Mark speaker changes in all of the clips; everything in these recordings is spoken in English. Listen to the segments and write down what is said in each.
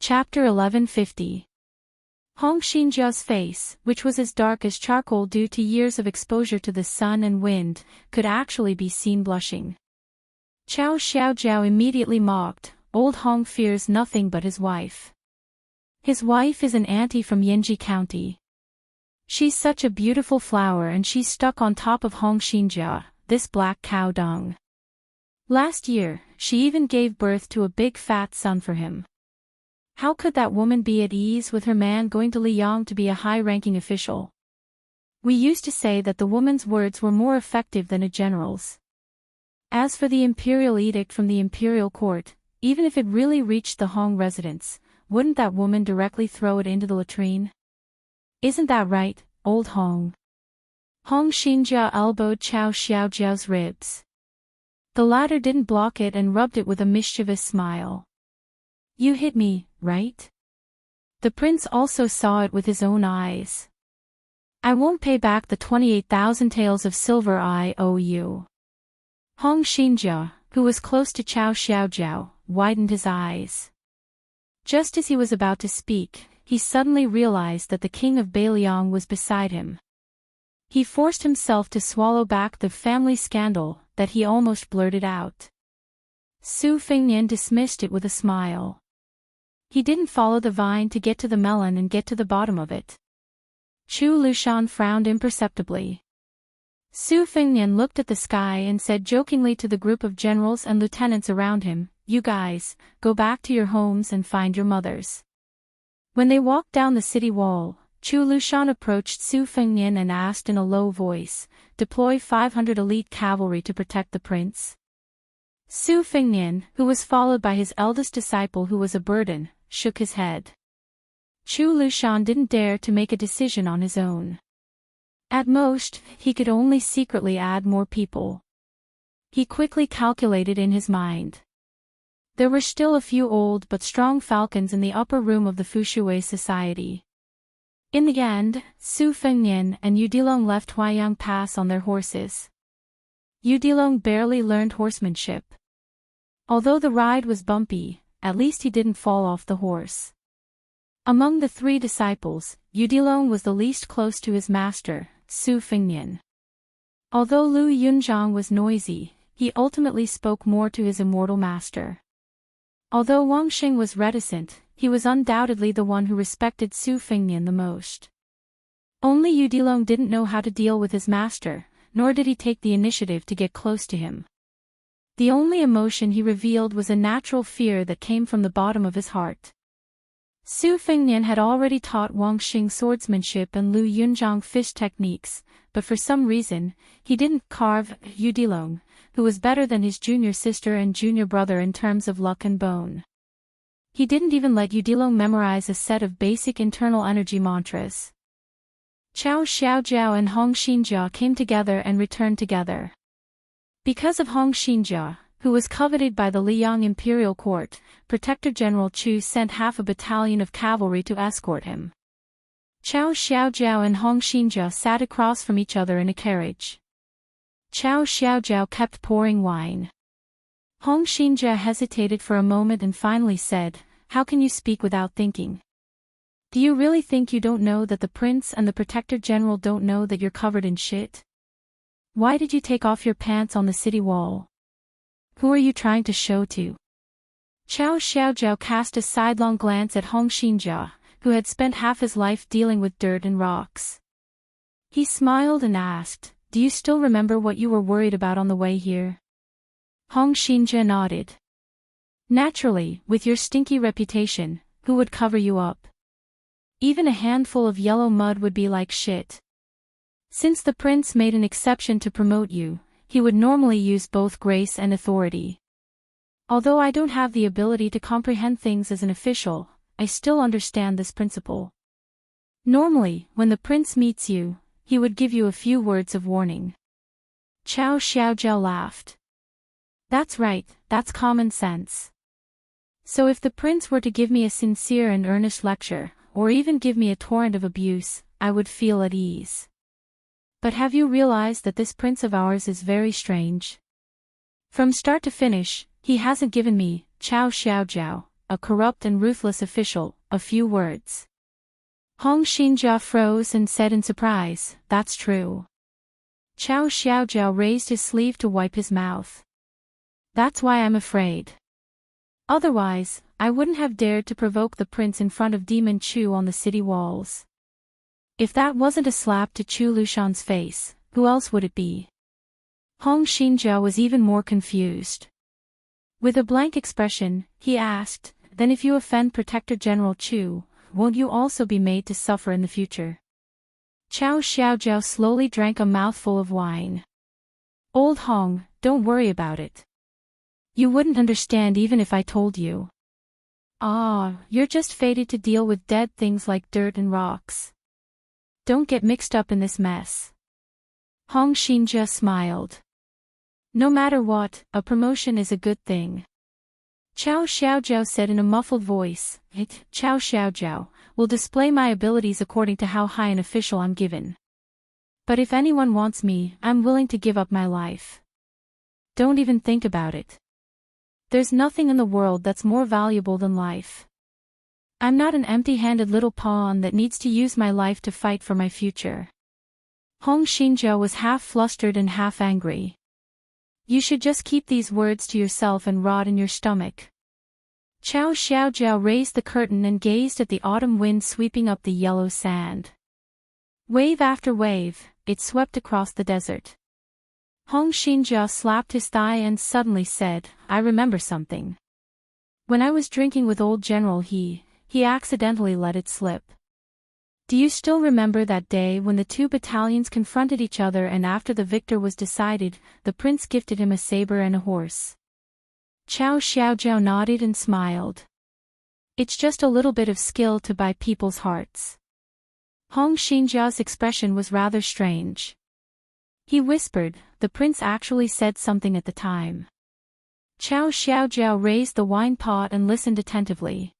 Speaker 1: Chapter 1150. Hong Xinjia's face, which was as dark as charcoal due to years of exposure to the sun and wind, could actually be seen blushing. Chao Xiaojiao immediately mocked, "Old Hong fears nothing but his wife. His wife is an auntie from Yinji County. She's such a beautiful flower and she's stuck on top of Hong Xinjia, this black cow dung. Last year, she even gave birth to a big fat son for him. How could that woman be at ease with her man going to Liyang to be a high-ranking official? We used to say that the woman's words were more effective than a general's. As for the imperial edict from the imperial court, even if it really reached the Hong residence, wouldn't that woman directly throw it into the latrine? Isn't that right, old Hong?" Hong Xinjia elbowed Chao Xiaojiao's ribs. The latter didn't block it and rubbed it with a mischievous smile. "You hit me, right?" The prince also saw it with his own eyes. "I won't pay back the 28,000 taels of silver I owe you." Hong Xinjia, who was close to Chao Xiaojiao, widened his eyes. Just as he was about to speak, he suddenly realized that the king of Beiliang was beside him. He forced himself to swallow back the family scandal that he almost blurted out. Su Fengnian dismissed it with a smile. He didn't follow the vine to get to the melon and get to the bottom of it. Chu Lushan frowned imperceptibly. Su Fengnian looked at the sky and said jokingly to the group of generals and lieutenants around him, "You guys, go back to your homes and find your mothers." When they walked down the city wall, Chu Lushan approached Su Fengnian and asked in a low voice, "Deploy 500 elite cavalry to protect the prince?" Su Fengnian, who was followed by his eldest disciple who was a burden, shook his head. Chu Lushan didn't dare to make a decision on his own. At most, he could only secretly add more people. He quickly calculated in his mind. There were still a few old but strong falcons in the upper room of the Fushui Society. In the end, Su Fengnian and Yudilong left Huayang Pass on their horses. Yudilong barely learned horsemanship. Although the ride was bumpy, at least he didn't fall off the horse. Among the three disciples, Yudilong was the least close to his master, Su Fengnian. Although Lu Yunzhang was noisy, he ultimately spoke more to his immortal master. Although Wang Xing was reticent, he was undoubtedly the one who respected Su Fengnian the most. Only Yudilong didn't know how to deal with his master, nor did he take the initiative to get close to him. The only emotion he revealed was a natural fear that came from the bottom of his heart. Su Fengnian had already taught Wang Xing swordsmanship and Lu Yunzhang fish techniques, but for some reason, he didn't carve Yudilong, who was better than his junior sister and junior brother in terms of luck and bone. He didn't even let Yudilong memorize a set of basic internal energy mantras. Chao Xiaojiao and Hong Xinjia came together and returned together. Because of Hong Xinjia, who was coveted by the Liyang Imperial Court, Protector General Chu sent half a battalion of cavalry to escort him. Chao Xiaojiao and Hong Xinjia sat across from each other in a carriage. Chao Xiaojiao kept pouring wine. Hong Xinjia hesitated for a moment and finally said, "How can you speak without thinking? Do you really think you don't know that the prince and the Protector General don't know that you're covered in shit? Why did you take off your pants on the city wall? Who are you trying to show to?" Chao Xiaojiao cast a sidelong glance at Hong Xinjia, who had spent half his life dealing with dirt and rocks. He smiled and asked, "Do you still remember what you were worried about on the way here?" Hong Xinjia nodded. "Naturally, with your stinky reputation, who would cover you up? Even a handful of yellow mud would be like shit. Since the prince made an exception to promote you, he would normally use both grace and authority. Although I don't have the ability to comprehend things as an official, I still understand this principle. Normally, when the prince meets you, he would give you a few words of warning." Chao Xiaojiao laughed. "That's right, that's common sense. So if the prince were to give me a sincere and earnest lecture, or even give me a torrent of abuse, I would feel at ease. But have you realized that this prince of ours is very strange? From start to finish, he hasn't given me, Chao Xiaojiao, a corrupt and ruthless official, a few words. Hong Xinjia froze and said in surprise, "That's true." Qiao Xiaojiao raised his sleeve to wipe his mouth. "That's why I'm afraid. Otherwise, I wouldn't have dared to provoke the prince in front of Demon Chu on the city walls. If that wasn't a slap to Chu Lushan's face, who else would it be?" Hong Xinjia was even more confused. With a blank expression, he asked, "Then if you offend Protector General Chu, won't you also be made to suffer in the future?" Qiao Xiaojiao slowly drank a mouthful of wine. "Old Hong, don't worry about it. You wouldn't understand even if I told you. You're just fated to deal with dead things like dirt and rocks. Don't get mixed up in this mess." Hong Xinjia smiled. "No matter what, a promotion is a good thing." Qiao Xiaojiao said in a muffled voice, "Qiao Xiaojiao will display my abilities according to how high an official I'm given. But if anyone wants me, I'm willing to give up my life. Don't even think about it. There's nothing in the world that's more valuable than life. I'm not an empty-handed little pawn that needs to use my life to fight for my future." Hong Xinjia was half flustered and half angry. "You should just keep these words to yourself and rot in your stomach." Qiao Xiaojiao raised the curtain and gazed at the autumn wind sweeping up the yellow sand. Wave after wave, it swept across the desert. Hong Xinjia slapped his thigh and suddenly said, "I remember something. When I was drinking with old General he accidentally let it slip. Do you still remember that day when the two battalions confronted each other and after the victor was decided, the prince gifted him a saber and a horse?" Qiao Xiaojiao nodded and smiled. "It's just a little bit of skill to buy people's hearts." Hong Xinjia's expression was rather strange. He whispered, "The prince actually said something at the time." Qiao Xiaojiao raised the wine pot and listened attentively.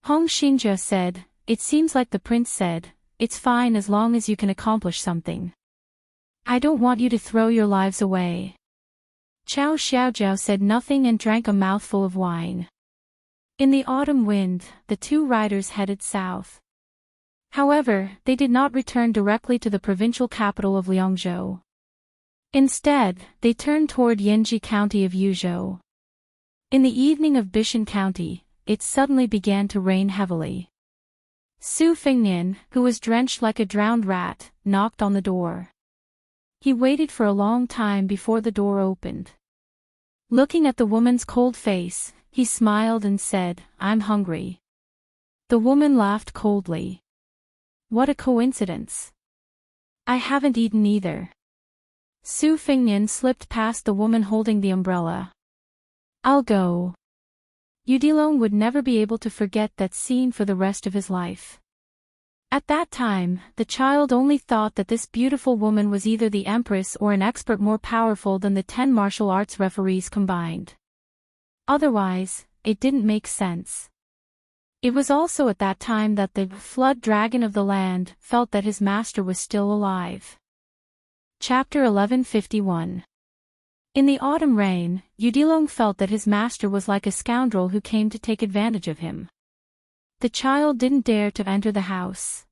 Speaker 1: Hong Xinjia said, "It seems like the prince said, it's fine as long as you can accomplish something. I don't want you to throw your lives away." Qiao Xiaojiao said nothing and drank a mouthful of wine. In the autumn wind, the two riders headed south. However, they did not return directly to the provincial capital of Liangzhou. Instead, they turned toward Yanji County of Yuzhou. In the evening of Bishan County, it suddenly began to rain heavily. Su Fengnian, who was drenched like a drowned rat, knocked on the door. He waited for a long time before the door opened. Looking at the woman's cold face, he smiled and said, "I'm hungry." The woman laughed coldly. "What a coincidence. I haven't eaten either." Su Fengnian slipped past the woman holding the umbrella. "I'll go." Yudilong would never be able to forget that scene for the rest of his life. At that time, the child only thought that this beautiful woman was either the empress or an expert more powerful than the 10 martial arts referees combined. Otherwise, it didn't make sense. It was also at that time that the flood dragon of the land felt that his master was still alive. Chapter 1151. In the autumn rain, Yudilong felt that his master was like a scoundrel who came to take advantage of him. The child didn't dare to enter the house.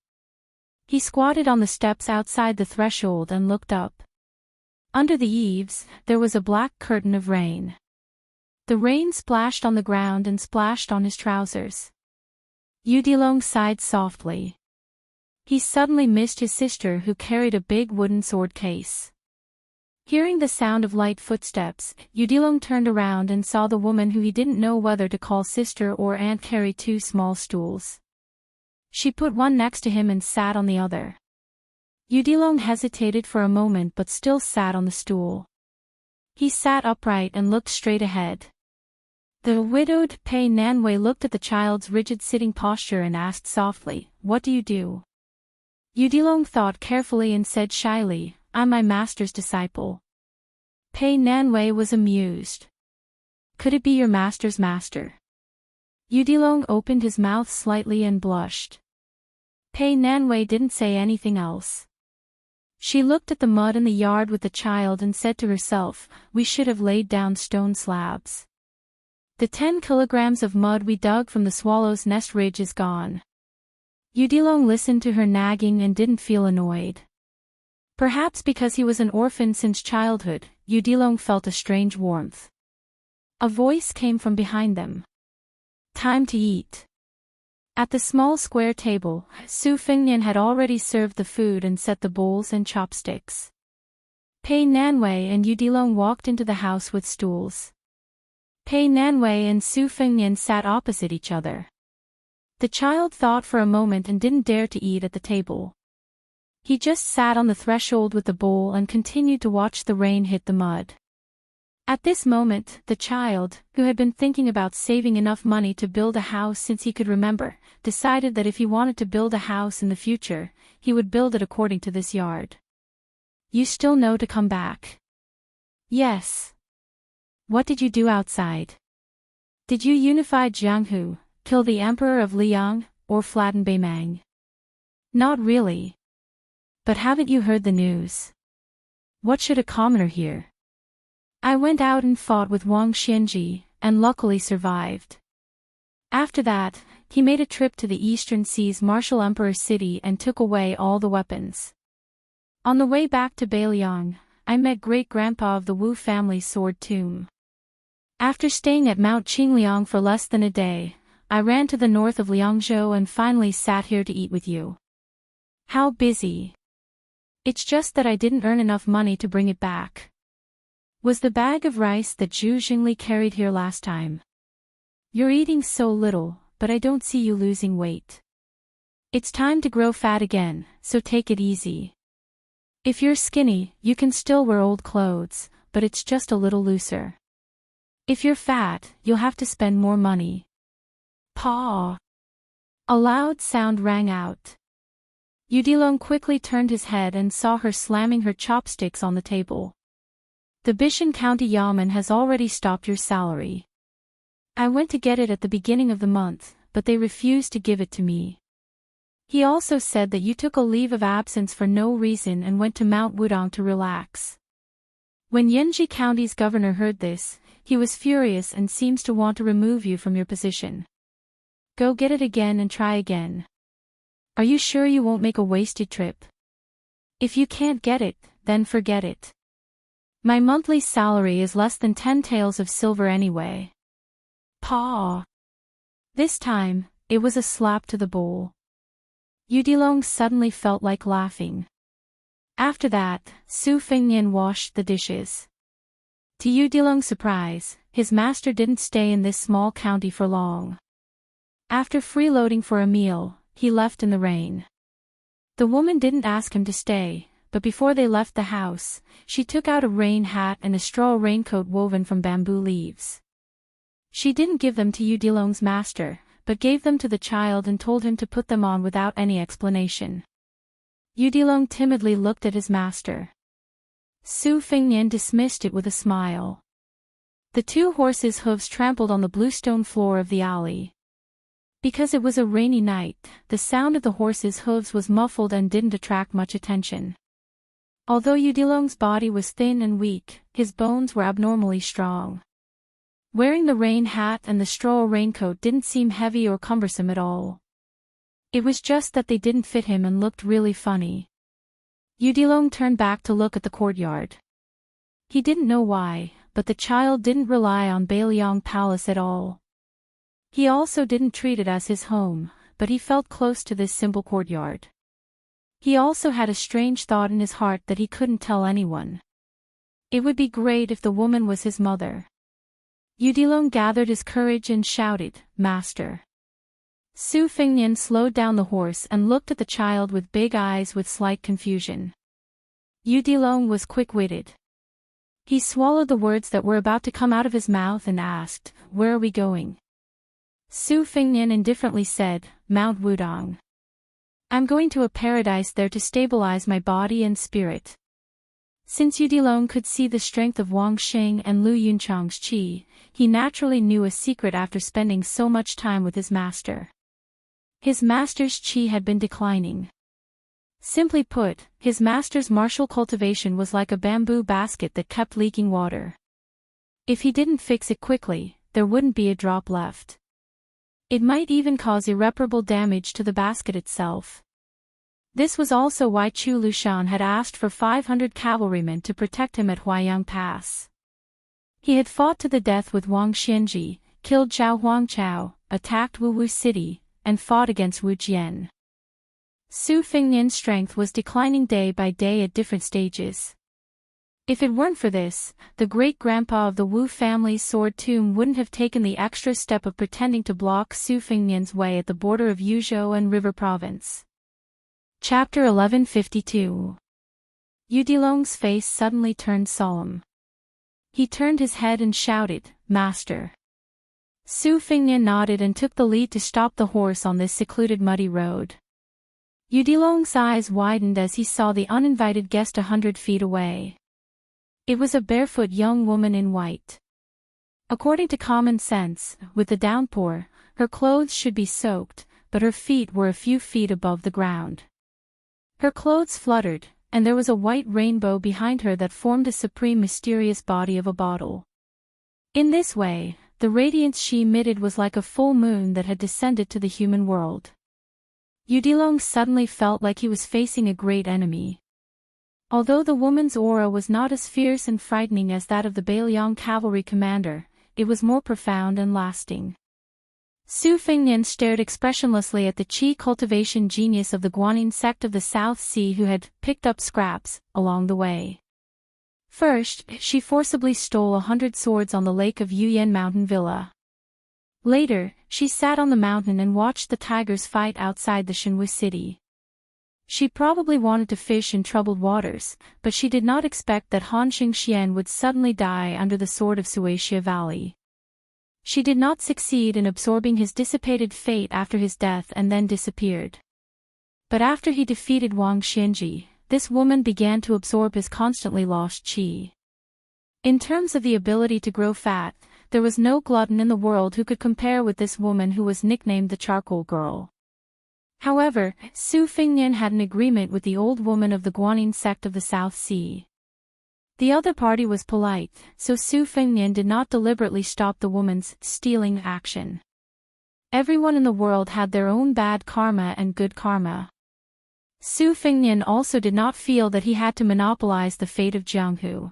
Speaker 1: He squatted on the steps outside the threshold and looked up. Under the eaves, there was a black curtain of rain. The rain splashed on the ground and splashed on his trousers. Yudilong sighed softly. He suddenly missed his sister who carried a big wooden sword case. Hearing the sound of light footsteps, Yudilong turned around and saw the woman who he didn't know whether to call sister or aunt carry 2 small stools. She put one next to him and sat on the other. Yudilong hesitated for a moment but still sat on the stool. He sat upright and looked straight ahead. The widowed Pei Nanwei looked at the child's rigid sitting posture and asked softly, "What do you do?" Yudilong thought carefully and said shyly, "I'm my master's disciple." Pei Nanwei was amused. "Could it be your master's master?" Yudilong opened his mouth slightly and blushed. Pei Nanwei didn't say anything else. She looked at the mud in the yard with the child and said to herself, "We should have laid down stone slabs." The 10 kilograms of mud we dug from the swallow's nest ridge is gone. Yudilong listened to her nagging and didn't feel annoyed. Perhaps because he was an orphan since childhood, Yudilong felt a strange warmth. A voice came from behind them. Time to eat. At the small square table, Su Fengnian had already served the food and set the bowls and chopsticks. Pei Nanwei and Yudilong walked into the house with stools. Pei Nanwei and Su Fengnian sat opposite each other. The child thought for a moment and didn't dare to eat at the table. He just sat on the threshold with the bowl and continued to watch the rain hit the mud. At this moment, the child, who had been thinking about saving enough money to build a house since he could remember, decided that if he wanted to build a house in the future, he would build it according to this yard. You still know to come back? Yes. What did you do outside? Did you unify Jianghu, kill the emperor of Liang, or flatten Beimang? Not really. But haven't you heard the news? What should a commoner hear? I went out and fought with Wang Xianji, and luckily survived. After that, he made a trip to the Eastern Sea's martial emperor city and took away all the weapons. On the way back to Beiliang, I met great-grandpa of the Wu family's sword tomb. After staying at Mount Qingliang for less than a day, I ran to the north of Liangzhou and finally sat here to eat with you. How busy. It's just that I didn't earn enough money to bring it back. Was the bag of rice that Zhu Jingli carried here last time? You're eating so little, but I don't see you losing weight. It's time to grow fat again, so take it easy. If you're skinny, you can still wear old clothes, but it's just a little looser. If you're fat, you'll have to spend more money. Paw! A loud sound rang out. Yudilong quickly turned his head and saw her slamming her chopsticks on the table. The Bishan County Yamen has already stopped your salary. I went to get it at the beginning of the month, but they refused to give it to me. He also said that you took a leave of absence for no reason and went to Mount Wudong to relax. When Yanji County's governor heard this, he was furious and seems to want to remove you from your position. Go get it again and try again. Are you sure you won't make a wasted trip? If you can't get it, then forget it. My monthly salary is less than 10 taels of silver anyway. Paw! This time, it was a slap to the bowl. Yudilong suddenly felt like laughing. After that, Su Fengnian washed the dishes. To Yudilong's surprise, his master didn't stay in this small county for long. After freeloading for a meal, he left in the rain. The woman didn't ask him to stay, but before they left the house, she took out a rain hat and a straw raincoat woven from bamboo leaves. She didn't give them to Yudilong's master, but gave them to the child and told him to put them on without any explanation. Yudilong timidly looked at his master. Su Fengnian dismissed it with a smile. The 2 horses' hooves trampled on the bluestone floor of the alley. Because it was a rainy night, the sound of the horses' hooves was muffled and didn't attract much attention. Although Yudilong's body was thin and weak, his bones were abnormally strong. Wearing the rain hat and the straw raincoat didn't seem heavy or cumbersome at all. It was just that they didn't fit him and looked really funny. Yudilong turned back to look at the courtyard. He didn't know why, but the child didn't rely on Beiliang Palace at all. He also didn't treat it as his home, but he felt close to this simple courtyard. He also had a strange thought in his heart that he couldn't tell anyone. It would be great if the woman was his mother. Yudilong gathered his courage and shouted, "Master!" Su Fengnian slowed down the horse and looked at the child with big eyes with slight confusion. Yudilong was quick-witted. He swallowed the words that were about to come out of his mouth and asked, "Where are we going?" Su Fengnian indifferently said, "Mount Wudong. I'm going to a paradise there to stabilize my body and spirit." Since Yudilong could see the strength of Wang Xing and Lu Yunchang's qi, he naturally knew a secret after spending so much time with his master. His master's qi had been declining. Simply put, his master's martial cultivation was like a bamboo basket that kept leaking water. If he didn't fix it quickly, there wouldn't be a drop left. It might even cause irreparable damage to the basket itself. This was also why Chu Lushan had asked for 500 cavalrymen to protect him at Huayang Pass. He had fought to the death with Wang Xianji, killed Zhao Huangchao, attacked Wu City, and fought against Wu Jian. Su Fengnian's strength was declining day by day at different stages. If it weren't for this, the great-grandpa of the Wu family's sword tomb wouldn't have taken the extra step of pretending to block Su Fengnian's way at the border of Yuzhou and River Province. Chapter 1152. Yu Dilong's face suddenly turned solemn. He turned his head and shouted, "Master." Su Fengnian nodded and took the lead to stop the horse on this secluded muddy road. Yu Dilong's eyes widened as he saw the uninvited guest 100 feet away. It was a barefoot young woman in white. According to common sense, with the downpour, her clothes should be soaked, but her feet were a few feet above the ground. Her clothes fluttered, and there was a white rainbow behind her that formed a supreme mysterious body of a bottle. In this way, the radiance she emitted was like a full moon that had descended to the human world. Yu Dilong suddenly felt like he was facing a great enemy. Although the woman's aura was not as fierce and frightening as that of the Bailiang cavalry commander, it was more profound and lasting. Su Fengnian stared expressionlessly at the Qi cultivation genius of the Guanyin sect of the South Sea who had picked up scraps along the way. First, she forcibly stole 100 swords on the lake of Yuyan Mountain Villa. Later, she sat on the mountain and watched the tigers fight outside the Shenwu city. She probably wanted to fish in troubled waters, but she did not expect that Han Xingxian would suddenly die under the sword of Suaxia Valley. She did not succeed in absorbing his dissipated fate after his death and then disappeared. But after he defeated Wang Xianji, this woman began to absorb his constantly lost qi. In terms of the ability to grow fat, there was no glutton in the world who could compare with this woman who was nicknamed the Charcoal Girl. However, Su Fengnian had an agreement with the old woman of the Guanyin sect of the South Sea. The other party was polite, so Su Fengnian did not deliberately stop the woman's stealing action. Everyone in the world had their own bad karma and good karma. Su Fengnian also did not feel that he had to monopolize the fate of Jianghu.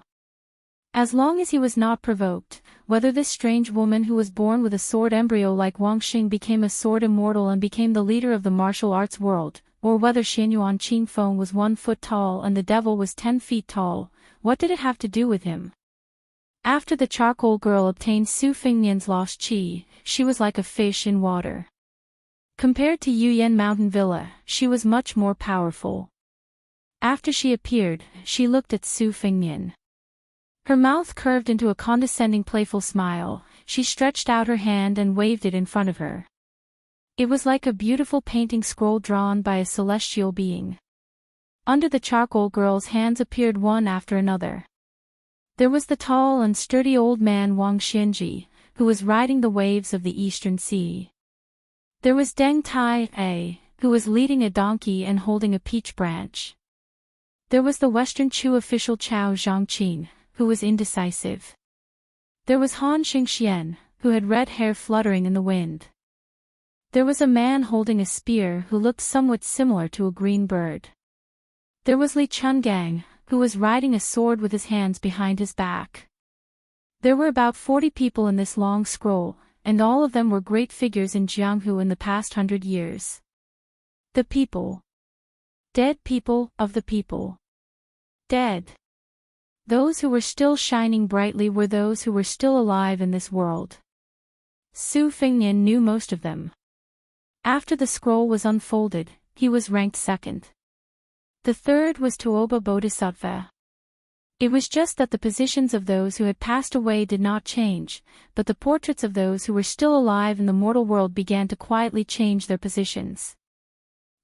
Speaker 1: As long as he was not provoked, whether this strange woman who was born with a sword embryo like Wang Xing became a sword immortal and became the leader of the martial arts world, or whether Xianyuan Qingfeng was 1 foot tall and the devil was 10 feet tall, what did it have to do with him? After the Charcoal Girl obtained Su Fengnian's lost qi, she was like a fish in water. Compared to Yuyan Mountain Villa, she was much more powerful. After she appeared, she looked at Su Fengnian. Her mouth curved into a condescending playful smile, she stretched out her hand and waved it in front of her. It was like a beautiful painting scroll drawn by a celestial being. Under the Charcoal Girl's hands appeared one after another. There was the tall and sturdy old man Wang Xianji, who was riding the waves of the Eastern Sea. There was Deng Tai, who was leading a donkey and holding a peach branch. There was the Western Chu official Chao Zhangqin, who was indecisive. There was Han Xingxian, who had red hair fluttering in the wind. There was a man holding a spear who looked somewhat similar to a green bird. There was Li Chungang, who was riding a sword with his hands behind his back. There were about 40 people in this long scroll, and all of them were great figures in Jianghu in the past 100 years. The people. Dead people of the people. Dead. Those who were still shining brightly were those who were still alive in this world. Su Fengnian knew most of them. After the scroll was unfolded, he was ranked second. The third was Tuoba Bodhisattva. It was just that the positions of those who had passed away did not change, but the portraits of those who were still alive in the mortal world began to quietly change their positions.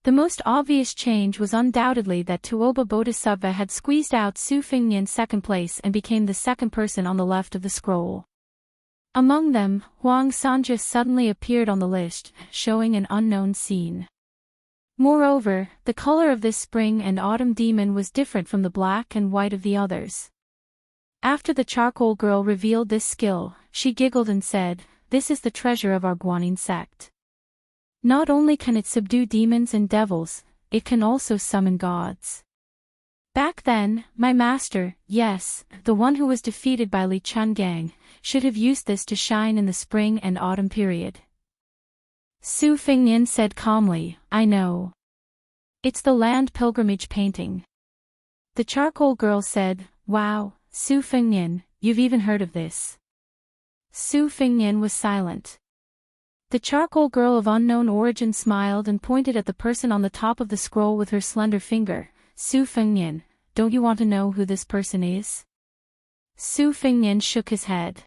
Speaker 1: The most obvious change was undoubtedly that Tuoba Bodhisattva had squeezed out Su Fengnian's second place and became the second person on the left of the scroll. Among them, Huang Sanja suddenly appeared on the list, showing an unknown scene. Moreover, the color of this spring and autumn demon was different from the black and white of the others. After the Charcoal Girl revealed this skill, she giggled and said, "This is the treasure of our Guanyin sect. Not only can it subdue demons and devils, it can also summon gods." Back then, my master, yes, the one who was defeated by Li Chungang, should have used this to shine in the spring and autumn period. Su Fengnian said calmly, "I know. It's the land pilgrimage painting." The charcoal girl said, "Wow, Su Fengnian, you've even heard of this." Su Fengnian was silent. The charcoal girl of unknown origin smiled and pointed at the person on the top of the scroll with her slender finger. "Su Fengnian, don't you want to know who this person is?" Su Fengnian shook his head.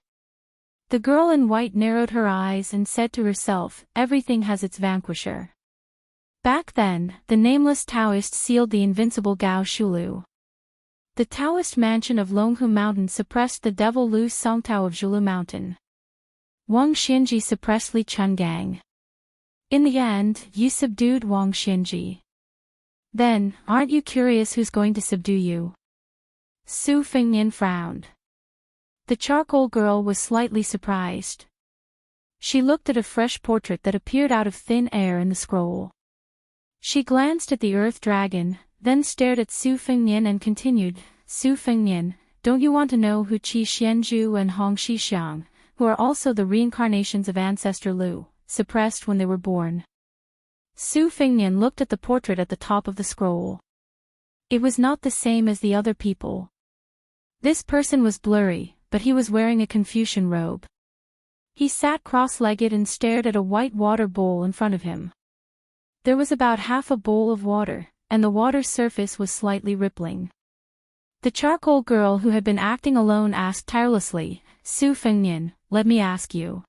Speaker 1: The girl in white narrowed her eyes and said to herself, "Everything has its vanquisher." Back then, the nameless Taoist sealed the invincible Gao Shulu. The Taoist mansion of Longhu Mountain suppressed the devil Lu Songtao of Zhulu Mountain. Wang Xianji suppressed Li Chungang. In the end, you subdued Wang Xianji. Then, aren't you curious who's going to subdue you? Su Fengnian frowned. The charcoal girl was slightly surprised. She looked at a fresh portrait that appeared out of thin air in the scroll. She glanced at the earth dragon, then stared at Su Fengnian and continued, "Su Fengnian, don't you want to know who Qi Xianzhu and Hong Shixiang, who are also the reincarnations of ancestor Lu, suppressed when they were born?" Su Fengnian looked at the portrait at the top of the scroll. It was not the same as the other people. This person was blurry, but he was wearing a Confucian robe. He sat cross-legged and stared at a white water bowl in front of him. There was about half a bowl of water, and the water's surface was slightly rippling. The charcoal girl who had been acting alone asked tirelessly, "Su Fengnian, let me ask you.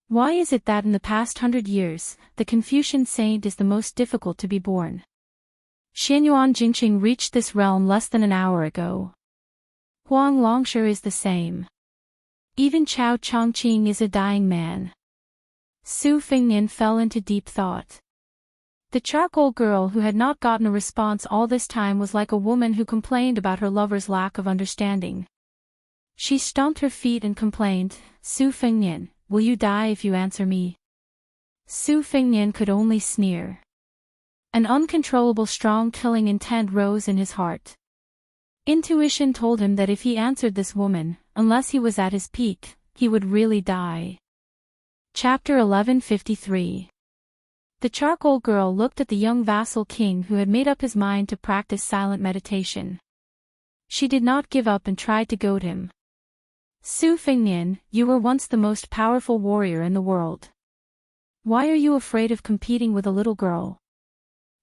Speaker 1: Why is it that in the past 100 years, the Confucian saint is the most difficult to be born? Xianyuan Jingqing reached this realm less than an hour ago. Huang Longshi is the same. Even Chao Chongqing is a dying man." Su Fengnian fell into deep thought. The charcoal girl who had not gotten a response all this time was like a woman who complained about her lover's lack of understanding. She stomped her feet and complained, "Su Fengnian, will you die if you answer me?" Su Fengnian could only sneer. An uncontrollable strong killing intent rose in his heart. Intuition told him that if he answered this woman, unless he was at his peak, he would really die. Chapter 1153. The charcoal girl looked at the young vassal king who had made up his mind to practice silent meditation. She did not give up and tried to goad him. "Su Fengnian, you were once the most powerful warrior in the world. Why are you afraid of competing with a little girl?"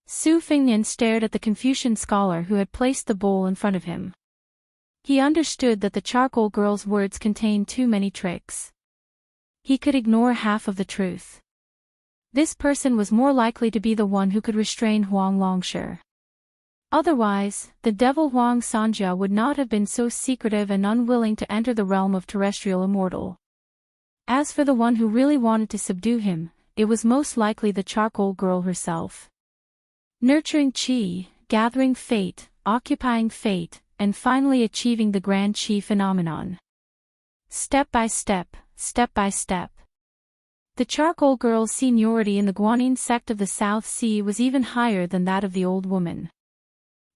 Speaker 1: Su Fengnian stared at the Confucian scholar who had placed the bowl in front of him. He understood that the charcoal girl's words contained too many tricks. He could ignore half of the truth. This person was more likely to be the one who could restrain Huang Longshi. Otherwise, the devil Huang Sanjia would not have been so secretive and unwilling to enter the realm of terrestrial immortal. As for the one who really wanted to subdue him, it was most likely the charcoal girl herself. Nurturing qi, gathering fate, occupying fate, and finally achieving the grand qi phenomenon. Step by step, step by step. The charcoal girl's seniority in the Guanyin sect of the South Sea was even higher than that of the old woman.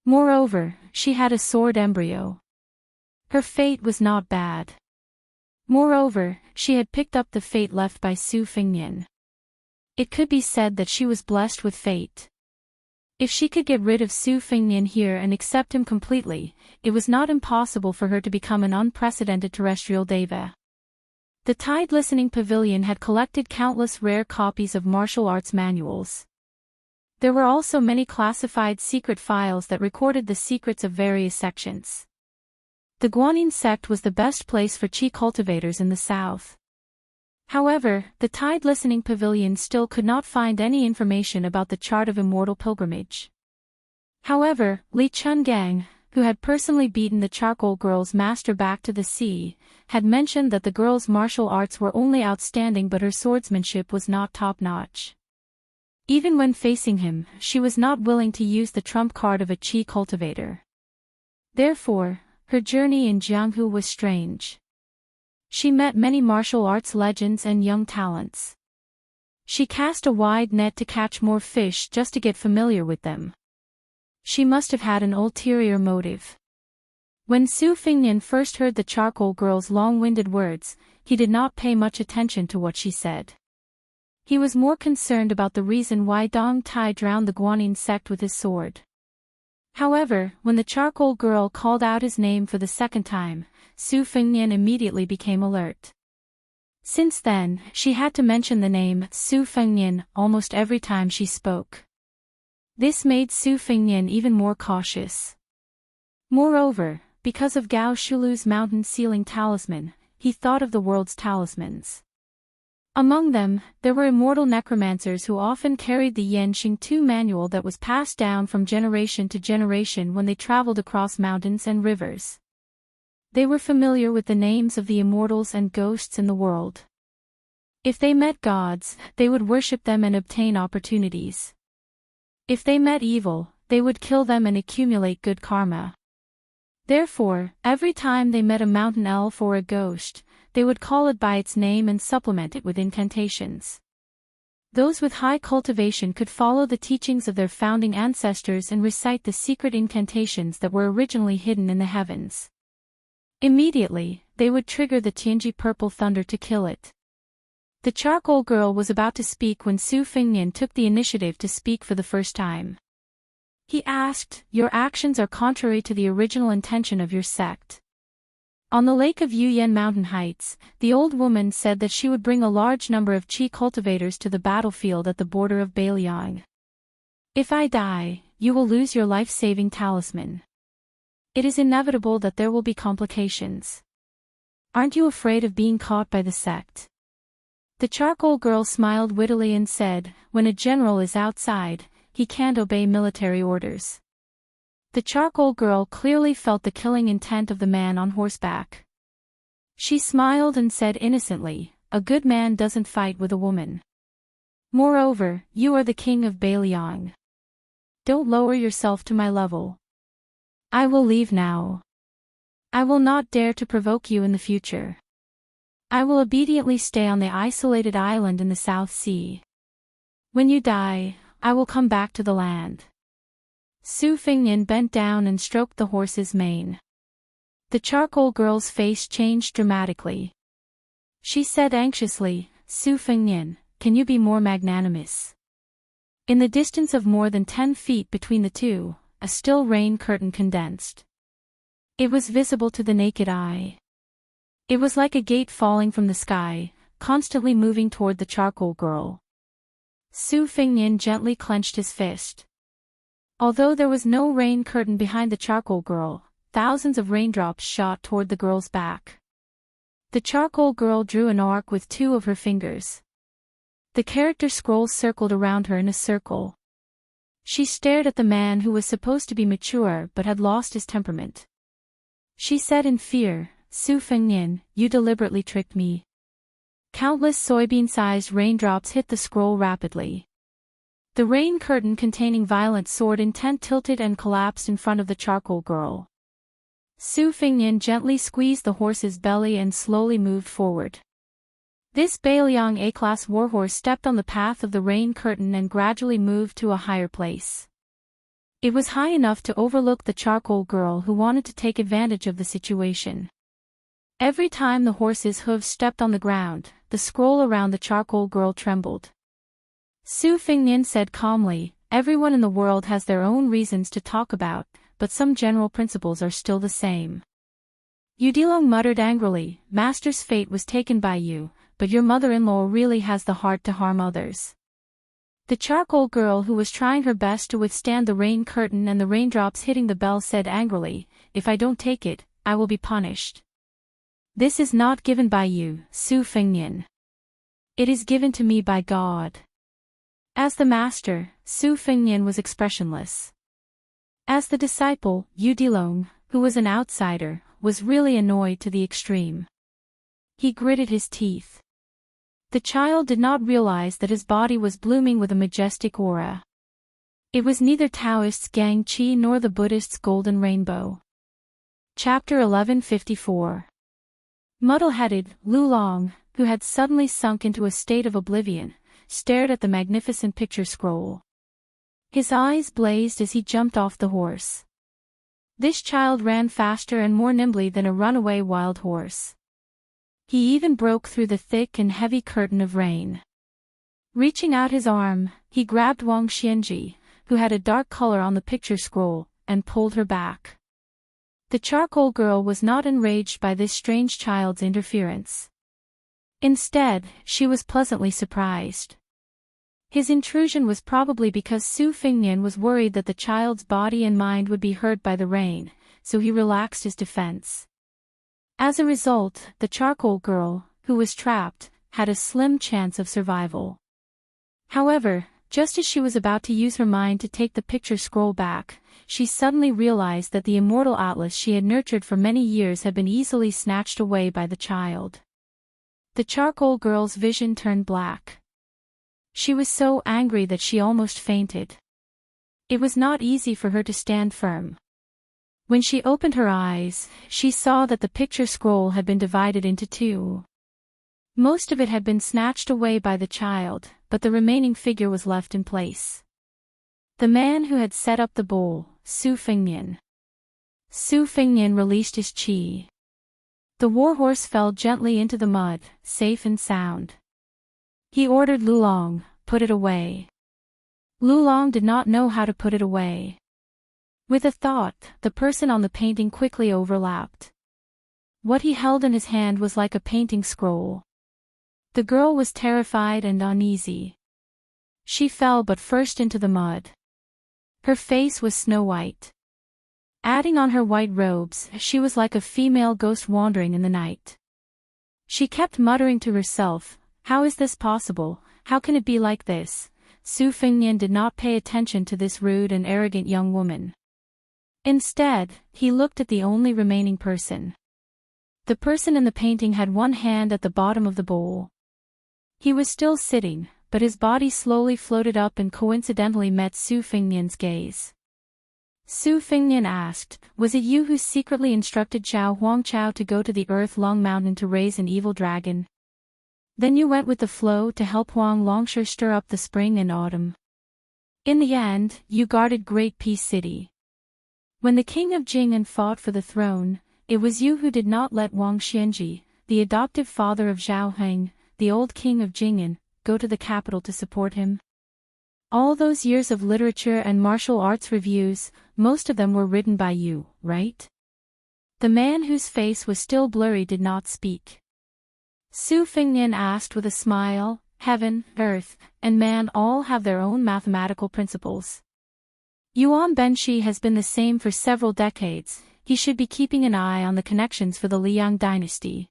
Speaker 1: Moreover, she had a sword embryo. Her fate was not bad. Moreover, she had picked up the fate left by Su Fengnian. It could be said that she was blessed with fate. If she could get rid of Su Fengnian here and accept him completely, it was not impossible for her to become an unprecedented terrestrial deva. The Tide Listening Pavilion had collected countless rare copies of martial arts manuals. There were also many classified secret files that recorded the secrets of various sections. The Guanyin sect was the best place for qi cultivators in the south. However, the Tide Listening Pavilion still could not find any information about the chart of immortal pilgrimage. However, Li Chungang, who had personally beaten the charcoal girl's master back to the sea, had mentioned that the girl's martial arts were only outstanding but her swordsmanship was not top-notch. Even when facing him, she was not willing to use the trump card of a qi cultivator. Therefore, her journey in Jianghu was strange. She met many martial arts legends and young talents. She cast a wide net to catch more fish just to get familiar with them. She must have had an ulterior motive. When Su Fengnian first heard the charcoal girl's long-winded words, he did not pay much attention to what she said. He was more concerned about the reason why Dong Tai drowned the Guanyin sect with his sword. However, when the charcoal girl called out his name for the second time, Su Fengnian immediately became alert. Since then, she had to mention the name Su Fengnian almost every time she spoke. This made Su Fengnian even more cautious. Moreover, because of Gao Shulu's mountain sealing talisman, he thought of the world's talismans. Among them, there were immortal necromancers who often carried the Yanxing Tu manual that was passed down from generation to generation when they traveled across mountains and rivers. They were familiar with the names of the immortals and ghosts in the world. If they met gods, they would worship them and obtain opportunities. If they met evil, they would kill them and accumulate good karma. Therefore, every time they met a mountain elf or a ghost, they would call it by its name and supplement it with incantations. Those with high cultivation could follow the teachings of their founding ancestors and recite the secret incantations that were originally hidden in the heavens. Immediately, they would trigger the Tianji purple thunder to kill it. The charcoal girl was about to speak when Su Fengnian took the initiative to speak for the first time. He asked, "Your actions are contrary to the original intention of your sect." On the lake of Yuyan mountain heights, the old woman said that she would bring a large number of qi cultivators to the battlefield at the border of Beiliang. "If I die, you will lose your life-saving talisman. It is inevitable that there will be complications. Aren't you afraid of being caught by the sect?" The charcoal girl smiled wittily and said, "When a general is outside, he can't obey military orders." The charcoal girl clearly felt the killing intent of the man on horseback. She smiled and said innocently, "A good man doesn't fight with a woman. Moreover, you are the king of Beiliang. Don't lower yourself to my level. I will leave now. I will not dare to provoke you in the future. I will obediently stay on the isolated island in the South Sea. When you die, I will come back to the land." Su Fengnian bent down and stroked the horse's mane. The charcoal girl's face changed dramatically. She said anxiously, "Su Fengnian, can you be more magnanimous?" In the distance of more than 10 feet between the two, a still rain curtain condensed. It was visible to the naked eye. It was like a gate falling from the sky, constantly moving toward the charcoal girl. Su Fengnian gently clenched his fist. Although there was no rain curtain behind the charcoal girl, thousands of raindrops shot toward the girl's back. The charcoal girl drew an arc with 2 of her fingers. The character scrolls circled around her in a circle. She stared at the man who was supposed to be mature but had lost his temperament. She said in fear, "Su Fengnian, you deliberately tricked me." Countless soybean-sized raindrops hit the scroll rapidly. The rain curtain containing violent sword intent tilted and collapsed in front of the charcoal girl. Su Fengnian gently squeezed the horse's belly and slowly moved forward. This Beiliang A-class warhorse stepped on the path of the rain curtain and gradually moved to a higher place. It was high enough to overlook the charcoal girl who wanted to take advantage of the situation. Every time the horse's hooves stepped on the ground, the scroll around the charcoal girl trembled. Su Fengnian said calmly, "Everyone in the world has their own reasons to talk about, but some general principles are still the same." Udilong muttered angrily, "Master's fate was taken by you, but your mother-in-law really has the heart to harm others." The charcoal girl who was trying her best to withstand the rain curtain and the raindrops hitting the bell said angrily, "If I don't take it, I will be punished." "This is not given by you, Su Fengnian. It is given to me by God." As the master, Su Fengnian was expressionless. As the disciple, Udilong, who was an outsider, was really annoyed to the extreme. He gritted his teeth. The child did not realize that his body was blooming with a majestic aura. It was neither Taoist's Gang Qi nor the Buddhist's golden rainbow. Chapter 1154. Muddle-headed Lulong, who had suddenly sunk into a state of oblivion, stared at the magnificent picture scroll. His eyes blazed as he jumped off the horse. This child ran faster and more nimbly than a runaway wild horse. He even broke through the thick and heavy curtain of rain. Reaching out his arm, he grabbed Wang Xianji, who had a dark color on the picture scroll, and pulled her back. The charcoal girl was not enraged by this strange child's interference. Instead, she was pleasantly surprised. His intrusion was probably because Su Fingnian was worried that the child's body and mind would be hurt by the rain, so he relaxed his defense. As a result, the charcoal girl, who was trapped, had a slim chance of survival. However, just as she was about to use her mind to take the picture scroll back, she suddenly realized that the immortal atlas she had nurtured for many years had been easily snatched away by the child. The charcoal girl's vision turned black. She was so angry that she almost fainted. It was not easy for her to stand firm. When she opened her eyes, she saw that the picture scroll had been divided into two. Most of it had been snatched away by the child, but the remaining figure was left in place. The man who had set up the bowl, Su Fingnian. Su Fingnian released his qi. The warhorse fell gently into the mud, safe and sound. He ordered Lulong, "Put it away." Lulong did not know how to put it away. With a thought, the person on the painting quickly overlapped. What he held in his hand was like a painting scroll. The girl was terrified and uneasy. She fell but first into the mud. Her face was snow-white. Adding on her white robes, she was like a female ghost wandering in the night. She kept muttering to herself, "How is this possible? How can it be like this?" Su Fingnian did not pay attention to this rude and arrogant young woman. Instead, he looked at the only remaining person. The person in the painting had one hand at the bottom of the bowl. He was still sitting, but his body slowly floated up and coincidentally met Su Fingnian's gaze. Su Fingnian asked, "Was it you who secretly instructed Zhao Huangchao to go to the Earth Long Mountain to raise an evil dragon? Then you went with the flow to help Huang Longsher stir up the spring and autumn. In the end, you guarded Great Peace City. When the king of Jing'an fought for the throne, it was you who did not let Wang Xianji, the adoptive father of Zhao Heng, the old king of Jing'an, go to the capital to support him. All those years of literature and martial arts reviews, most of them were written by you, right?" The man whose face was still blurry did not speak. Su Fingnian asked with a smile, "Heaven, earth, and man all have their own mathematical principles. Yuan Benshi has been the same for several decades. He should be keeping an eye on the connections for the Liang dynasty.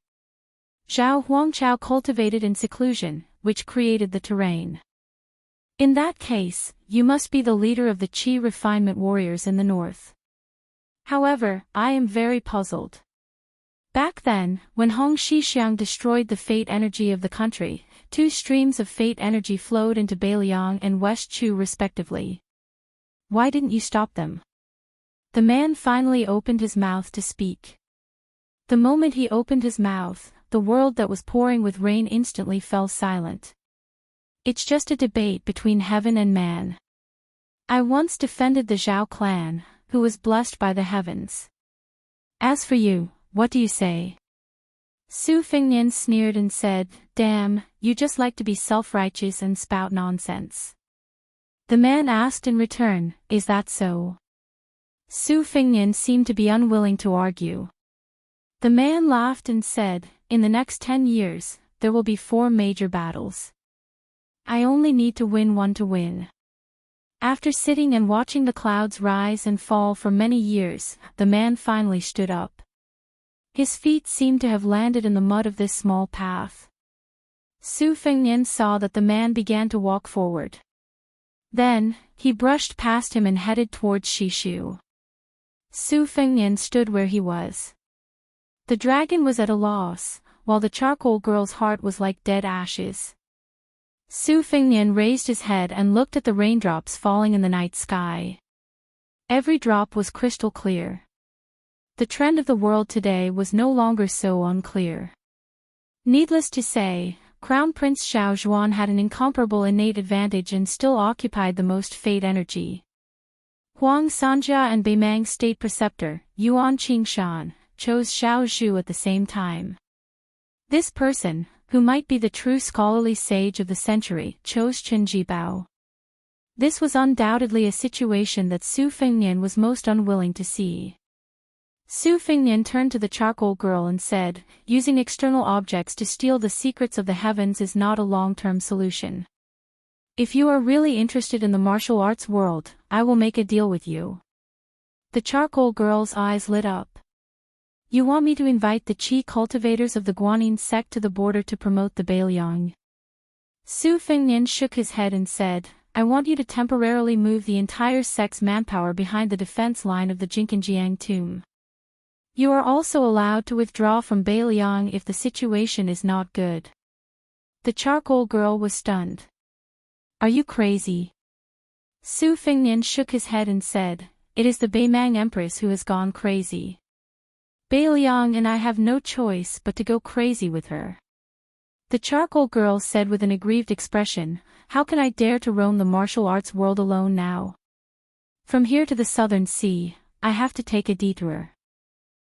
Speaker 1: Zhao Huangchao cultivated in seclusion, which created the terrain. In that case, you must be the leader of the Qi refinement warriors in the north. However, I am very puzzled. Back then, when Hong Shixiang destroyed the fate energy of the country, two streams of fate energy flowed into Beiliang and West Chu respectively. Why didn't you stop them?" The man finally opened his mouth to speak. The moment he opened his mouth, the world that was pouring with rain instantly fell silent. "It's just a debate between heaven and man. I once defended the Zhao clan, who was blessed by the heavens. As for you, what do you say?" Su Fingnian sneered and said, "Damn, you just like to be self-righteous and spout nonsense." The man asked in return, "Is that so?" Su Fingnian seemed to be unwilling to argue. The man laughed and said, "In the next 10 years, there will be 4 major battles. I only need to win one to win." After sitting and watching the clouds rise and fall for many years, the man finally stood up. His feet seemed to have landed in the mud of this small path. Su Fingnian saw that the man began to walk forward. Then, he brushed past him and headed towards Shishu. Su Fingnian stood where he was. The dragon was at a loss, while the charcoal girl's heart was like dead ashes. Su Fingnian raised his head and looked at the raindrops falling in the night sky. Every drop was crystal clear. The trend of the world today was no longer so unclear. Needless to say, Crown Prince Xiao Zhuan had an incomparable innate advantage and still occupied the most fate energy. Huang Sanjia and Beimang State Preceptor, Yuan Qingshan, chose Xiao Zhu at the same time. This person, who might be the true scholarly sage of the century, chose Chen Jibao. This was undoubtedly a situation that Su Fengnian was most unwilling to see. Su Fengnian turned to the charcoal girl and said, using external objects to steal the secrets of the heavens is not a long-term solution. If you are really interested in the martial arts world, I will make a deal with you. The charcoal girl's eyes lit up. You want me to invite the Qi cultivators of the Guanyin sect to the border to promote the Beiliang? Su Fengnian shook his head and said, I want you to temporarily move the entire sect's manpower behind the defense line of the Jinkinjiang tomb. You are also allowed to withdraw from Beiliang if the situation is not good. The charcoal girl was stunned. Are you crazy? Su Fengnian shook his head and said, it is the Beimang Empress who has gone crazy. Beiliang and I have no choice but to go crazy with her. The charcoal girl said with an aggrieved expression, how can I dare to roam the martial arts world alone now? From here to the southern sea, I have to take a detour.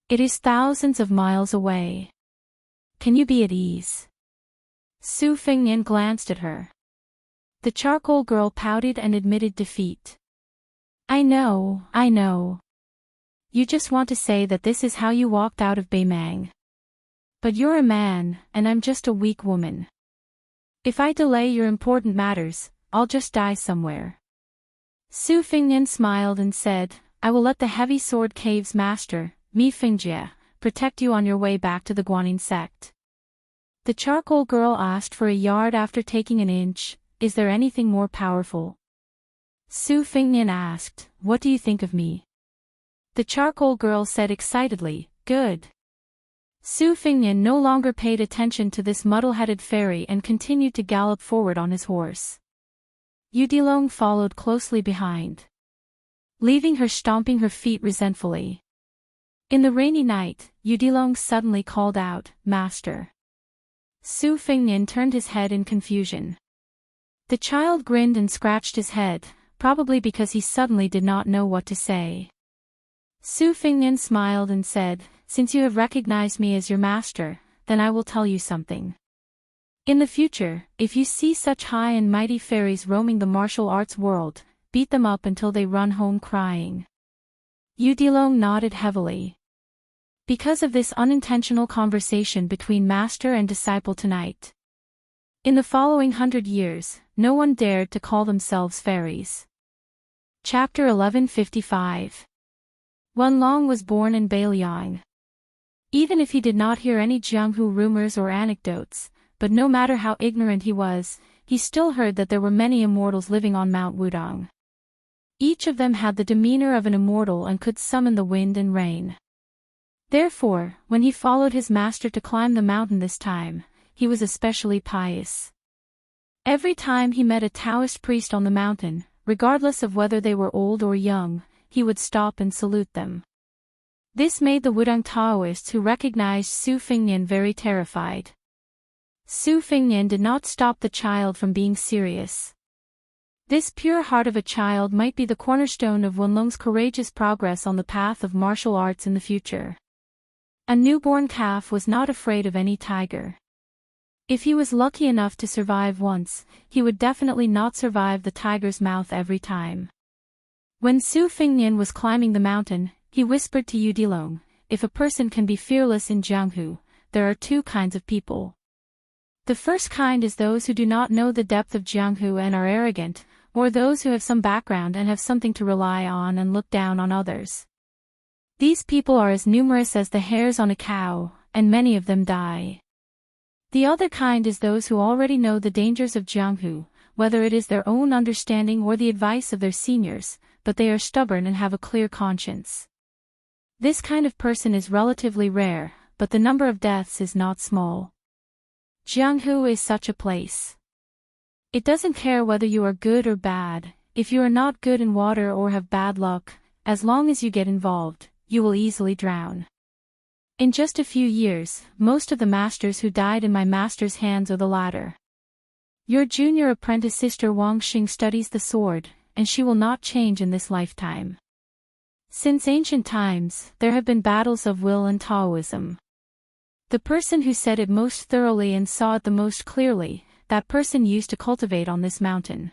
Speaker 1: It is thousands of miles away. Can you be at ease? Su Fengnian glanced at her. The charcoal girl pouted and admitted defeat. I know. You just want to say that this is how you walked out of Beimang. But you're a man, and I'm just a weak woman. If I delay your important matters, I'll just die somewhere. Su Fengnian smiled and said, I will let the heavy sword cave's master, Mi Fingjie, protect you on your way back to the Guanyin sect. The charcoal girl asked for a yard after taking an inch, is there anything more powerful? Su Fengnian asked, what do you think of me? The charcoal girl said excitedly, good. Su Fengnian no longer paid attention to this muddle-headed fairy and continued to gallop forward on his horse. Yudilong followed closely behind, leaving her stomping her feet resentfully. In the rainy night, Yudilong suddenly called out, Master. Su Fengnian turned his head in confusion. The child grinned and scratched his head, probably because he suddenly did not know what to say. Su Fengnian smiled and said, since you have recognized me as your master, then I will tell you something. In the future, if you see such high and mighty fairies roaming the martial arts world, beat them up until they run home crying. Yudilong nodded heavily. Because of this unintentional conversation between master and disciple tonight. In the following 100 years, no one dared to call themselves fairies. Chapter 1155. Wenlong was born in Beiliang. Even if he did not hear any Jianghu rumors or anecdotes, but no matter how ignorant he was, he still heard that there were many immortals living on Mount Wudong. Each of them had the demeanor of an immortal and could summon the wind and rain. Therefore, when he followed his master to climb the mountain this time, he was especially pious. Every time he met a Taoist priest on the mountain, regardless of whether they were old or young, he would stop and salute them. This made the Wudong Taoists who recognized Su Fengnian very terrified. Su Fengnian did not stop the child from being serious. This pure heart of a child might be the cornerstone of Wenlong's courageous progress on the path of martial arts in the future. A newborn calf was not afraid of any tiger. If he was lucky enough to survive once, he would definitely not survive the tiger's mouth every time. When Su Fengnian was climbing the mountain, he whispered to Yudilong, if a person can be fearless in Jianghu, there are two kinds of people. The first kind is those who do not know the depth of Jianghu and are arrogant, or those who have some background and have something to rely on and look down on others. These people are as numerous as the hairs on a cow, and many of them die. The other kind is those who already know the dangers of Jianghu, whether it is their own understanding or the advice of their seniors, but they are stubborn and have a clear conscience. This kind of person is relatively rare, but the number of deaths is not small. Jianghu is such a place. It doesn't care whether you are good or bad, if you are not good in water or have bad luck, as long as you get involved, you will easily drown. In just a few years, most of the masters who died in my master's hands are the latter. Your junior apprentice sister Wang Xing studies the sword, and she will not change in this lifetime. Since ancient times, there have been battles of will and Taoism. The person who said it most thoroughly and saw it the most clearly, that person used to cultivate on this mountain.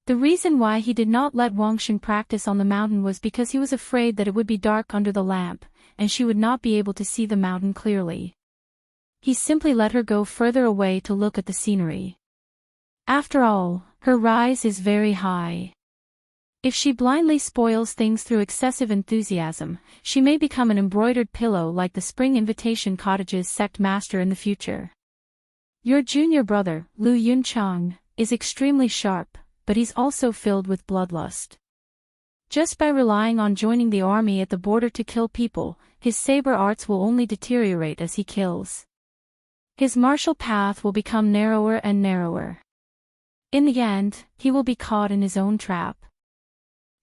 Speaker 1: The reason why he did not let Wang Xing practice on the mountain was because he was afraid that it would be dark under the lamp, and she would not be able to see the mountain clearly. He simply let her go further away to look at the scenery. After all, her rise is very high. If she blindly spoils things through excessive enthusiasm, she may become an embroidered pillow like the Spring Invitation Cottage's sect master in the future. Your junior brother, Lu Yunchang, is extremely sharp, but he's also filled with bloodlust. Just by relying on joining the army at the border to kill people, his saber arts will only deteriorate as he kills. His martial path will become narrower and narrower. In the end, he will be caught in his own trap.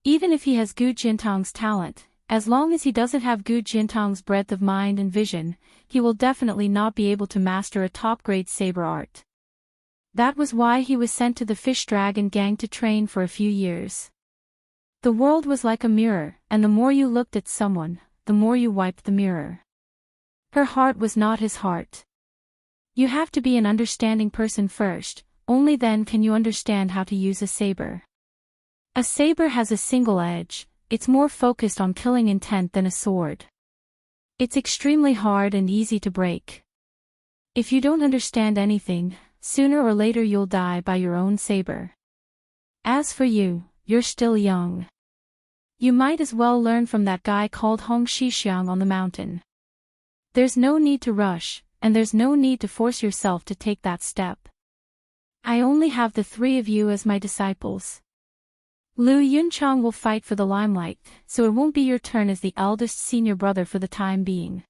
Speaker 1: Even if he has Gu Jintang's talent, as long as he doesn't have Gu Jintang's breadth of mind and vision, he will definitely not be able to master a top-grade saber art. That was why he was sent to the Fish Dragon gang to train for a few years. The world was like a mirror, and the more you looked at someone, the more you wiped the mirror. Her heart was not his heart. You have to be an understanding person first, only then can you understand how to use a saber. A saber has a single edge, it's more focused on killing intent than a sword. It's extremely hard and easy to break. If you don't understand anything, sooner or later you'll die by your own saber. As for you, you're still young. You might as well learn from that guy called Hong Shixiang on the mountain. There's no need to rush, and there's no need to force yourself to take that step. I only have the three of you as my disciples. Lu Yunchang will fight for the limelight, so it won't be your turn as the eldest senior brother for the time being.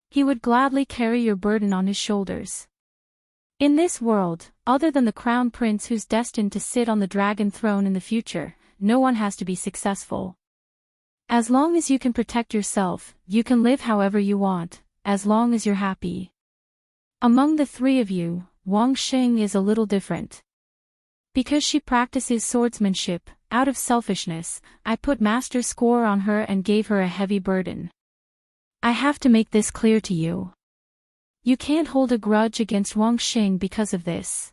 Speaker 1: He would gladly carry your burden on his shoulders. In this world, other than the crown prince who's destined to sit on the dragon throne in the future, no one has to be successful. As long as you can protect yourself, you can live however you want, as long as you're happy. Among the three of you, Wang Xing is a little different. Because she practices swordsmanship, out of selfishness, I put master score on her and gave her a heavy burden. I have to make this clear to you. You can't hold a grudge against Wang Xing because of this.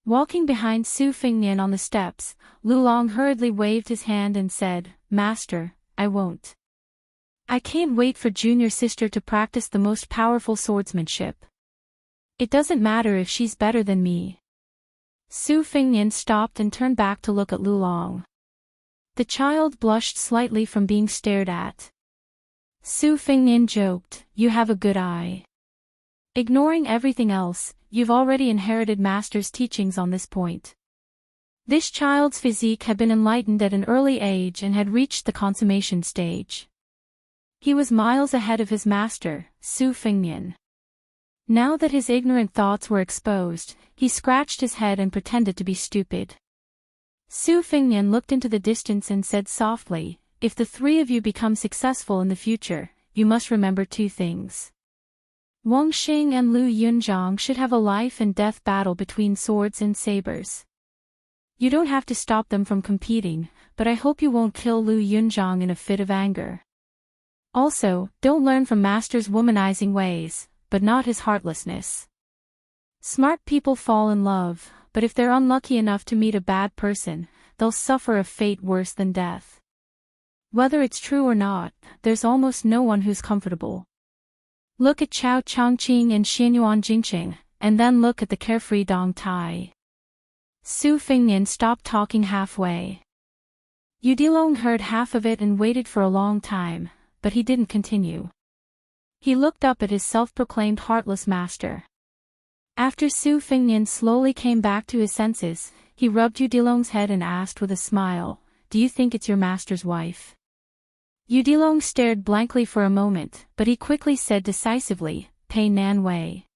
Speaker 1: Walking behind Su Fingnian on the steps, Lu Long hurriedly waved his hand and said, "Master, I won't. I can't wait for junior sister to practice the most powerful swordsmanship. It doesn't matter if she's better than me." Su Fingnian stopped and turned back to look at Lu Long. The child blushed slightly from being stared at. Su Fingnian joked, "You have a good eye. Ignoring everything else, you've already inherited master's teachings on this point." This child's physique had been enlightened at an early age and had reached the consummation stage. He was miles ahead of his master, Su Fingnian. Now that his ignorant thoughts were exposed, he scratched his head and pretended to be stupid. Su Fingnian looked into the distance and said softly, "If the three of you become successful in the future, you must remember two things. Wang Xing and Lu Yunzhang should have a life and death battle between swords and sabers. You don't have to stop them from competing, but I hope you won't kill Lu Yunzhang in a fit of anger. Also, don't learn from master's womanizing ways, but not his heartlessness. Smart people fall in love, but if they're unlucky enough to meet a bad person, they'll suffer a fate worse than death. Whether it's true or not, there's almost no one who's comfortable. Look at Chao Chongqing and Xianyuan Jingqing, and then look at the carefree Dong Tai." Su Fingnian stopped talking halfway. Yu Dilong heard half of it and waited for a long time, but he didn't continue. He looked up at his self-proclaimed heartless master. After Su Fingnian slowly came back to his senses, he rubbed Yu Dilong's head and asked with a smile, "Do you think it's your master's wife?" Yu Dilong stared blankly for a moment, but he quickly said decisively, "Pei Nan Wei."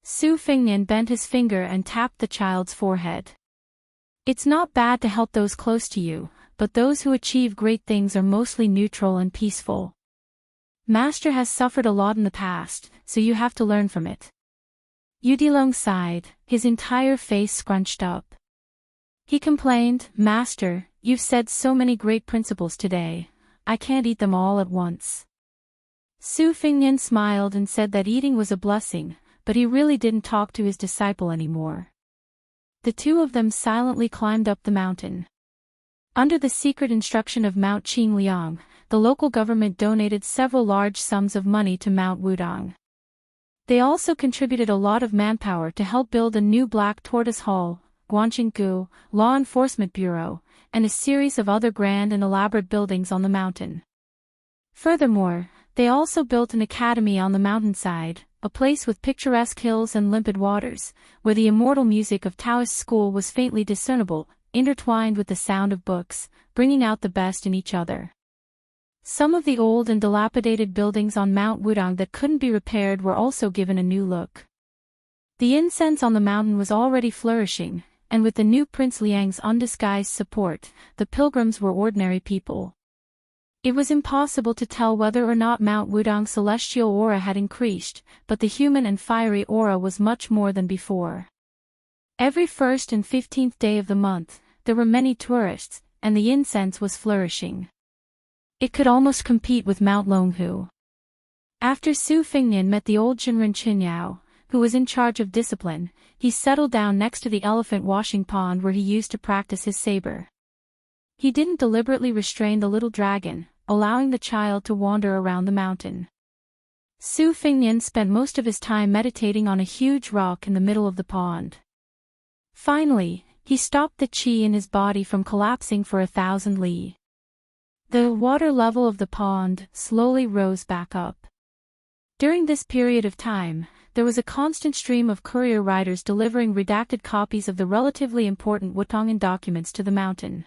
Speaker 1: Su Fingnian bent his finger and tapped the child's forehead. "It's not bad to help those close to you, but those who achieve great things are mostly neutral and peaceful. Master has suffered a lot in the past, so you have to learn from it. Udilong sighed, his entire face scrunched up. He complained, Master, you've said so many great principles today, I can't eat them all at once. Su Fengnian smiled and said that eating was a blessing, but he really didn't talk to his disciple anymore. The two of them silently climbed up the mountain. Under the secret instruction of Mount Qingliang, the local government donated several large sums of money to Mount Wudong. They also contributed a lot of manpower to help build a new Black Tortoise Hall, Guanqinggu, Law Enforcement Bureau, and a series of other grand and elaborate buildings on the mountain. Furthermore, they also built an academy on the mountainside, a place with picturesque hills and limpid waters, where the immortal music of Taoist school was faintly discernible, intertwined with the sound of books, bringing out the best in each other. Some of the old and dilapidated buildings on Mount Wudong that couldn't be repaired were also given a new look. The incense on the mountain was already flourishing, and with the new Prince Liang's undisguised support, the pilgrims were ordinary people. It was impossible to tell whether or not Mount Wudong's celestial aura had increased, but the human and fiery aura was much more than before. Every 1st and 15th day of the month, there were many tourists, and the incense was flourishing. It could almost compete with Mount Longhu. After Su Fengnian met the old Jinren Qinyao, who was in charge of discipline, he settled down next to the elephant washing pond where he used to practice his saber. He didn't deliberately restrain the little dragon, allowing the child to wander around the mountain. Su Fengnian spent most of his time meditating on a huge rock in the middle of the pond. Finally, he stopped the qi in his body from collapsing for 1,000 li. The water level of the pond slowly rose back up. During this period of time, there was a constant stream of courier riders delivering redacted copies of the relatively important Wutongan documents to the mountain.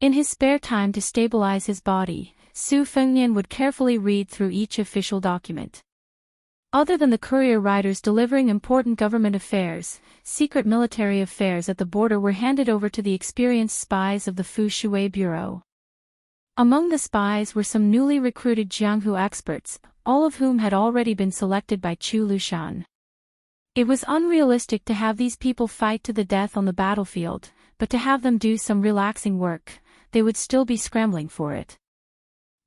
Speaker 1: In his spare time to stabilize his body, Su Fengnian would carefully read through each official document. Other than the courier riders delivering important government affairs, secret military affairs at the border were handed over to the experienced spies of the Fu Shui Bureau. Among the spies were some newly recruited Jianghu experts, all of whom had already been selected by Chu Lushan. It was unrealistic to have these people fight to the death on the battlefield, but to have them do some relaxing work, they would still be scrambling for it.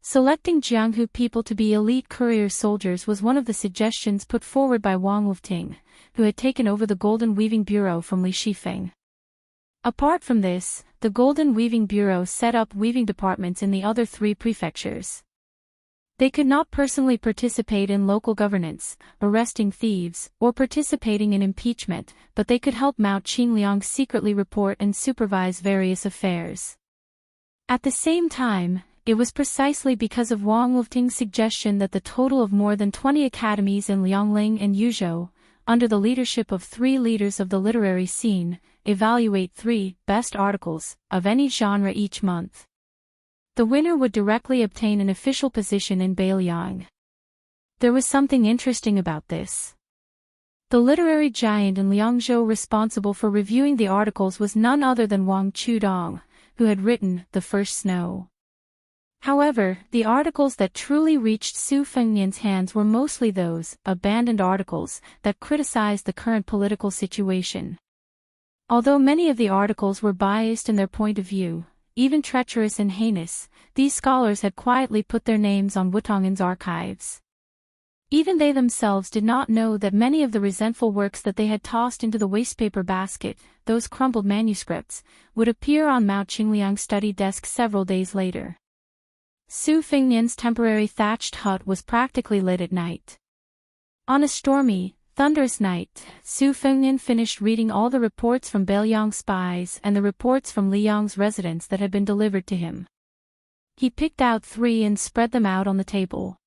Speaker 1: Selecting Jianghu people to be elite courier soldiers was one of the suggestions put forward by Wang Lufting, who had taken over the Golden Weaving Bureau from Li Shifeng. Apart from this, the Golden Weaving Bureau set up weaving departments in the other 3 prefectures. They could not personally participate in local governance, arresting thieves, or participating in impeachment, but they could help Mount Qingliang secretly report and supervise various affairs. At the same time, it was precisely because of Wang Lufting's suggestion that the total of more than 20 academies in Liangling and Yuzhou, under the leadership of 3 leaders of the literary scene, evaluate 3 best articles of any genre each month. The winner would directly obtain an official position in Beiliang. There was something interesting about this. The literary giant in Liangzhou responsible for reviewing the articles was none other than Wang Chudong, who had written The First Snow. However, the articles that truly reached Su Fengnian's hands were mostly those abandoned articles that criticized the current political situation. Although many of the articles were biased in their point of view, even treacherous and heinous, these scholars had quietly put their names on Wutongan's archives. Even they themselves did not know that many of the resentful works that they had tossed into the wastepaper basket, those crumpled manuscripts, would appear on Mount Qingliang's study desk several days later. Su Fengnian's temporary thatched hut was practically lit at night. On a stormy, thunderous night, Su Fengnian finished reading all the reports from Beiliang spies and the reports from Liang's residents that had been delivered to him. He picked out 3 and spread them out on the table.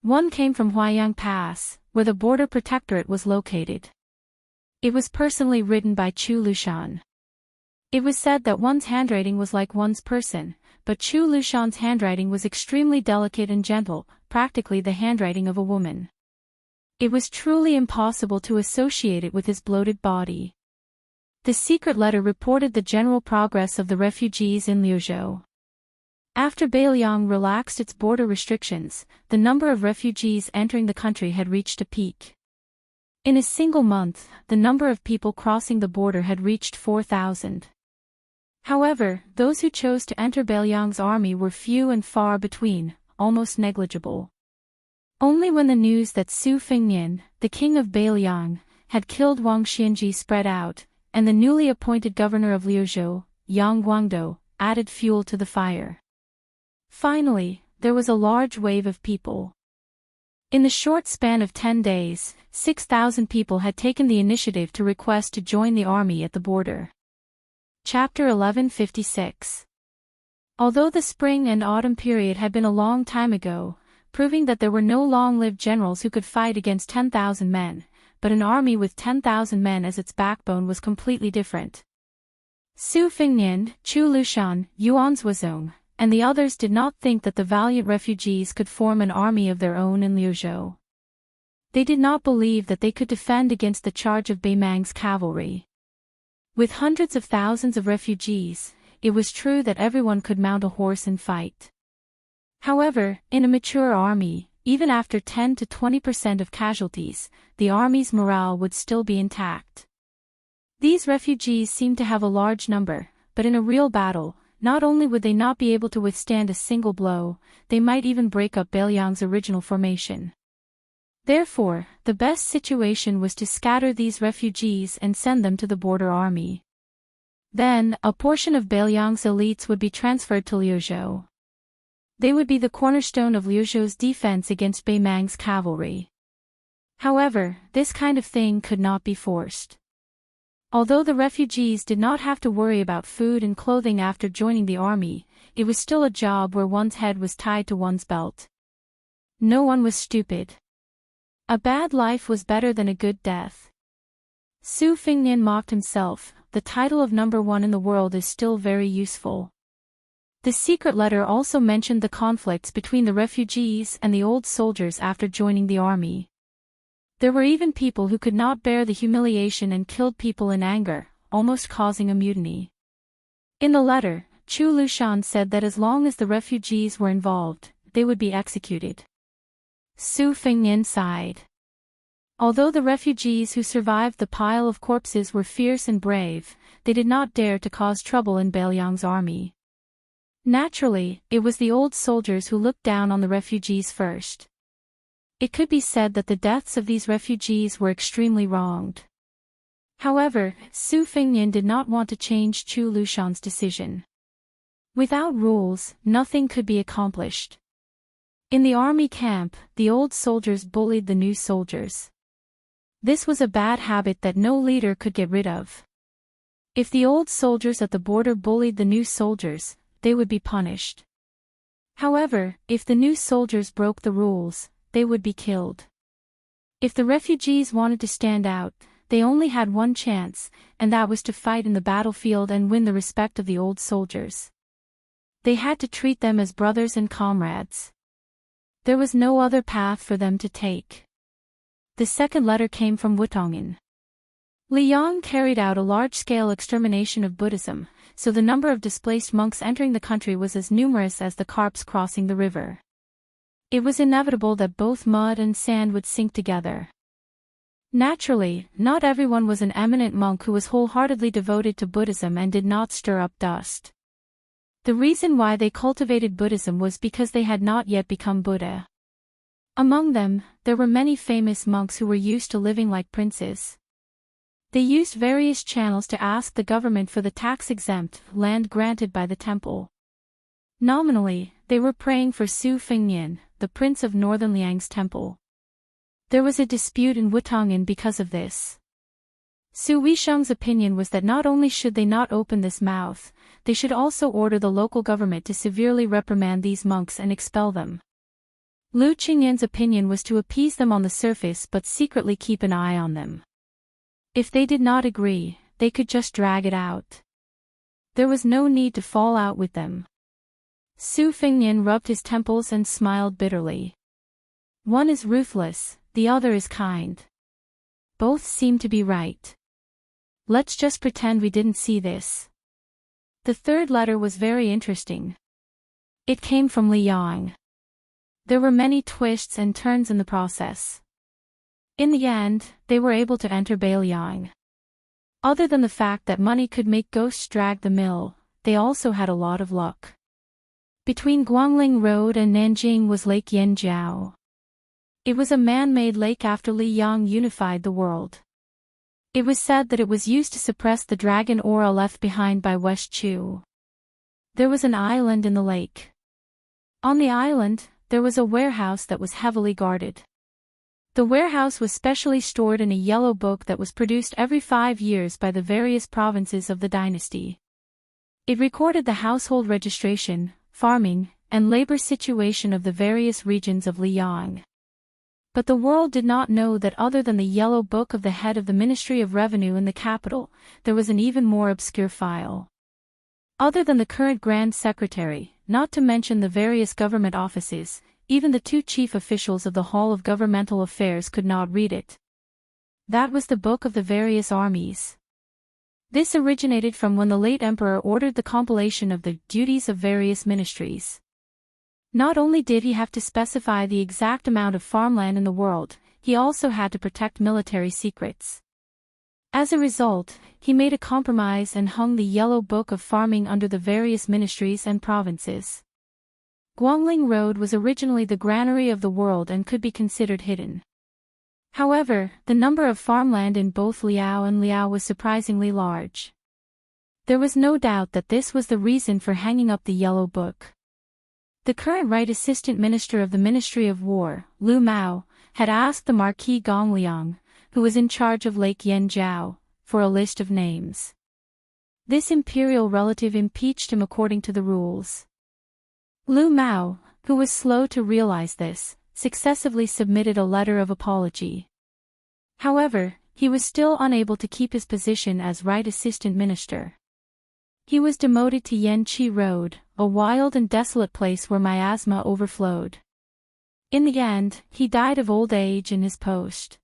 Speaker 1: One came from Huaiyang Pass, where the border protectorate was located. It was personally written by Chu Lushan. It was said that one's handwriting was like one's person, but Chu Lushan's handwriting was extremely delicate and gentle, practically the handwriting of a woman. It was truly impossible to associate it with his bloated body. The secret letter reported the general progress of the refugees in Liuzhou. After Beiliang relaxed its border restrictions, the number of refugees entering the country had reached a peak. In a single month, the number of people crossing the border had reached 4,000. However, those who chose to enter Beiliang's army were few and far between, almost negligible. Only when the news that Su Fengnian, the king of Beiliang, had killed Wang Xianji spread out, and the newly appointed governor of Liuzhou, Yang Guangdou, added fuel to the fire. Finally, there was a large wave of people. In the short span of 10 days, 6,000 people had taken the initiative to request to join the army at the border. Chapter 1156. Although the spring and autumn period had been a long time ago, proving that there were no long-lived generals who could fight against 10,000 men, but an army with 10,000 men as its backbone was completely different. Su Fengnian, Chu Lushan, Yuan Zuozong, and the others did not think that the valiant refugees could form an army of their own in Liuzhou. They did not believe that they could defend against the charge of Beimang's cavalry. With hundreds of thousands of refugees, it was true that everyone could mount a horse and fight. However, in a mature army, even after 10 to 20% of casualties, the army's morale would still be intact. These refugees seemed to have a large number, but in a real battle, not only would they not be able to withstand a single blow, they might even break up Beiliang's original formation. Therefore, the best situation was to scatter these refugees and send them to the border army. Then, a portion of Beiliang's elites would be transferred to Liuzhou. They would be the cornerstone of Liuzhou's defense against Beimang's cavalry. However, this kind of thing could not be forced. Although the refugees did not have to worry about food and clothing after joining the army, it was still a job where one's head was tied to one's belt. No one was stupid. A bad life was better than a good death. Su Fengnian mocked himself, the title of number one in the world is still very useful. The secret letter also mentioned the conflicts between the refugees and the old soldiers after joining the army. There were even people who could not bear the humiliation and killed people in anger, almost causing a mutiny. In the letter, Chu Lushan said that as long as the refugees were involved, they would be executed. Su Fengnian sighed. Although the refugees who survived the pile of corpses were fierce and brave, they did not dare to cause trouble in Beiliang's army. Naturally, it was the old soldiers who looked down on the refugees first. It could be said that the deaths of these refugees were extremely wronged. However, Su Fengnian did not want to change Chu Lushan's decision. Without rules, nothing could be accomplished. In the army camp, the old soldiers bullied the new soldiers. This was a bad habit that no leader could get rid of. If the old soldiers at the border bullied the new soldiers, they would be punished. However, if the new soldiers broke the rules, they would be killed. If the refugees wanted to stand out, they only had one chance, and that was to fight in the battlefield and win the respect of the old soldiers. They had to treat them as brothers and comrades. There was no other path for them to take. The second letter came from Wutongan. Liang carried out a large-scale extermination of Buddhism, so the number of displaced monks entering the country was as numerous as the carps crossing the river. It was inevitable that both mud and sand would sink together. Naturally, not everyone was an eminent monk who was wholeheartedly devoted to Buddhism and did not stir up dust. The reason why they cultivated Buddhism was because they had not yet become Buddha. Among them, there were many famous monks who were used to living like princes. They used various channels to ask the government for the tax-exempt land granted by the temple. Nominally, they were praying for Su Fengnian, the prince of northern Liang's temple. There was a dispute in Wutongan because of this. Su Weisheng's opinion was that not only should they not open this mouth, they should also order the local government to severely reprimand these monks and expel them. Lu Qingyan's opinion was to appease them on the surface but secretly keep an eye on them. If they did not agree, they could just drag it out. There was no need to fall out with them. Su Fengnian rubbed his temples and smiled bitterly. One is ruthless, the other is kind. Both seem to be right. Let's just pretend we didn't see this. The third letter was very interesting. It came from Liang. There were many twists and turns in the process. In the end, they were able to enter Beiliang. Other than the fact that money could make ghosts drag the mill, they also had a lot of luck. Between Guangling Road and Nanjing was Lake Yanjiao. It was a man-made lake after Li Yang unified the world. It was said that it was used to suppress the dragon aura left behind by West Chu. There was an island in the lake. On the island, there was a warehouse that was heavily guarded. The warehouse was specially stored in a yellow book that was produced every 5 years by the various provinces of the dynasty. It recorded the household registration, farming, and labor situation of the various regions of Liang. But the world did not know that other than the yellow book of the head of the Ministry of Revenue in the capital, there was an even more obscure file. Other than the current Grand Secretary, not to mention the various government offices, even the 2 chief officials of the Hall of Governmental Affairs could not read it. That was the book of the various armies. This originated from when the late emperor ordered the compilation of the duties of various ministries. Not only did he have to specify the exact amount of farmland in the world, he also had to protect military secrets. As a result, he made a compromise and hung the yellow book of farming under the various ministries and provinces. Guangling Road was originally the granary of the world and could be considered hidden. However, the number of farmland in both Liao and Liao was surprisingly large. There was no doubt that this was the reason for hanging up the yellow book. The current Right Assistant Minister of the Ministry of War, Lu Mao, had asked the Marquis Gongliang, who was in charge of Lake Yanjiao, for a list of names. This imperial relative impeached him according to the rules. Lu Mao, who was slow to realize this, successively submitted a letter of apology. However, he was still unable to keep his position as Right Assistant Minister. He was demoted to Yanqi Road, a wild and desolate place where miasma overflowed. In the end, he died of old age in his post.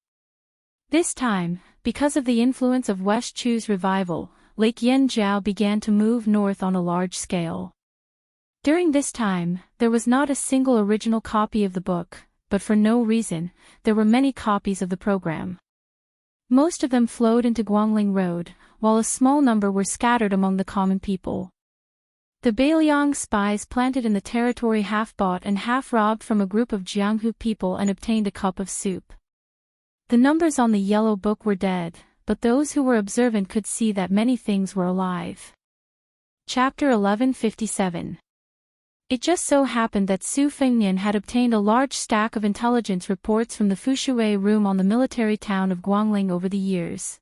Speaker 1: This time, because of the influence of West Chu's revival, Lake Yanjiao began to move north on a large scale. During this time, there was not a single original copy of the book, but for no reason, there were many copies of the program. Most of them flowed into Guangling Road, while a small number were scattered among the common people. The Beiliang spies planted in the territory half bought and half robbed from a group of Jianghu people and obtained a cup of soup. The numbers on the yellow book were dead, but those who were observant could see that many things were alive. Chapter 1157. It just so happened that Su Fengnian had obtained a large stack of intelligence reports from the Fushui room on the military town of Guangling over the years.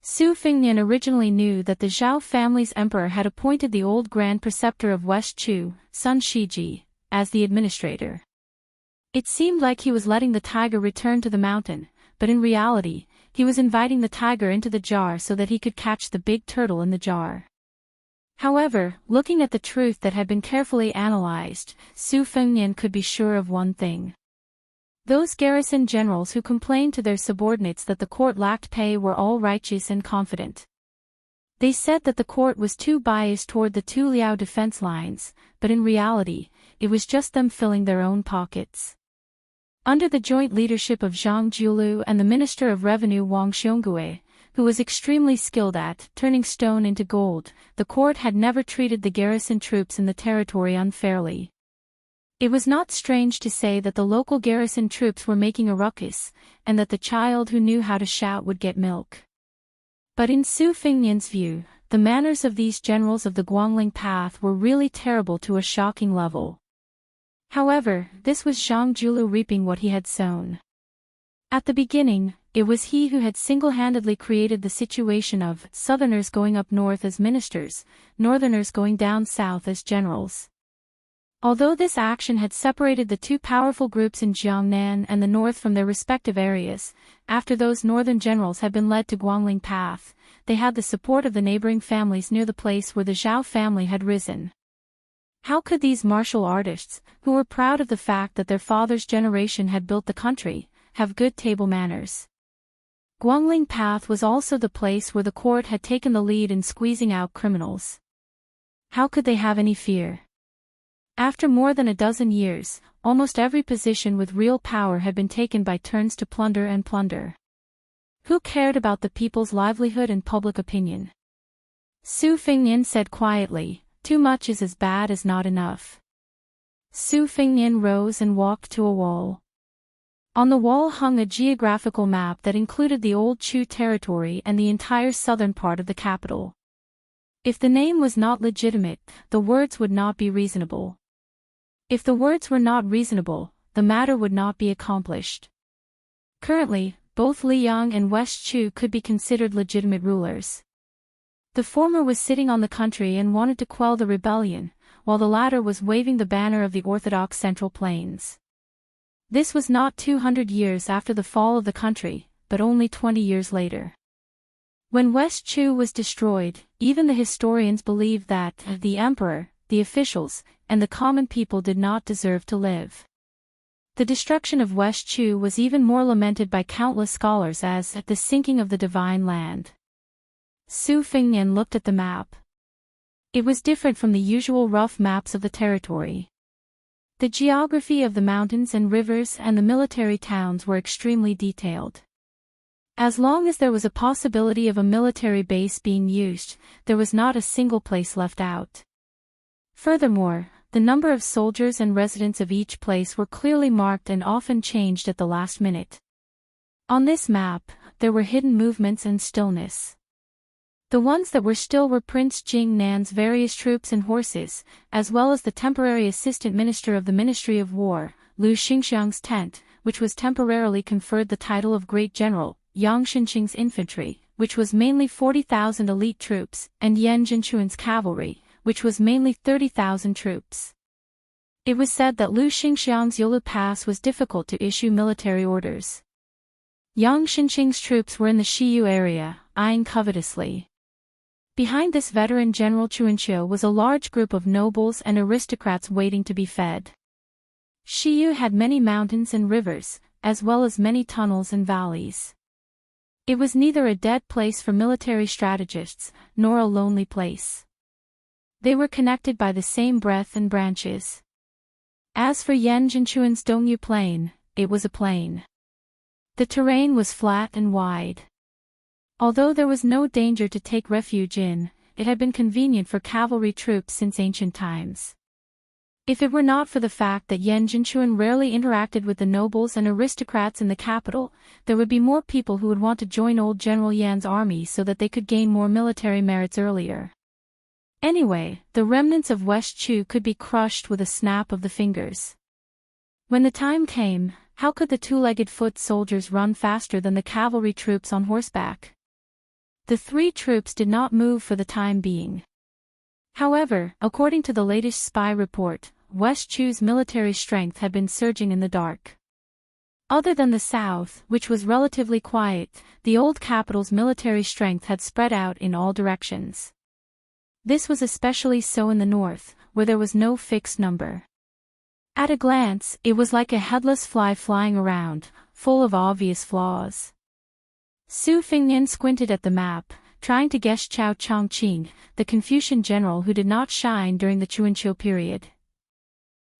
Speaker 1: Su Fengnian originally knew that the Zhao family's emperor had appointed the old Grand Preceptor of West Chu, Sun Shiji, as the administrator. It seemed like he was letting the tiger return to the mountain, but in reality, he was inviting the tiger into the jar so that he could catch the big turtle in the jar. However, looking at the truth that had been carefully analyzed, Su Fengnian could be sure of one thing. Those garrison generals who complained to their subordinates that the court lacked pay were all righteous and confident. They said that the court was too biased toward the 2 Liao defense lines, but in reality, it was just them filling their own pockets. Under the joint leadership of Zhang Jiulu and the Minister of Revenue Wang Xiongui, who was extremely skilled at turning stone into gold, the court had never treated the garrison troops in the territory unfairly. It was not strange to say that the local garrison troops were making a ruckus, and that the child who knew how to shout would get milk. But in Su Fengnian's view, the manners of these generals of the Guangling path were really terrible to a shocking level. However, this was Zhang Jiulu reaping what he had sown. At the beginning, it was he who had single-handedly created the situation of Southerners going up north as ministers, Northerners going down south as generals. Although this action had separated the 2 powerful groups in Jiangnan and the north from their respective areas, after those northern generals had been led to Guangling Path, they had the support of the neighboring families near the place where the Zhao family had risen. How could these martial artists, who were proud of the fact that their father's generation had built the country, have good table manners? Guangling Path was also the place where the court had taken the lead in squeezing out criminals. How could they have any fear? After more than a dozen years, almost every position with real power had been taken by turns to plunder and plunder. Who cared about the people's livelihood and public opinion? Su Fingnian said quietly, "Too much is as bad as not enough." Su Fingnian rose and walked to a wall. On the wall hung a geographical map that included the old Chu territory and the entire southern part of the capital. If the name was not legitimate, the words would not be reasonable. If the words were not reasonable, the matter would not be accomplished. Currently, both Liang and West Chu could be considered legitimate rulers. The former was sitting on the country and wanted to quell the rebellion, while the latter was waving the banner of the Orthodox Central Plains. This was not 200 years after the fall of the country, but only 20 years later. When West Chu was destroyed, even the historians believed that the emperor, the officials, and the common people did not deserve to live. The destruction of West Chu was even more lamented by countless scholars as the sinking of the divine land. Su Fingnian looked at the map. It was different from the usual rough maps of the territory. The geography of the mountains and rivers and the military towns were extremely detailed. As long as there was a possibility of a military base being used, there was not a single place left out. Furthermore, the number of soldiers and residents of each place were clearly marked and often changed at the last minute. On this map, there were hidden movements and stillness. The ones that were still were Prince Jing Nan's various troops and horses, as well as the temporary assistant minister of the Ministry of War, Lu Xingxiang's tent, which was temporarily conferred the title of Great General, Yang Xinqing's infantry, which was mainly 40,000 elite troops, and Yan Jinchuan's cavalry, which was mainly 30,000 troops. It was said that Lu Xingxiang's Yolu Pass was difficult to issue military orders. Yang Xinqing's troops were in the Shiyu area, eyeing covetously. Behind this veteran General Chuanqiu was a large group of nobles and aristocrats waiting to be fed. Shiyu had many mountains and rivers, as well as many tunnels and valleys. It was neither a dead place for military strategists, nor a lonely place. They were connected by the same breadth and branches. As for Yan Jinchuan's Dongyu Plain, it was a plain. The terrain was flat and wide. Although there was no danger to take refuge in, it had been convenient for cavalry troops since ancient times. If it were not for the fact that Yan Jinchuan rarely interacted with the nobles and aristocrats in the capital, there would be more people who would want to join old General Yan's army so that they could gain more military merits earlier. Anyway, the remnants of West Chu could be crushed with a snap of the fingers. When the time came, how could the two-legged foot soldiers run faster than the cavalry troops on horseback? The three troops did not move for the time being. However, according to the latest spy report, West Chu's military strength had been surging in the dark. Other than the south, which was relatively quiet, the old capital's military strength had spread out in all directions. This was especially so in the north, where there was no fixed number. At a glance, it was like a headless fly flying around, full of obvious flaws. Su Fingnian squinted at the map, trying to guess Chao Chongqing, the Confucian general who did not shine during the Chuanqiu period.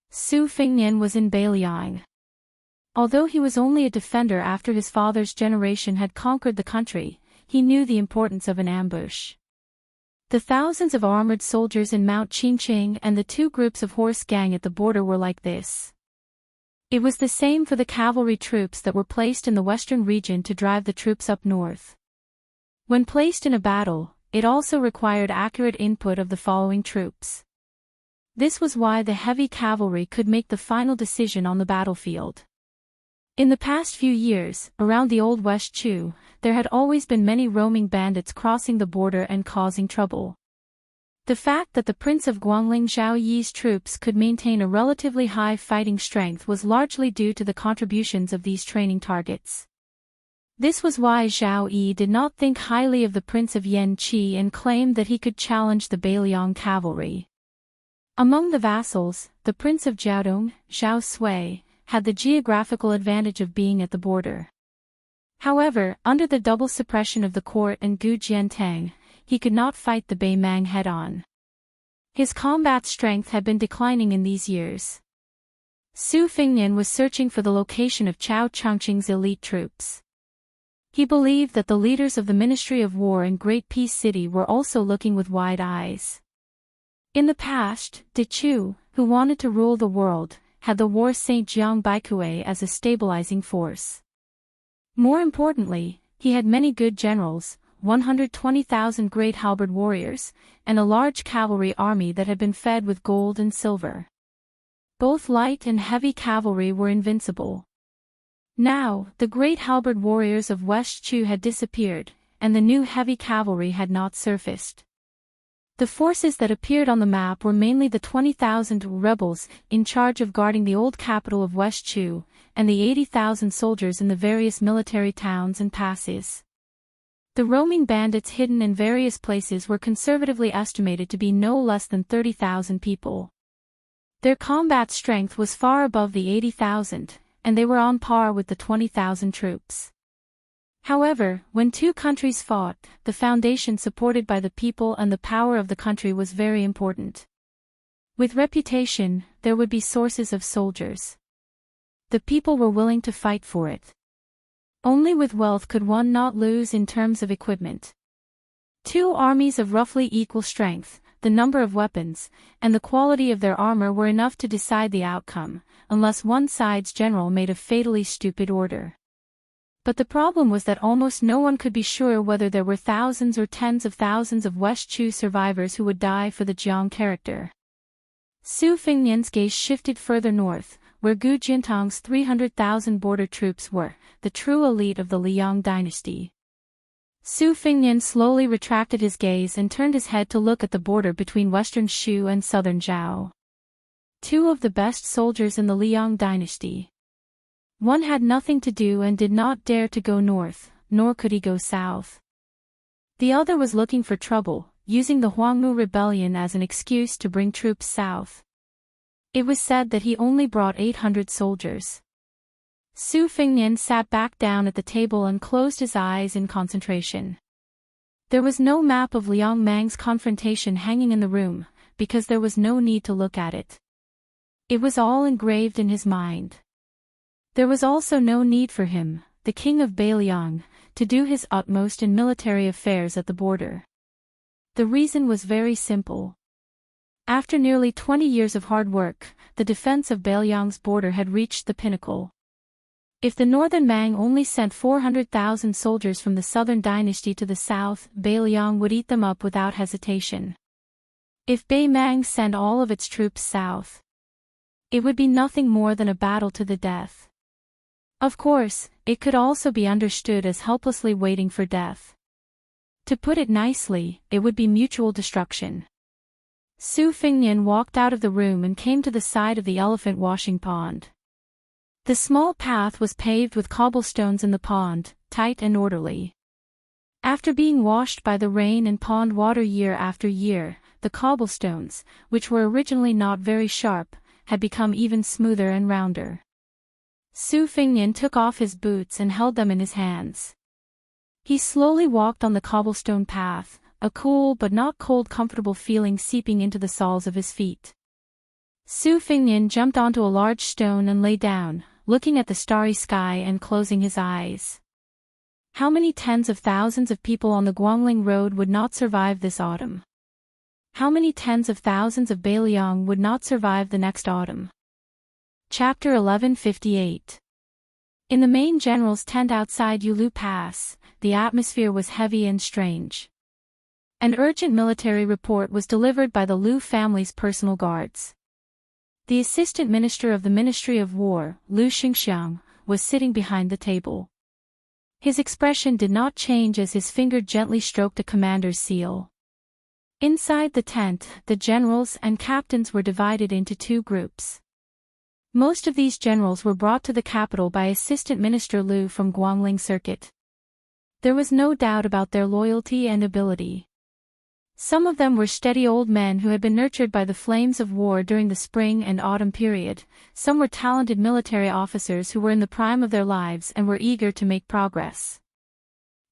Speaker 1: Su Fingnian was in Beiliang. Although he was only a defender after his father's generation had conquered the country, he knew the importance of an ambush. The thousands of armored soldiers in Mount Qingqing and the two groups of horse gang at the border were like this. It was the same for the cavalry troops that were placed in the western region to drive the troops up north. When placed in a battle, it also required accurate input of the following troops. This was why the heavy cavalry could make the final decision on the battlefield. In the past few years, around the old West Chu, there had always been many roaming bandits crossing the border and causing trouble. The fact that the Prince of Guangling Zhao Yi's troops could maintain a relatively high fighting strength was largely due to the contributions of these training targets. This was why Zhao Yi did not think highly of the Prince of Yanqi and claimed that he could challenge the Beiliang cavalry. Among the vassals, the Prince of Jiaodong, Zhao Sui, had the geographical advantage of being at the border. However, under the double suppression of the court and Gu Jiantang, he could not fight the Beimang head-on. His combat strength had been declining in these years. Su Fingnian was searching for the location of Chao Changqing's elite troops. He believed that the leaders of the Ministry of War in Great Peace City were also looking with wide eyes. In the past, De Chu, who wanted to rule the world, had the war Saint Jiang Baikue as a stabilizing force. More importantly, he had many good generals, 120,000 great halberd warriors, and a large cavalry army that had been fed with gold and silver. Both light and heavy cavalry were invincible. Now, the great halberd warriors of West Chu had disappeared, and the new heavy cavalry had not surfaced. The forces that appeared on the map were mainly the 20,000 rebels in charge of guarding the old capital of West Chu, and the 80,000 soldiers in the various military towns and passes. The roaming bandits hidden in various places were conservatively estimated to be no less than 30,000 people. Their combat strength was far above the 80,000, and they were on par with the 20,000 troops. However, when two countries fought, the foundation supported by the people and the power of the country was very important. With reputation, there would be sources of soldiers. The people were willing to fight for it. Only with wealth could one not lose in terms of equipment. Two armies of roughly equal strength, the number of weapons, and the quality of their armor were enough to decide the outcome, unless one side's general made a fatally stupid order. But the problem was that almost no one could be sure whether there were thousands or tens of thousands of West Chu survivors who would die for the Jiang character. Su Fingnian's gaze shifted further north, where Gu Jintang's 300,000 border troops were, the true elite of the Liang dynasty. Su Fingnian slowly retracted his gaze and turned his head to look at the border between western Shu and southern Zhao. Two of the best soldiers in the Liang dynasty. One had nothing to do and did not dare to go north, nor could he go south. The other was looking for trouble, using the Huangmu rebellion as an excuse to bring troops south. It was said that he only brought 800 soldiers. Su Fingnian sat back down at the table and closed his eyes in concentration. There was no map of Liang Mang's confrontation hanging in the room, because there was no need to look at it. It was all engraved in his mind. There was also no need for him, the king of Beiliang, to do his utmost in military affairs at the border. The reason was very simple. After nearly 20 years of hard work, the defense of Beiliang's border had reached the pinnacle. If the northern Mang only sent 400,000 soldiers from the southern dynasty to the south, Beiliang would eat them up without hesitation. If Bei Mang sent all of its troops south, it would be nothing more than a battle to the death. Of course, it could also be understood as helplessly waiting for death. To put it nicely, it would be mutual destruction. Su Fingnian walked out of the room and came to the side of the elephant washing pond. The small path was paved with cobblestones in the pond, tight and orderly. After being washed by the rain and pond water year after year, the cobblestones, which were originally not very sharp, had become even smoother and rounder. Su Fingnian took off his boots and held them in his hands. He slowly walked on the cobblestone path, a cool but not cold comfortable feeling seeping into the soles of his feet. Su Fingnian jumped onto a large stone and lay down, looking at the starry sky and closing his eyes. How many tens of thousands of people on the Guangling Road would not survive this autumn? How many tens of thousands of Beiliang would not survive the next autumn? Chapter 1158. In the main general's tent outside Yulu Pass, the atmosphere was heavy and strange. An urgent military report was delivered by the Liu family's personal guards. The assistant minister of the Ministry of War, Liu Xingxiang, was sitting behind the table. His expression did not change as his finger gently stroked a commander's seal. Inside the tent, the generals and captains were divided into two groups. Most of these generals were brought to the capital by Assistant Minister Liu from Guangling Circuit. There was no doubt about their loyalty and ability. Some of them were steady old men who had been nurtured by the flames of war during the spring and autumn period. Some were talented military officers who were in the prime of their lives and were eager to make progress.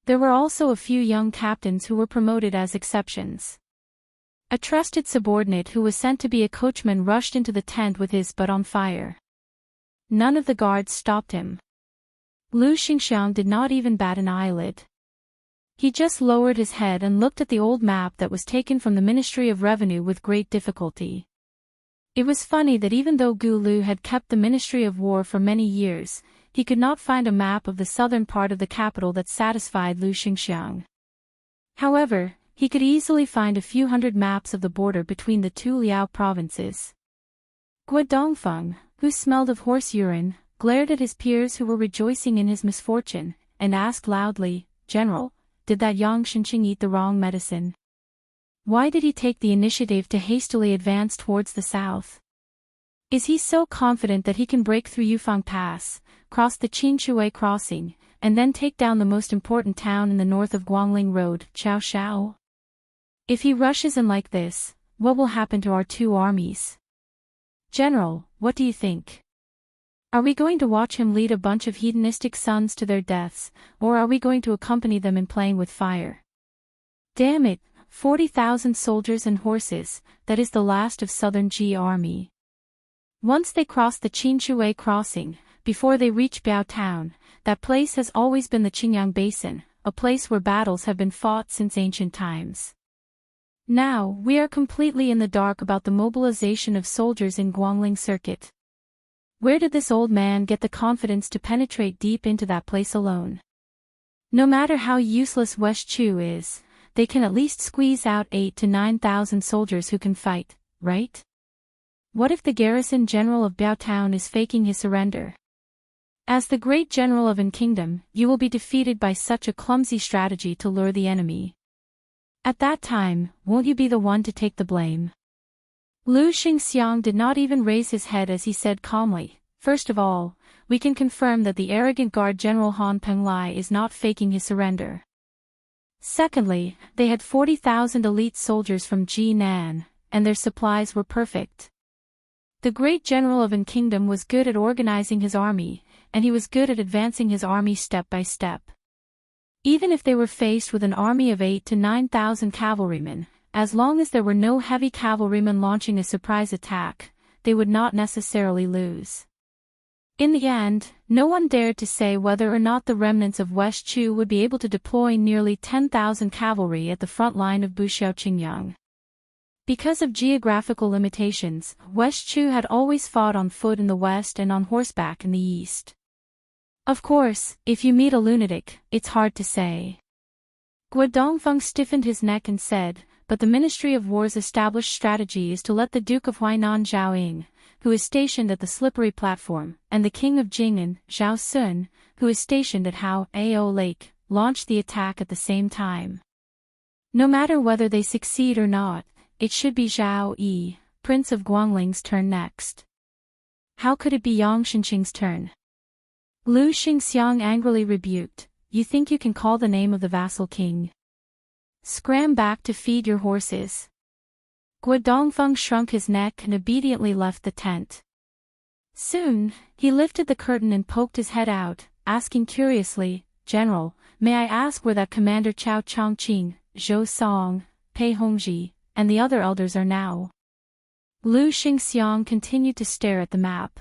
Speaker 1: There were also a few young captains who were promoted as exceptions. A trusted subordinate who was sent to be a coachman rushed into the tent with his butt on fire. None of the guards stopped him. Lu Xingxiang did not even bat an eyelid. He just lowered his head and looked at the old map that was taken from the Ministry of Revenue with great difficulty. It was funny that even though Gu Lu had kept the Ministry of War for many years, he could not find a map of the southern part of the capital that satisfied Lu Xingxiang. However, he could easily find a few hundred maps of the border between the two Liao provinces. Guo Dongfeng, who smelled of horse urine, glared at his peers who were rejoicing in his misfortune, and asked loudly, "General, did that Yang Shenqing eat the wrong medicine? Why did he take the initiative to hastily advance towards the south? Is he so confident that he can break through Yufang Pass, cross the Qinshui crossing, and then take down the most important town in the north of Guangling Road, Chaoshao? If he rushes in like this, what will happen to our two armies? General, what do you think? Are we going to watch him lead a bunch of hedonistic sons to their deaths, or are we going to accompany them in playing with fire? Damn it, 40,000 soldiers and horses, that is the last of southern Ji army. Once they cross the Qinshui crossing, before they reach Biao town, that place has always been the Qingyang Basin, a place where battles have been fought since ancient times. Now, we are completely in the dark about the mobilization of soldiers in Guangling Circuit. Where did this old man get the confidence to penetrate deep into that place alone? No matter how useless West Chu is, they can at least squeeze out 8,000 to 9,000 soldiers who can fight, right? What if the garrison general of Biao Town is faking his surrender? As the great general of An Kingdom, you will be defeated by such a clumsy strategy to lure the enemy. At that time, won't you be the one to take the blame? Lu Xingxiang did not even raise his head as he said calmly, "First of all, we can confirm that the arrogant guard General Han Penglai is not faking his surrender. Secondly, they had 40,000 elite soldiers from Jinan, and their supplies were perfect. The great general of An Kingdom was good at organizing his army, and he was good at advancing his army step by step. Even if they were faced with an army of 8,000 to 9,000 cavalrymen, as long as there were no heavy cavalrymen launching a surprise attack, they would not necessarily lose. In the end, no one dared to say whether or not the remnants of West Chu would be able to deploy nearly 10,000 cavalry at the front line of Buxiao Qingyang. Because of geographical limitations, West Chu had always fought on foot in the west and on horseback in the east. Of course, if you meet a lunatic, it's hard to say. Guo Dongfeng stiffened his neck and said, "But the Ministry of War's established strategy is to let the Duke of Huainan Zhao Ying, who is stationed at the slippery platform, and the King of Jing'an, Zhao Sun, who is stationed at Hao Ao Lake, launch the attack at the same time. No matter whether they succeed or not, it should be Zhao Yi, Prince of Guangling's turn next. How could it be Yang Shenqing's turn?" Lu Xingxiang angrily rebuked, "You think you can call the name of the vassal king? Scram back to feed your horses." Guo Dongfeng shrunk his neck and obediently left the tent. Soon, he lifted the curtain and poked his head out, asking curiously, "General, may I ask where that Commander Chao Chongqing, Zhou Song, Pei Hongji, and the other elders are now?" Lu Xingxiang continued to stare at the map.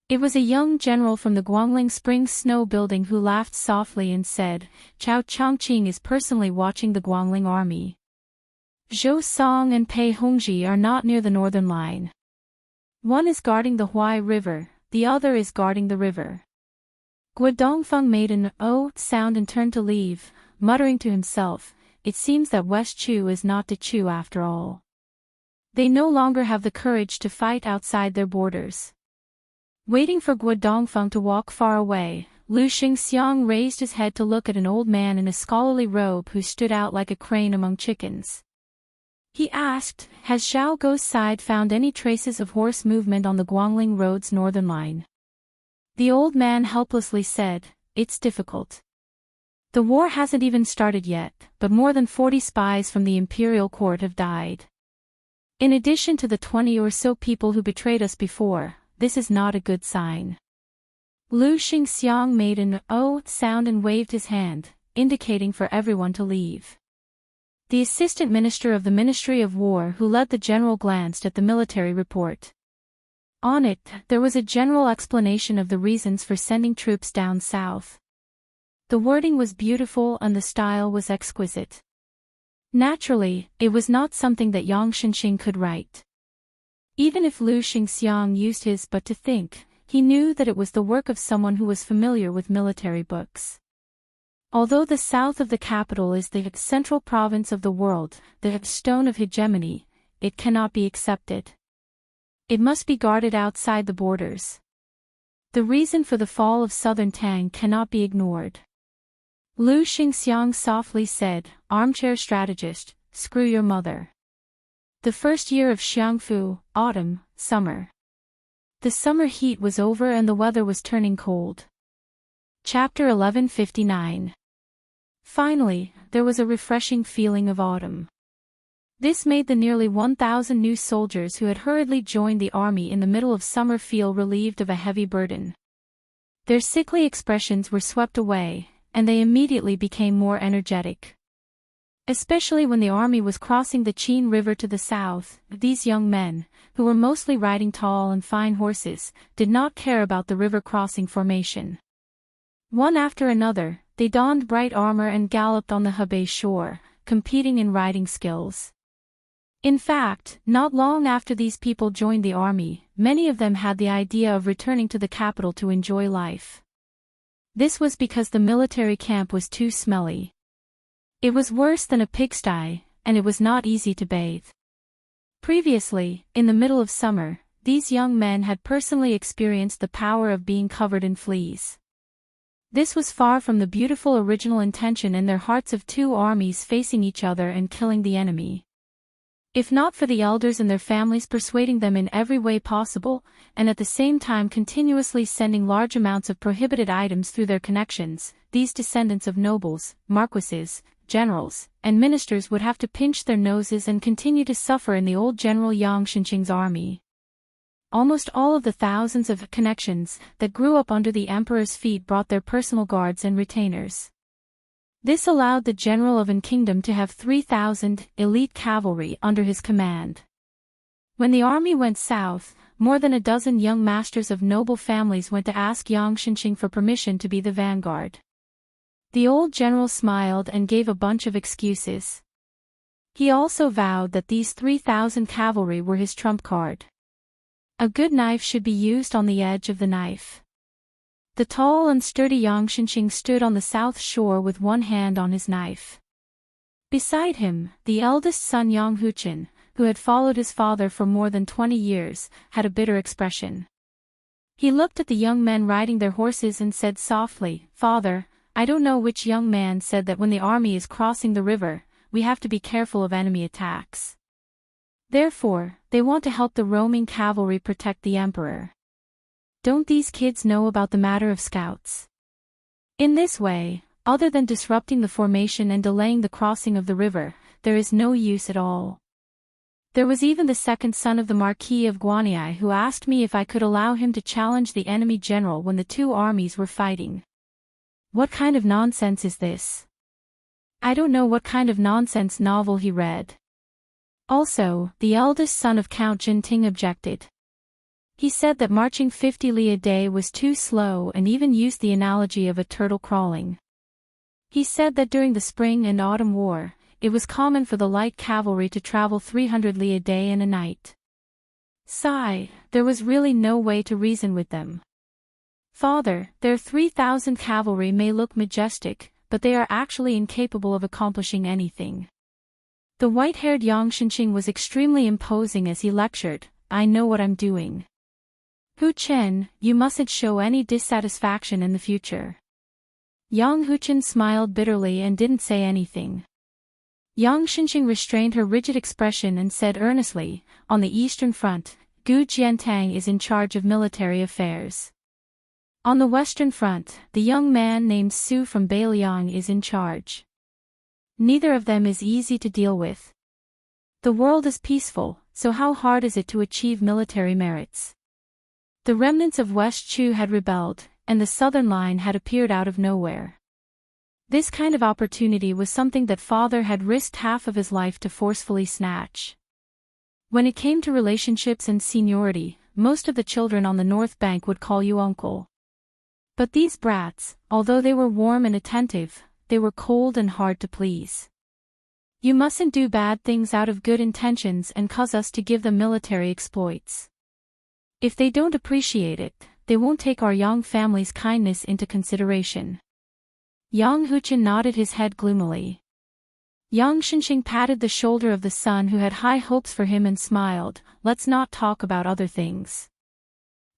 Speaker 1: It was a young general from the Guangling Springs Snow Building who laughed softly and said, "Chao Chongqing is personally watching the Guangling army. Zhou Song and Pei Hongji are not near the northern line. One is guarding the Huai River, the other is guarding the river." Guo Dongfeng made an "oh" sound and turned to leave, muttering to himself, "It seems that West Chu is not De Chu after all. They no longer have the courage to fight outside their borders." Waiting for Guo Dongfeng to walk far away, Lu Xingxiang raised his head to look at an old man in a scholarly robe who stood out like a crane among chickens. He asked, "Has Zhao Guo's side found any traces of horse movement on the Guangling Road's northern line?" The old man helplessly said, "It's difficult. The war hasn't even started yet, but more than 40 spies from the imperial court have died. In addition to the 20 or so people who betrayed us before, this is not a good sign." Lu Xingxiang made an "oh" sound and waved his hand, indicating for everyone to leave. The assistant minister of the Ministry of War who led the general glanced at the military report. On it, there was a general explanation of the reasons for sending troops down south. The wording was beautiful and the style was exquisite. Naturally, it was not something that Yang Shenxing could write. Even if Lu Xingxiang used his but to think, he knew that it was the work of someone who was familiar with military books. Although the south of the capital is the central province of the world, the stone of hegemony, it cannot be accepted. It must be guarded outside the borders. The reason for the fall of southern Tang cannot be ignored. Lu Xingxiang softly said, "Armchair strategist, screw your mother." The first year of Xiangfu, autumn, summer. The summer heat was over and the weather was turning cold. Chapter 1159. Finally, there was a refreshing feeling of autumn. This made the nearly 1,000 new soldiers who had hurriedly joined the army in the middle of summer feel relieved of a heavy burden. Their sickly expressions were swept away, and they immediately became more energetic. Especially when the army was crossing the Qin River to the south, these young men, who were mostly riding tall and fine horses, did not care about the river crossing formation. One after another, they donned bright armor and galloped on the Hebei shore, competing in riding skills. In fact, not long after these people joined the army, many of them had the idea of returning to the capital to enjoy life. This was because the military camp was too smelly. It was worse than a pigsty, and it was not easy to bathe. Previously, in the middle of summer, these young men had personally experienced the power of being covered in fleas. This was far from the beautiful original intention in their hearts of two armies facing each other and killing the enemy. If not for the elders and their families persuading them in every way possible, and at the same time continuously sending large amounts of prohibited items through their connections, these descendants of nobles, marquises, generals, and ministers would have to pinch their noses and continue to suffer in the old General Yang Shenxing's army. Almost all of the thousands of connections that grew up under the emperor's feet brought their personal guards and retainers. This allowed the general of an kingdom to have 3,000 elite cavalry under his command. When the army went south, more than a dozen young masters of noble families went to ask Yang Shenxing for permission to be the vanguard. The old general smiled and gave a bunch of excuses. He also vowed that these 3,000 cavalry were his trump card. A good knife should be used on the edge of the knife. The tall and sturdy Yang Shenxing stood on the south shore with one hand on his knife. Beside him, the eldest son Yang Huchen, who had followed his father for more than 20 years, had a bitter expression. He looked at the young men riding their horses and said softly, "Father, I don't know which young man said that when the army is crossing the river, we have to be careful of enemy attacks. Therefore, they want to help the roaming cavalry protect the emperor. Don't these kids know about the matter of scouts? In this way, other than disrupting the formation and delaying the crossing of the river, there is no use at all." There was even the second son of the Marquis of Guanyi who asked me if I could allow him to challenge the enemy general when the two armies were fighting. What kind of nonsense is this? I don't know what kind of nonsense novel he read. Also, the eldest son of Count Jinting objected. He said that marching 50 li a day was too slow and even used the analogy of a turtle crawling. He said that during the spring and autumn war, it was common for the light cavalry to travel 300 li a day in a night. Sigh, there was really no way to reason with them. Father, their 3,000 cavalry may look majestic, but they are actually incapable of accomplishing anything. The white-haired Yang Shenxing was extremely imposing as he lectured, "I know what I'm doing. Hu Chen, you mustn't show any dissatisfaction in the future." Yang Huchen smiled bitterly and didn't say anything. Yang Shenxing restrained her rigid expression and said earnestly, "On the eastern front, Gu Jiantang is in charge of military affairs. On the western front, the young man named Su from Beiliang is in charge. Neither of them is easy to deal with. The world is peaceful, so how hard is it to achieve military merits?" The remnants of West Chu had rebelled, and the southern line had appeared out of nowhere. This kind of opportunity was something that father had risked half of his life to forcefully snatch. When it came to relationships and seniority, most of the children on the North Bank would call you uncle. But these brats, although they were warm and attentive, they were cold and hard to please. You mustn't do bad things out of good intentions and cause us to give them military exploits. If they don't appreciate it, they won't take our young family's kindness into consideration. Yang Huchen nodded his head gloomily. Yang Shenxing patted the shoulder of the son who had high hopes for him and smiled, let's not talk about other things.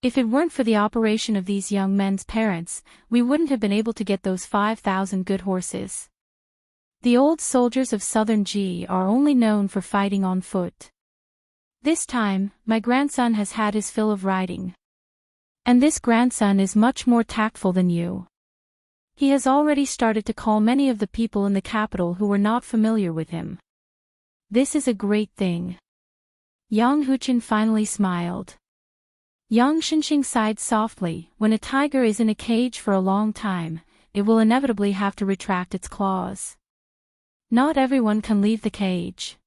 Speaker 1: If it weren't for the operation of these young men's parents, we wouldn't have been able to get those 5,000 good horses. The old soldiers of southern Ji are only known for fighting on foot. This time, my grandson has had his fill of riding. And this grandson is much more tactful than you. He has already started to call many of the people in the capital who were not familiar with him. This is a great thing. Yang Huchen finally smiled. Yang Shenxing sighed softly. When a tiger is in a cage for a long time, it will inevitably have to retract its claws. Not everyone can leave the cage.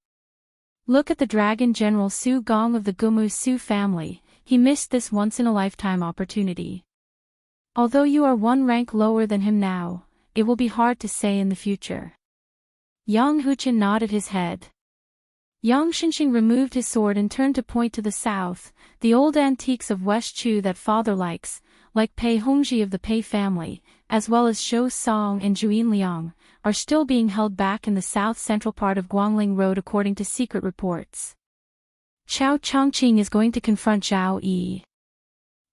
Speaker 1: Look at the dragon general Su Gong of the Gumu Su family, he missed this once-in-a-lifetime opportunity. Although you are one rank lower than him now, it will be hard to say in the future. Yang Huchen nodded his head. Yang Shenxing removed his sword and turned to point to the south. The old antiques of West Chu that father likes, like Pei Hongji of the Pei family, as well as Zhou Song and Zhuyin Liang, are still being held back in the south-central part of Guangling Road according to secret reports. Chao Chongqing is going to confront Zhao Yi.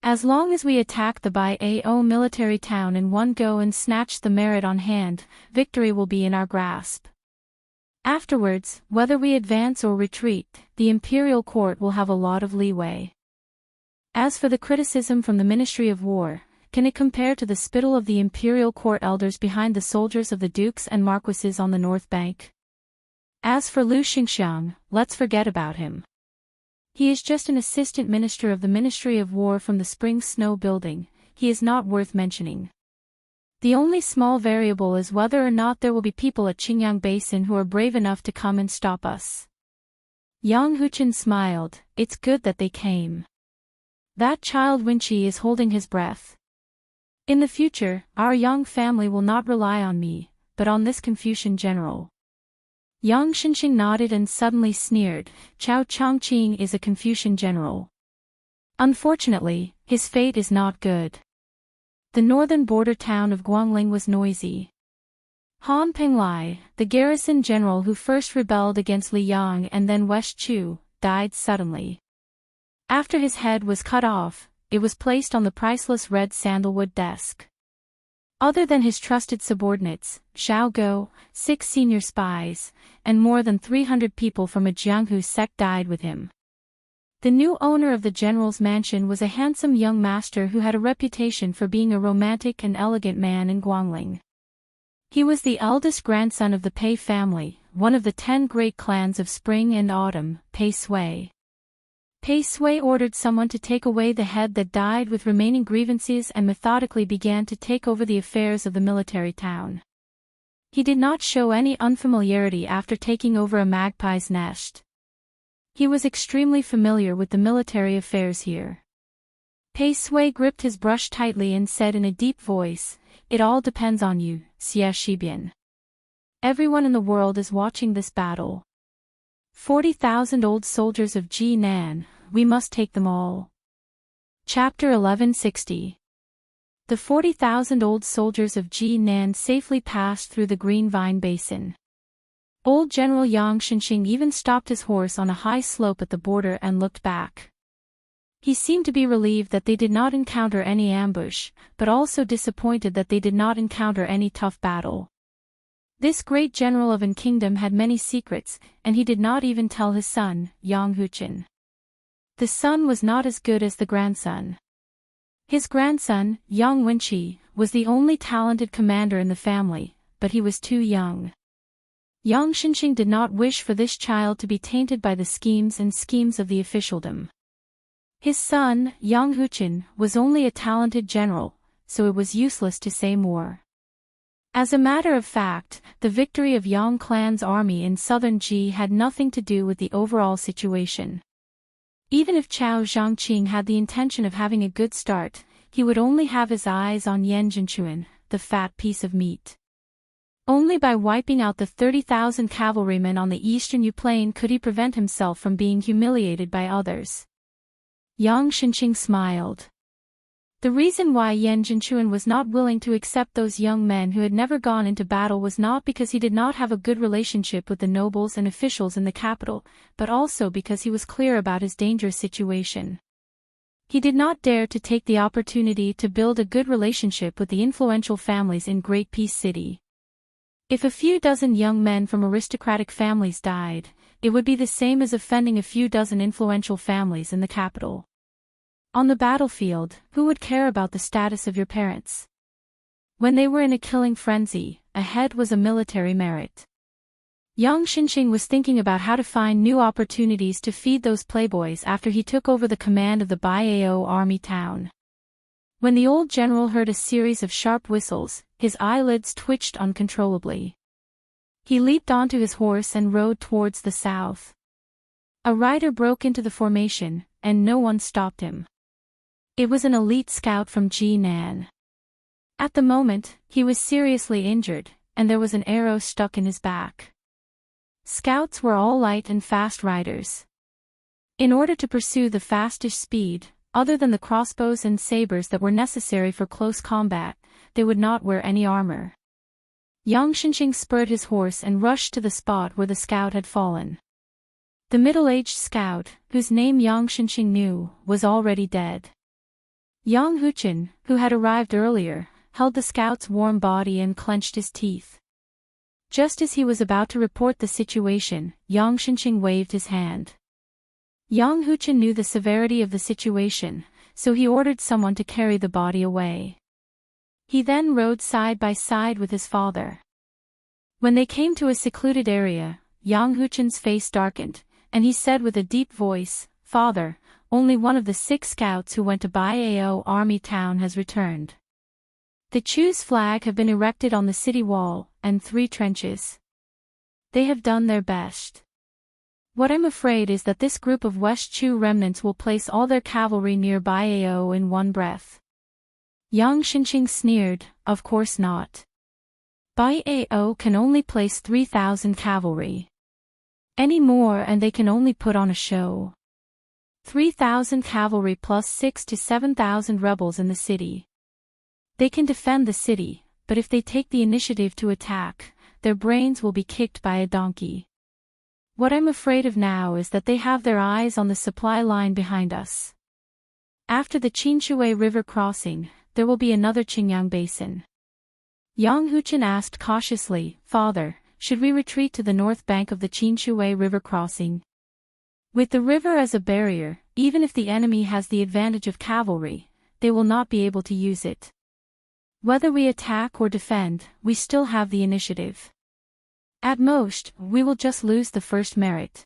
Speaker 1: As long as we attack the Bai Ao military town in one go and snatch the merit on hand, victory will be in our grasp. Afterwards, whether we advance or retreat, the imperial court will have a lot of leeway. As for the criticism from the Ministry of War, can it compare to the spittle of the imperial court elders behind the soldiers of the dukes and marquises on the north bank? As for Lu Xingxiang, let's forget about him. He is just an assistant minister of the Ministry of War from the Spring Snow building, he is not worth mentioning. The only small variable is whether or not there will be people at Qingyang Basin who are brave enough to come and stop us. Yang Huchen smiled, it's good that they came. That child Winqi is holding his breath. In the future, our young family will not rely on me, but on this Confucian general. Yang Shenxing nodded and suddenly sneered, Chao Chongqing is a Confucian general. Unfortunately, his fate is not good. The northern border town of Guangling was noisy. Han Penglai, the garrison general who first rebelled against Liang and then West Chu, died suddenly. After his head was cut off, it was placed on the priceless red sandalwood desk. Other than his trusted subordinates, Xiao Go, 6 senior spies, and more than 300 people from a Jianghu sect died with him. The new owner of the general's mansion was a handsome young master who had a reputation for being a romantic and elegant man in Guangling. He was the eldest grandson of the Pei family, one of the 10 great clans of spring and autumn, Pei Sui. Pei Sui ordered someone to take away the head that died with remaining grievances and methodically began to take over the affairs of the military town. He did not show any unfamiliarity after taking over a magpie's nest. He was extremely familiar with the military affairs here. Pei Sui gripped his brush tightly and said in a deep voice, it all depends on you, Xie Shibian. Everyone in the world is watching this battle. 40,000 old soldiers of Ji Nan, we must take them all. Chapter 1160. The 40,000 old soldiers of Ji Nan safely passed through the Green Vine Basin. Old General Yang Shenxing even stopped his horse on a high slope at the border and looked back. He seemed to be relieved that they did not encounter any ambush, but also disappointed that they did not encounter any tough battle. This great general of an kingdom had many secrets, and he did not even tell his son, Yang Huchen. The son was not as good as the grandson. His grandson, Yang Wenqi, was the only talented commander in the family, but he was too young. Yang Shenxing did not wish for this child to be tainted by the schemes of the officialdom. His son, Yang Huchen, was only a talented general, so it was useless to say more. As a matter of fact, the victory of Yang clan's army in southern Ji had nothing to do with the overall situation. Even if Chao Zhangqing had the intention of having a good start, he would only have his eyes on Yan Zhenchuan, the fat piece of meat. Only by wiping out the 30,000 cavalrymen on the eastern Yu plain could he prevent himself from being humiliated by others. Yang Zhenqing smiled. The reason why Yan Zhenchuan was not willing to accept those young men who had never gone into battle was not because he did not have a good relationship with the nobles and officials in the capital, but also because he was clear about his dangerous situation. He did not dare to take the opportunity to build a good relationship with the influential families in Great Peace City. If a few dozen young men from aristocratic families died, it would be the same as offending a few dozen influential families in the capital. On the battlefield, who would care about the status of your parents? When they were in a killing frenzy, a head was a military merit. Yang Zhenqing was thinking about how to find new opportunities to feed those playboys after he took over the command of the Baiao army town. When the old general heard a series of sharp whistles, his eyelids twitched uncontrollably. He leaped onto his horse and rode towards the south. A rider broke into the formation, and no one stopped him. It was an elite scout from Jinan. At the moment, he was seriously injured, and there was an arrow stuck in his back. Scouts were all light and fast riders. In order to pursue the fastest speed, other than the crossbows and sabers that were necessary for close combat, they would not wear any armor. Yang Zhenqing spurred his horse and rushed to the spot where the scout had fallen. The middle-aged scout, whose name Yang Zhenqing knew, was already dead. Yang Huchen, who had arrived earlier, held the scout's warm body and clenched his teeth. Just as he was about to report the situation, Yang Zhenqing waved his hand. Yang Huchen knew the severity of the situation, so he ordered someone to carry the body away. He then rode side by side with his father. When they came to a secluded area, Yang Huchen's face darkened, and he said with a deep voice, "Father, only one of the 6 scouts who went to Baiao army town has returned. The Chu's flag have been erected on the city wall, and 3 trenches. They have done their best. What I'm afraid is that this group of West Chu remnants will place all their cavalry near Baiao in one breath." Yang Zhenqing sneered, "Of course not. Baiao can only place 3,000 cavalry. Any more and they can only put on a show. 3,000 cavalry plus 6,000 to 7,000 rebels in the city. They can defend the city, but if they take the initiative to attack, their brains will be kicked by a donkey. What I'm afraid of now is that they have their eyes on the supply line behind us. After the Qinshui River crossing, there will be another Qingyang Basin." Yang Huchen asked cautiously, "Father, should we retreat to the north bank of the Qinshui River crossing? With the river as a barrier, even if the enemy has the advantage of cavalry, they will not be able to use it. Whether we attack or defend, we still have the initiative. At most, we will just lose the first merit."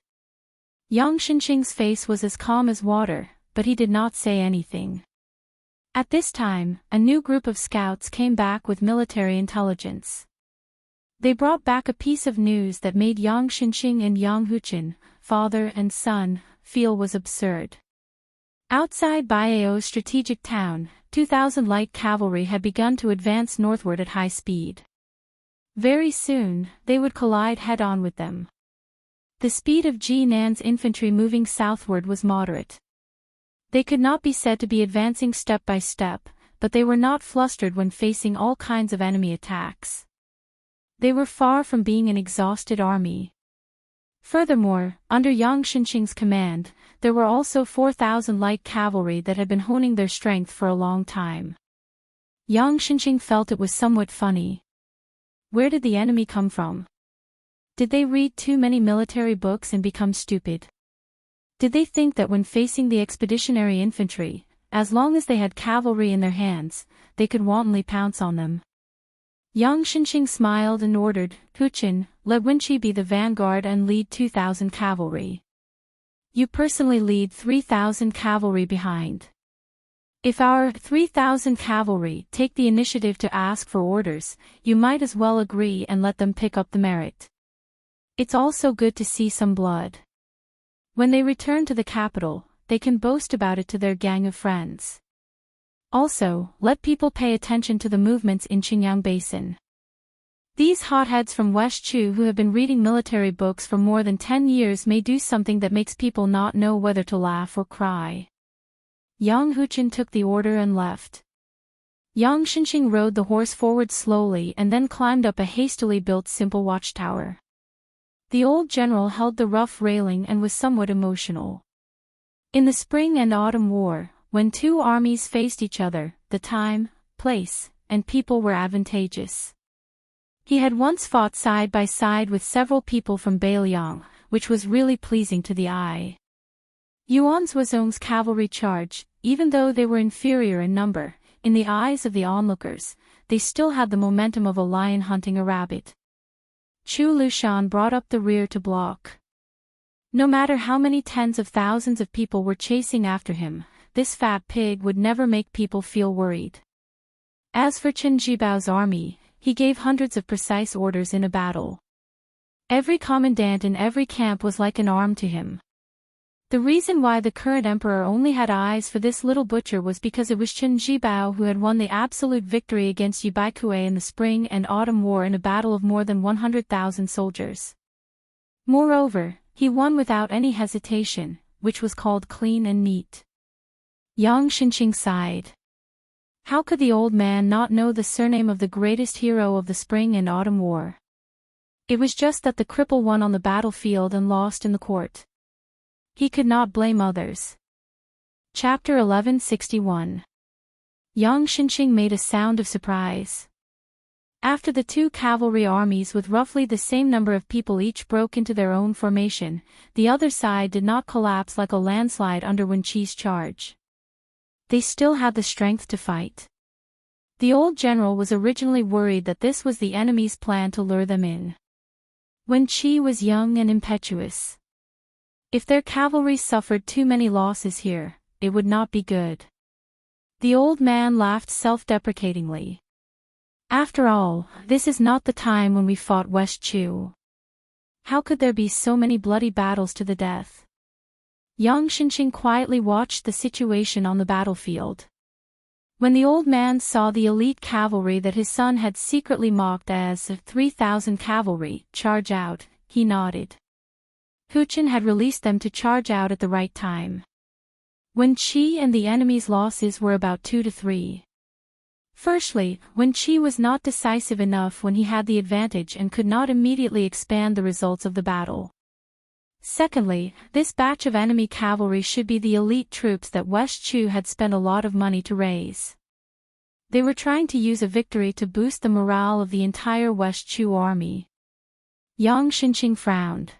Speaker 1: Yang Zhenqing's face was as calm as water, but he did not say anything. At this time, a new group of scouts came back with military intelligence. They brought back a piece of news that made Yang Zhenqing and Yang Huchen, father and son, feel was absurd. Outside Baiao's strategic town, 2,000 light cavalry had begun to advance northward at high speed. Very soon, they would collide head-on with them. The speed of Jinan's infantry moving southward was moderate. They could not be said to be advancing step by step, but they were not flustered when facing all kinds of enemy attacks. They were far from being an exhausted army. Furthermore, under Yang Zhenqing's command, there were also 4,000 light cavalry that had been honing their strength for a long time. Yang Zhenqing felt it was somewhat funny. Where did the enemy come from? Did they read too many military books and become stupid? Did they think that when facing the expeditionary infantry, as long as they had cavalry in their hands, they could wantonly pounce on them? Yang Zhenqing smiled and ordered, "Huchen, let Wenqi be the vanguard and lead 2,000 cavalry. You personally lead 3,000 cavalry behind." If our 3,000 cavalry take the initiative to ask for orders, you might as well agree and let them pick up the merit. It's also good to see some blood. When they return to the capital, they can boast about it to their gang of friends. Also, let people pay attention to the movements in Qingyang Basin. These hotheads from West Chu who have been reading military books for more than 10 years may do something that makes people not know whether to laugh or cry. Yang Huqin took the order and left. Yang Xinqing rode the horse forward slowly and then climbed up a hastily built simple watchtower. The old general held the rough railing and was somewhat emotional. In the spring and autumn war, when two armies faced each other, the time, place, and people were advantageous. He had once fought side by side with several people from Beiliang, which was really pleasing to the eye. Yuan Zuozong's cavalry charge, even though they were inferior in number, in the eyes of the onlookers, they still had the momentum of a lion hunting a rabbit. Chu Lushan brought up the rear to block. No matter how many tens of thousands of people were chasing after him, this fat pig would never make people feel worried. As for Chen Jibao's army, he gave hundreds of precise orders in a battle. Every commandant in every camp was like an arm to him. The reason why the current emperor only had eyes for this little butcher was because it was Chen Jibao who had won the absolute victory against Yubaikue in the spring and autumn war in a battle of more than 100,000 soldiers. Moreover, he won without any hesitation, which was called clean and neat. Yang Xinqing sighed. How could the old man not know the surname of the greatest hero of the spring and autumn war? It was just that the cripple won on the battlefield and lost in the court. He could not blame others. Chapter 1161. Yang Xinqing made a sound of surprise. After the two cavalry armies with roughly the same number of people each broke into their own formation, the other side did not collapse like a landslide under Wen Qi's charge. They still had the strength to fight. The old general was originally worried that this was the enemy's plan to lure them in. Wen Qi was young and impetuous. If their cavalry suffered too many losses here, it would not be good. The old man laughed self-deprecatingly. After all, this is not the time when we fought West Chu. How could there be so many bloody battles to the death? Yang Xinqing quietly watched the situation on the battlefield. When the old man saw the elite cavalry that his son had secretly mocked as 3,000 cavalry charge out, he nodded. Huqin had released them to charge out at the right time. Wen Qi and the enemy's losses were about 2 to 3. Firstly, Wen Qi was not decisive enough when he had the advantage and could not immediately expand the results of the battle. Secondly, this batch of enemy cavalry should be the elite troops that West Chu had spent a lot of money to raise. They were trying to use a victory to boost the morale of the entire West Chu army. Yang Xinqing frowned.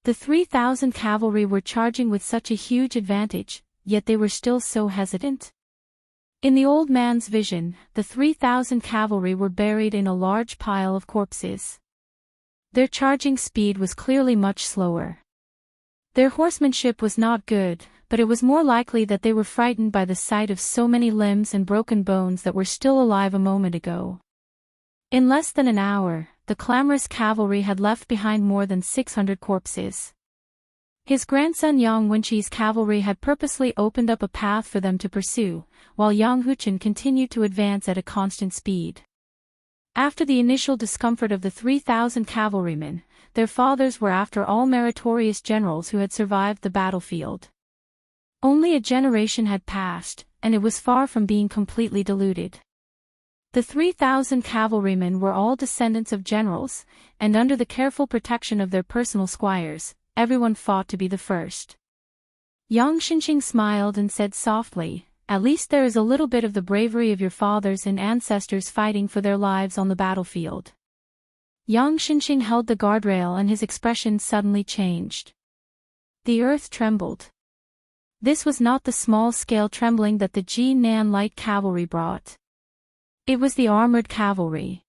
Speaker 1: The 3,000 cavalry were charging with such a huge advantage, yet they were still so hesitant. In the old man's vision, the 3,000 cavalry were buried in a large pile of corpses. Their charging speed was clearly much slower. Their horsemanship was not good, but it was more likely that they were frightened by the sight of so many limbs and broken bones that were still alive a moment ago. In less than an hour, the clamorous cavalry had left behind more than 600 corpses. His grandson Yang Wenqi's cavalry had purposely opened up a path for them to pursue, while Yang Huqin continued to advance at a constant speed. After the initial discomfort of the 3,000 cavalrymen, their fathers were after all meritorious generals who had survived the battlefield. Only a generation had passed, and it was far from being completely diluted. The 3,000 cavalrymen were all descendants of generals, and under the careful protection of their personal squires, everyone fought to be the first. Yang Xinqing smiled and said softly, "At least there is a little bit of the bravery of your fathers and ancestors fighting for their lives on the battlefield." Yang Xinqing held the guardrail and his expression suddenly changed. The earth trembled. This was not the small-scale trembling that the Jinan light cavalry brought. It was the armored cavalry.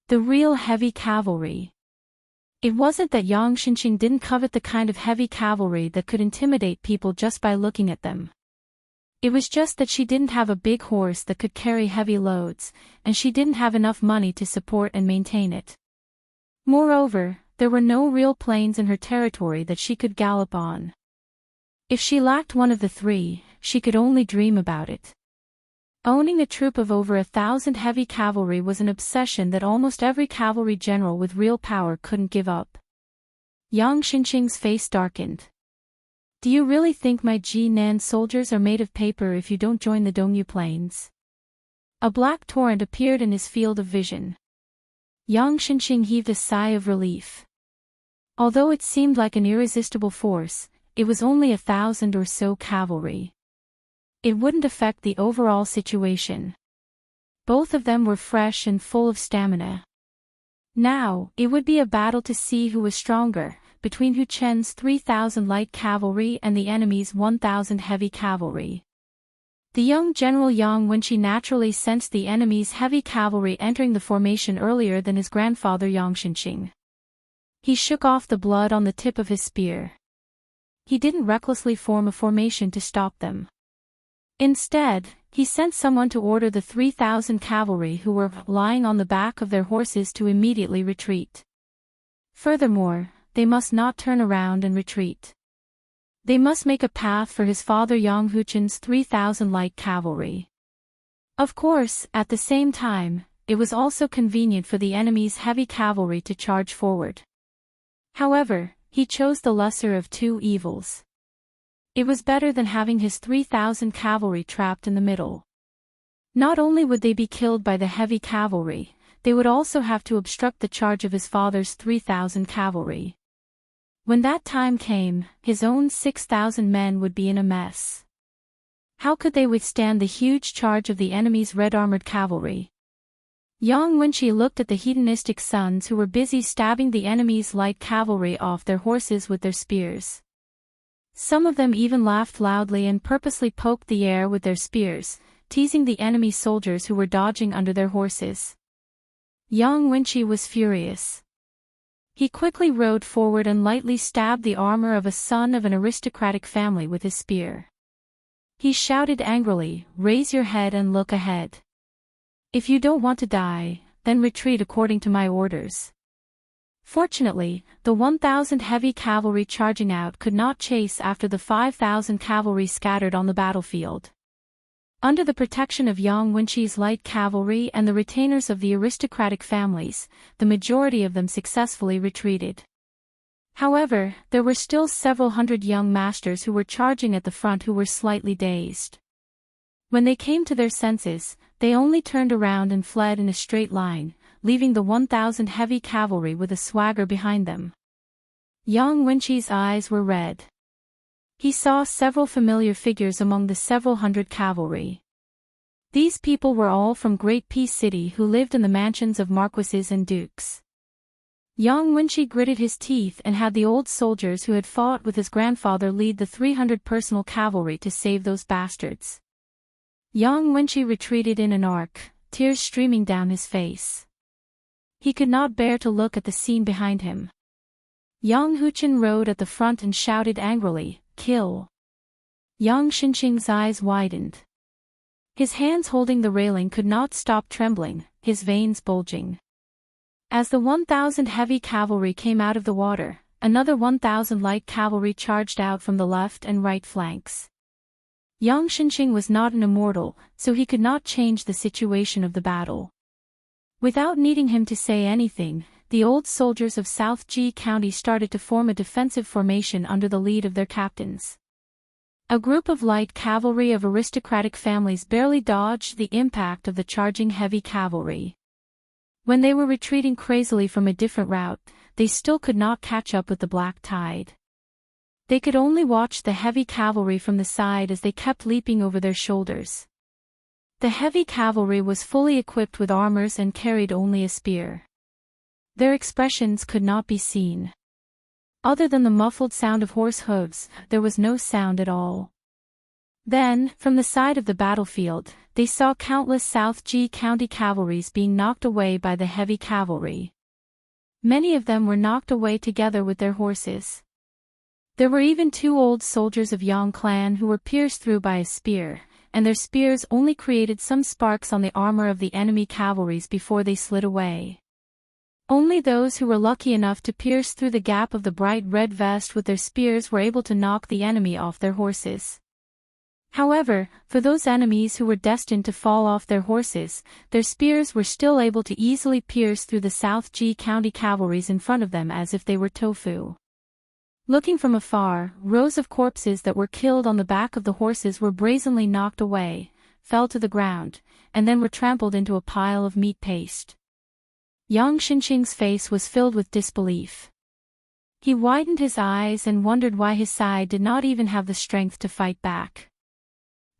Speaker 1: The real heavy cavalry. It wasn't that Yang Xinqing didn't covet the kind of heavy cavalry that could intimidate people just by looking at them. It was just that she didn't have a big horse that could carry heavy loads, and she didn't have enough money to support and maintain it. Moreover, there were no real plains in her territory that she could gallop on. If she lacked one of the three, she could only dream about it. Owning a troop of over 1,000 heavy cavalry was an obsession that almost every cavalry general with real power couldn't give up. Yang Xinqing's face darkened. Do you really think my Jinan soldiers are made of paper if you don't join the Dongyu Plains? A black torrent appeared in his field of vision. Yang Xinqing heaved a sigh of relief. Although it seemed like an irresistible force, it was only 1,000 or so cavalry. It wouldn't affect the overall situation. Both of them were fresh and full of stamina. Now, it would be a battle to see who was stronger, between Hu Chen's 3,000 light cavalry and the enemy's 1,000 heavy cavalry. The young General Yang Wenqi naturally sensed the enemy's heavy cavalry entering the formation earlier than his grandfather Yang Xinqing. He shook off the blood on the tip of his spear. He didn't recklessly form a formation to stop them. Instead, he sent someone to order the 3,000 cavalry who were lying on the back of their horses to immediately retreat. Furthermore, they must not turn around and retreat. They must make a path for his father Yang Huchen's 3,000 light cavalry. Of course, at the same time, it was also convenient for the enemy's heavy cavalry to charge forward. However, he chose the lesser of two evils. It was better than having his 3,000 cavalry trapped in the middle. Not only would they be killed by the heavy cavalry, they would also have to obstruct the charge of his father's 3,000 cavalry. When that time came, his own 6,000 men would be in a mess. How could they withstand the huge charge of the enemy's red-armored cavalry? Yang Wenqi looked at the hedonistic sons who were busy stabbing the enemy's light cavalry off their horses with their spears. Some of them even laughed loudly and purposely poked the air with their spears, teasing the enemy soldiers who were dodging under their horses. Yang Wenqi was furious. He quickly rode forward and lightly stabbed the armor of a son of an aristocratic family with his spear. He shouted angrily, "Raise your head and look ahead. If you don't want to die, then retreat according to my orders." Fortunately, the 1,000 heavy cavalry charging out could not chase after the 5,000 cavalry scattered on the battlefield. Under the protection of Yang Wenqi's light cavalry and the retainers of the aristocratic families, the majority of them successfully retreated. However, there were still several hundred young masters who were charging at the front who were slightly dazed. When they came to their senses, they only turned around and fled in a straight line, leaving the 1,000 heavy cavalry with a swagger behind them. Yang Wenqi's eyes were red. He saw several familiar figures among the several hundred cavalry. These people were all from Great Peace City who lived in the mansions of marquises and dukes. Yang Wenqi gritted his teeth and had the old soldiers who had fought with his grandfather lead the 300 personal cavalry to save those bastards. Yang Wenqi retreated in an arc, tears streaming down his face. He could not bear to look at the scene behind him. Yang Huchen rode at the front and shouted angrily, "Kill!" Yang Xinqing's eyes widened. His hands holding the railing could not stop trembling, his veins bulging. As the 1,000 heavy cavalry came out of the water, another 1,000 light cavalry charged out from the left and right flanks. Yang Xinqing was not an immortal, so he could not change the situation of the battle. Without needing him to say anything, the old soldiers of South Ji County started to form a defensive formation under the lead of their captains. A group of light cavalry of aristocratic families barely dodged the impact of the charging heavy cavalry. When they were retreating crazily from a different route, they still could not catch up with the black tide. They could only watch the heavy cavalry from the side as they kept leaping over their shoulders. The heavy cavalry was fully equipped with armors and carried only a spear. Their expressions could not be seen. Other than the muffled sound of horse hooves, there was no sound at all. Then, from the side of the battlefield, they saw countless South Ji County cavalries being knocked away by the heavy cavalry. Many of them were knocked away together with their horses. There were even 2 old soldiers of Yang clan who were pierced through by a spear, and their spears only created some sparks on the armor of the enemy cavalries before they slid away. Only those who were lucky enough to pierce through the gap of the bright red vest with their spears were able to knock the enemy off their horses. However, for those enemies who were destined to fall off their horses, their spears were still able to easily pierce through the South G County cavalries in front of them as if they were tofu. Looking from afar, rows of corpses that were killed on the back of the horses were brazenly knocked away, fell to the ground, and then were trampled into a pile of meat paste. Yang Xinqing's face was filled with disbelief. He widened his eyes and wondered why his side did not even have the strength to fight back.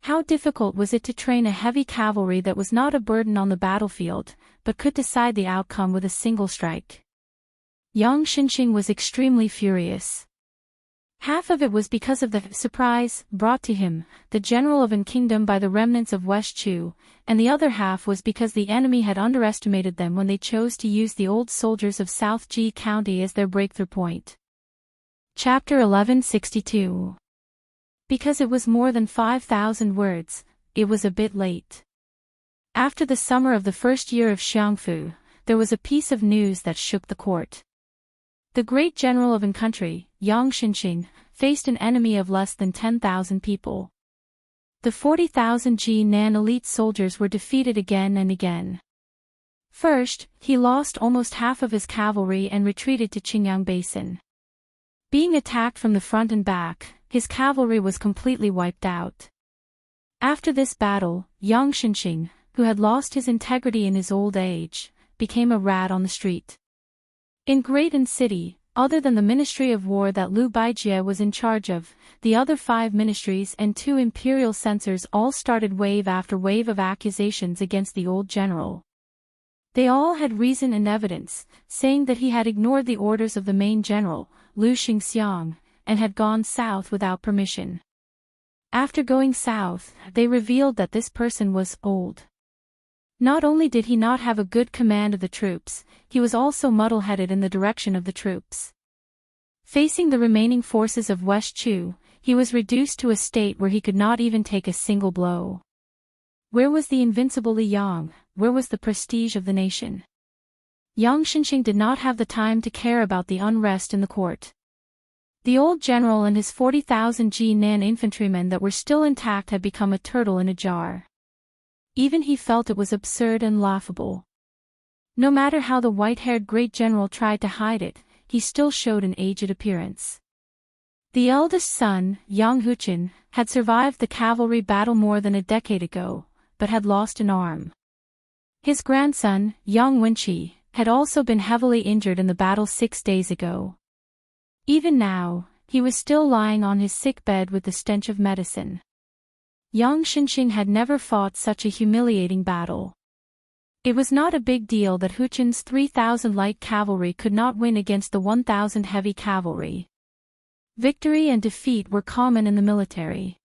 Speaker 1: How difficult was it to train a heavy cavalry that was not a burden on the battlefield, but could decide the outcome with a single strike? Yang Xinqing was extremely furious. Half of it was because of the surprise brought to him, the general of an kingdom by the remnants of West Chu, and the other half was because the enemy had underestimated them when they chose to use the old soldiers of South G County as their breakthrough point. Chapter 1162. Because it was more than 5,000 words, it was a bit late. After the summer of the first year of Xiangfu, there was a piece of news that shook the court. The great general of an country, Yang Xinqing, faced an enemy of less than 10,000 people. The 40,000 Jinan elite soldiers were defeated again and again. First, he lost almost half of his cavalry and retreated to Qingyang Basin. Being attacked from the front and back, his cavalry was completely wiped out. After this battle, Yang Xinqing, who had lost his integrity in his old age, became a rat on the street. In Great City, other than the Ministry of War that Liu Baijie was in charge of, the other 5 ministries and 2 imperial censors all started wave after wave of accusations against the old general. They all had reason and evidence, saying that he had ignored the orders of the main general, Liu Xingxiang, and had gone south without permission. After going south, they revealed that this person was old. Not only did he not have a good command of the troops, he was also muddle-headed in the direction of the troops. Facing the remaining forces of West Chu, he was reduced to a state where he could not even take a single blow. Where was the invincible Li Yang? Where was the prestige of the nation? Yang Xinqing did not have the time to care about the unrest in the court. The old general and his 40,000 Jinan infantrymen that were still intact had become a turtle in a jar. Even he felt it was absurd and laughable. No matter how the white-haired great general tried to hide it, he still showed an aged appearance. The eldest son, Yang Huqin, had survived the cavalry battle more than a decade ago, but had lost an arm. His grandson, Yang Wenqi, had also been heavily injured in the battle 6 days ago. Even now, he was still lying on his sick bed with the stench of medicine. Yang Xinqing had never fought such a humiliating battle. It was not a big deal that Huqin's 3,000 light cavalry could not win against the 1,000 heavy cavalry. Victory and defeat were common in the military.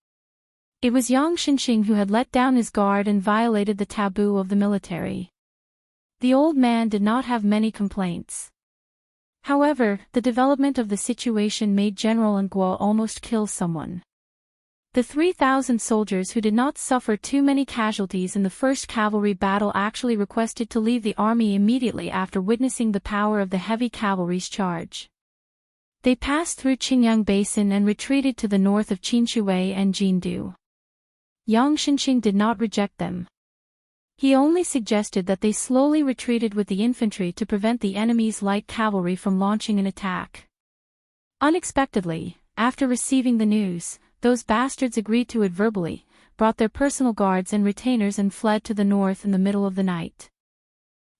Speaker 1: It was Yang Xinqing who had let down his guard and violated the taboo of the military. The old man did not have many complaints. However, the development of the situation made General Nguo almost kill someone. The 3,000 soldiers who did not suffer too many casualties in the first cavalry battle actually requested to leave the army immediately after witnessing the power of the heavy cavalry's charge. They passed through Qingyang Basin and retreated to the north of Qinshui and Jindu. Yang Xinqing did not reject them. He only suggested that they slowly retreated with the infantry to prevent the enemy's light cavalry from launching an attack. Unexpectedly, after receiving the news, those bastards agreed to it verbally, brought their personal guards and retainers and fled to the north in the middle of the night.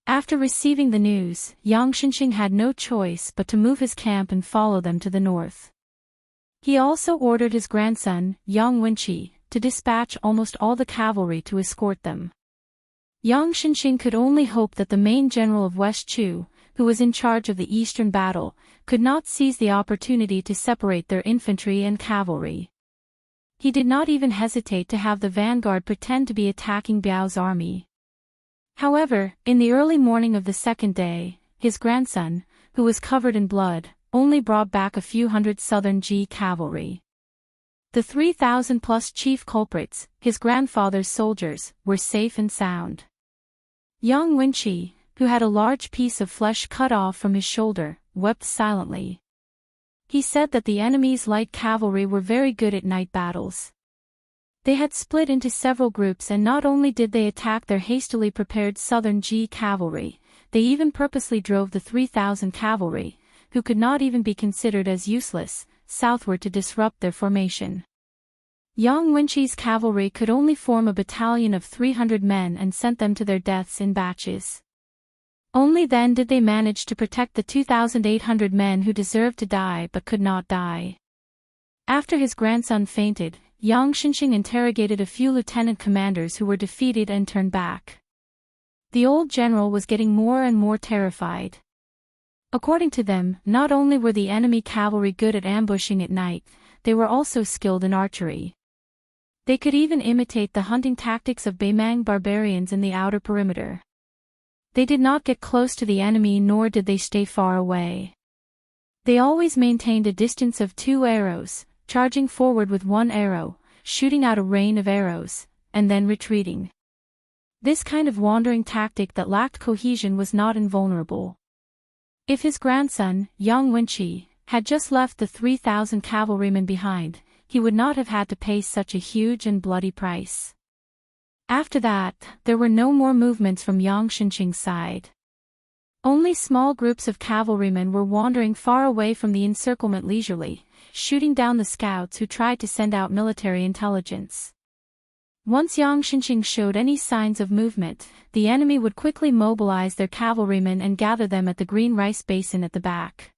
Speaker 1: After receiving the news, Yang Xinqing had no choice but to move his camp and follow them to the north. He also ordered his grandson, Yang Wenqi, to dispatch almost all the cavalry to escort them. Yang Xinqing could only hope that the main general of West Chu, who was in charge of the eastern battle, could not seize the opportunity to separate their infantry and cavalry. He did not even hesitate to have the vanguard pretend to be attacking Biao's army. However, in the early morning of the second day, his grandson, who was covered in blood, only brought back a few hundred southern Ji cavalry. The 3,000+ chief culprits, his grandfather's soldiers, were safe and sound. Young Wuxia, who had a large piece of flesh cut off from his shoulder, wept silently. He said that the enemy's light cavalry were very good at night battles. They had split into several groups, and not only did they attack their hastily prepared southern G cavalry, they even purposely drove the 3,000 cavalry, who could not even be considered as useless, southward to disrupt their formation. Yang Wenqi's cavalry could only form a battalion of 300 men and sent them to their deaths in batches. Only then did they manage to protect the 2,800 men who deserved to die but could not die. After his grandson fainted, Yang Xinxing interrogated a few lieutenant commanders who were defeated and turned back. The old general was getting more and more terrified. According to them, not only were the enemy cavalry good at ambushing at night, they were also skilled in archery. They could even imitate the hunting tactics of Baimang barbarians in the outer perimeter. They did not get close to the enemy, nor did they stay far away. They always maintained a distance of 2 arrows, charging forward with 1 arrow, shooting out a rain of arrows, and then retreating. This kind of wandering tactic that lacked cohesion was not invulnerable. If his grandson, Yang Wenqi, had just left the 3,000 cavalrymen behind, he would not have had to pay such a huge and bloody price. After that, there were no more movements from Yang Xinxing's side. Only small groups of cavalrymen were wandering far away from the encirclement leisurely, shooting down the scouts who tried to send out military intelligence. Once Yang Xinxing showed any signs of movement, the enemy would quickly mobilize their cavalrymen and gather them at the green rice basin at the back.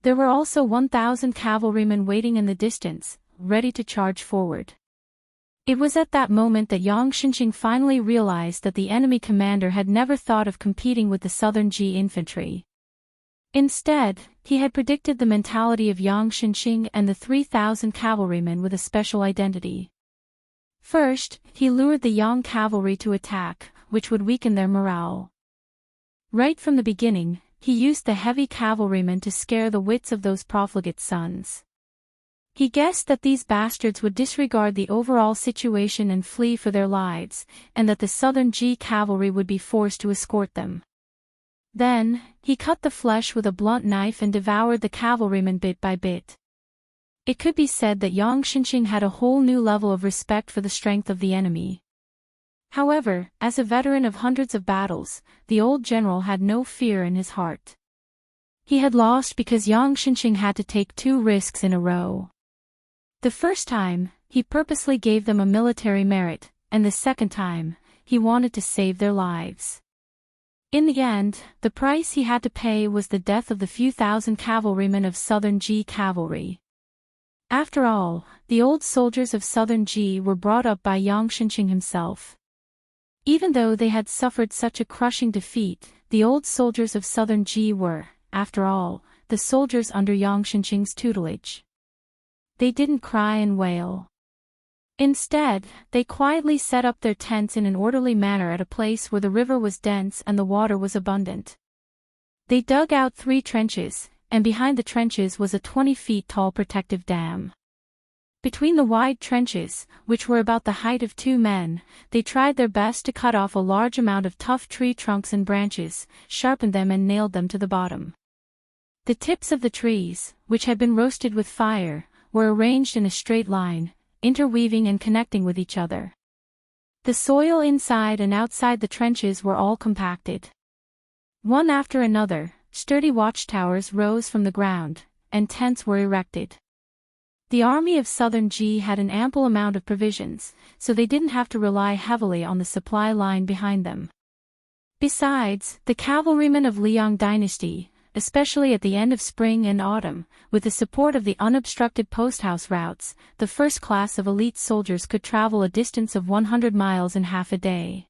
Speaker 1: There were also 1,000 cavalrymen waiting in the distance, ready to charge forward. It was at that moment that Yang Xinxing finally realized that the enemy commander had never thought of competing with the southern G infantry. Instead, he had predicted the mentality of Yang Xinxing and the 3,000 cavalrymen with a special identity. First, he lured the Yang cavalry to attack, which would weaken their morale. Right from the beginning, he used the heavy cavalrymen to scare the wits of those profligate sons. He guessed that these bastards would disregard the overall situation and flee for their lives, and that the southern G cavalry would be forced to escort them. Then, he cut the flesh with a blunt knife and devoured the cavalrymen bit by bit. It could be said that Yang Xinxing had a whole new level of respect for the strength of the enemy. However, as a veteran of hundreds of battles, the old general had no fear in his heart. He had lost because Yang Xinxing had to take 2 risks in a row. The first time, he purposely gave them a military merit, and the second time, he wanted to save their lives. In the end, the price he had to pay was the death of the few thousand cavalrymen of southern G cavalry. After all, the old soldiers of southern G were brought up by Yang Xinxing himself. Even though they had suffered such a crushing defeat, the old soldiers of southern G were, after all, the soldiers under Yang Xinxing's tutelage. They didn't cry and wail. Instead, they quietly set up their tents in an orderly manner at a place where the river was dense and the water was abundant. They dug out 3 trenches, and behind the trenches was a 20 feet tall protective dam. Between the wide trenches, which were about the height of 2 men, they tried their best to cut off a large amount of tough tree trunks and branches, sharpened them and nailed them to the bottom. The tips of the trees, which had been roasted with fire, were arranged in a straight line, interweaving and connecting with each other. The soil inside and outside the trenches were all compacted. One after another, sturdy watchtowers rose from the ground, and tents were erected. The army of southern G had an ample amount of provisions, so they didn't have to rely heavily on the supply line behind them. Besides, the cavalrymen of Liang dynasty, especially at the end of spring and autumn, with the support of the unobstructed posthouse routes, the first class of elite soldiers could travel a distance of 100 miles in half a day.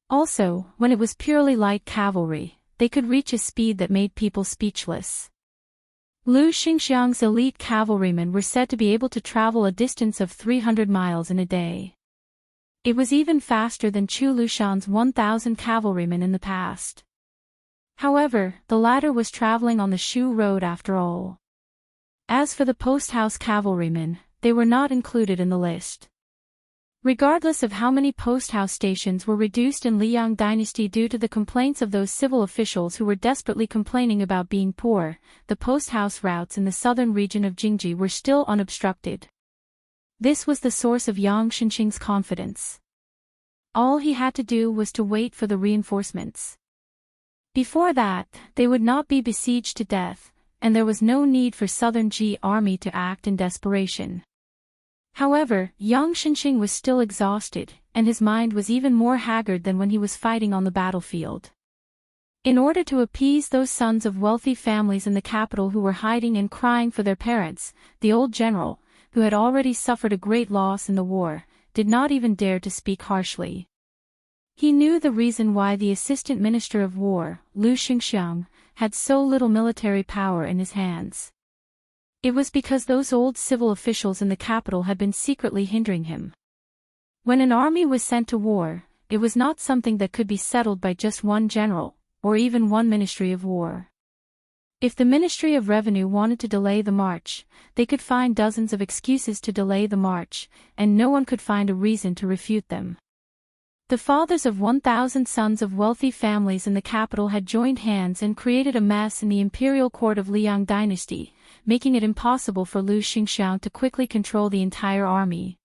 Speaker 1: Also, when it was purely light cavalry, they could reach a speed that made people speechless. Lu Xingxiang's elite cavalrymen were said to be able to travel a distance of 300 miles in a day. It was even faster than Chu Lushan's 1,000 cavalrymen in the past. However, the latter was traveling on the Shu road after all. As for the posthouse cavalrymen, they were not included in the list. Regardless of how many post-house stations were reduced in Liang dynasty due to the complaints of those civil officials who were desperately complaining about being poor, the post-house routes in the southern region of Jingji were still unobstructed. This was the source of Yang Shenqing's confidence. All he had to do was to wait for the reinforcements. Before that, they would not be besieged to death, and there was no need for southern Ji army to act in desperation. However, Yang Shenqing was still exhausted, and his mind was even more haggard than when he was fighting on the battlefield. In order to appease those sons of wealthy families in the capital who were hiding and crying for their parents, the old general, who had already suffered a great loss in the war, did not even dare to speak harshly. He knew the reason why the Assistant Minister of War, Lu Xingxiang, had so little military power in his hands. It was because those old civil officials in the capital had been secretly hindering him. When an army was sent to war, it was not something that could be settled by just one general, or even one Ministry of War. If the Ministry of Revenue wanted to delay the march, they could find dozens of excuses to delay the march, and no one could find a reason to refute them. The fathers of 1,000 sons of wealthy families in the capital had joined hands and created a mess in the imperial court of Liang dynasty, making it impossible for Lu Xingxiang to quickly control the entire army.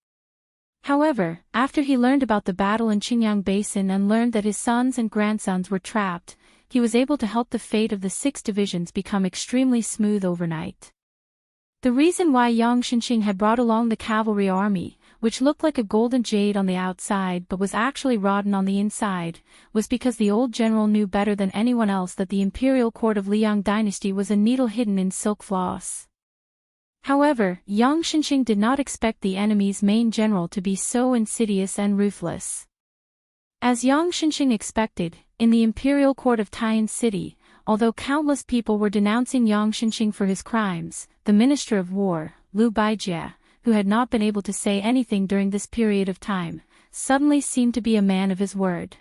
Speaker 1: However, after he learned about the battle in Qingyang Basin and learned that his sons and grandsons were trapped, he was able to help the fate of the 6 divisions become extremely smooth overnight. The reason why Yang Shenqing had brought along the cavalry army, which looked like a golden jade on the outside but was actually rotten on the inside, was because the old general knew better than anyone else that the imperial court of Liang dynasty was a needle hidden in silk floss. However, Yang Shenqing did not expect the enemy's main general to be so insidious and ruthless. As Yang Shenqing expected, in the imperial court of Taiyan City, although countless people were denouncing Yang Shenqing for his crimes, the Minister of War, Liu Baijie, who had not been able to say anything during this period of time, suddenly seemed to be a man of his word.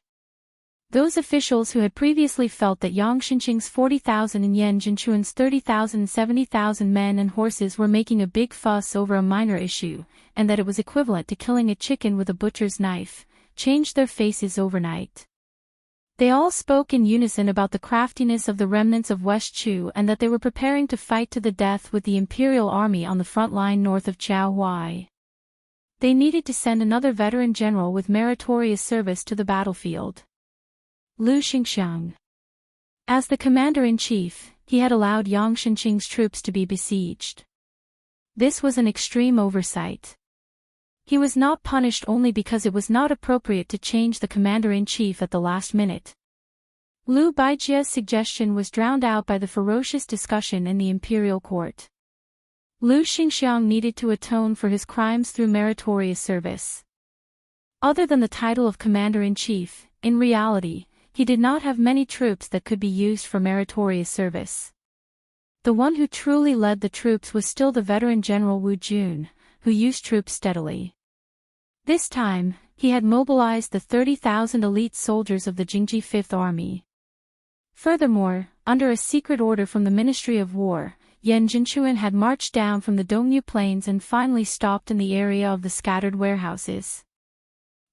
Speaker 1: Those officials who had previously felt that Yang Shenqing's 40,000 and Yan Jinchuan's 30,000 and 70,000 men and horses were making a big fuss over a minor issue, and that it was equivalent to killing a chicken with a butcher's knife, changed their faces overnight. They all spoke in unison about the craftiness of the remnants of West Chu and that they were preparing to fight to the death with the imperial army on the front line north of Chaohui. They needed to send another veteran general with meritorious service to the battlefield. Lu Xingxiang. As the commander-in-chief, he had allowed Yang Shenqing's troops to be besieged. This was an extreme oversight. He was not punished only because it was not appropriate to change the commander-in-chief at the last minute. Liu Baijie's suggestion was drowned out by the ferocious discussion in the imperial court. Lu Xingxiang needed to atone for his crimes through meritorious service. Other than the title of commander-in-chief, in reality, he did not have many troops that could be used for meritorious service. The one who truly led the troops was still the veteran General Wu Jun, who used troops steadily. This time, he had mobilized the 30,000 elite soldiers of the Jingji Fifth Army. Furthermore, under a secret order from the Ministry of War, Yan Jinchuan had marched down from the Dongyu Plains and finally stopped in the area of the scattered warehouses.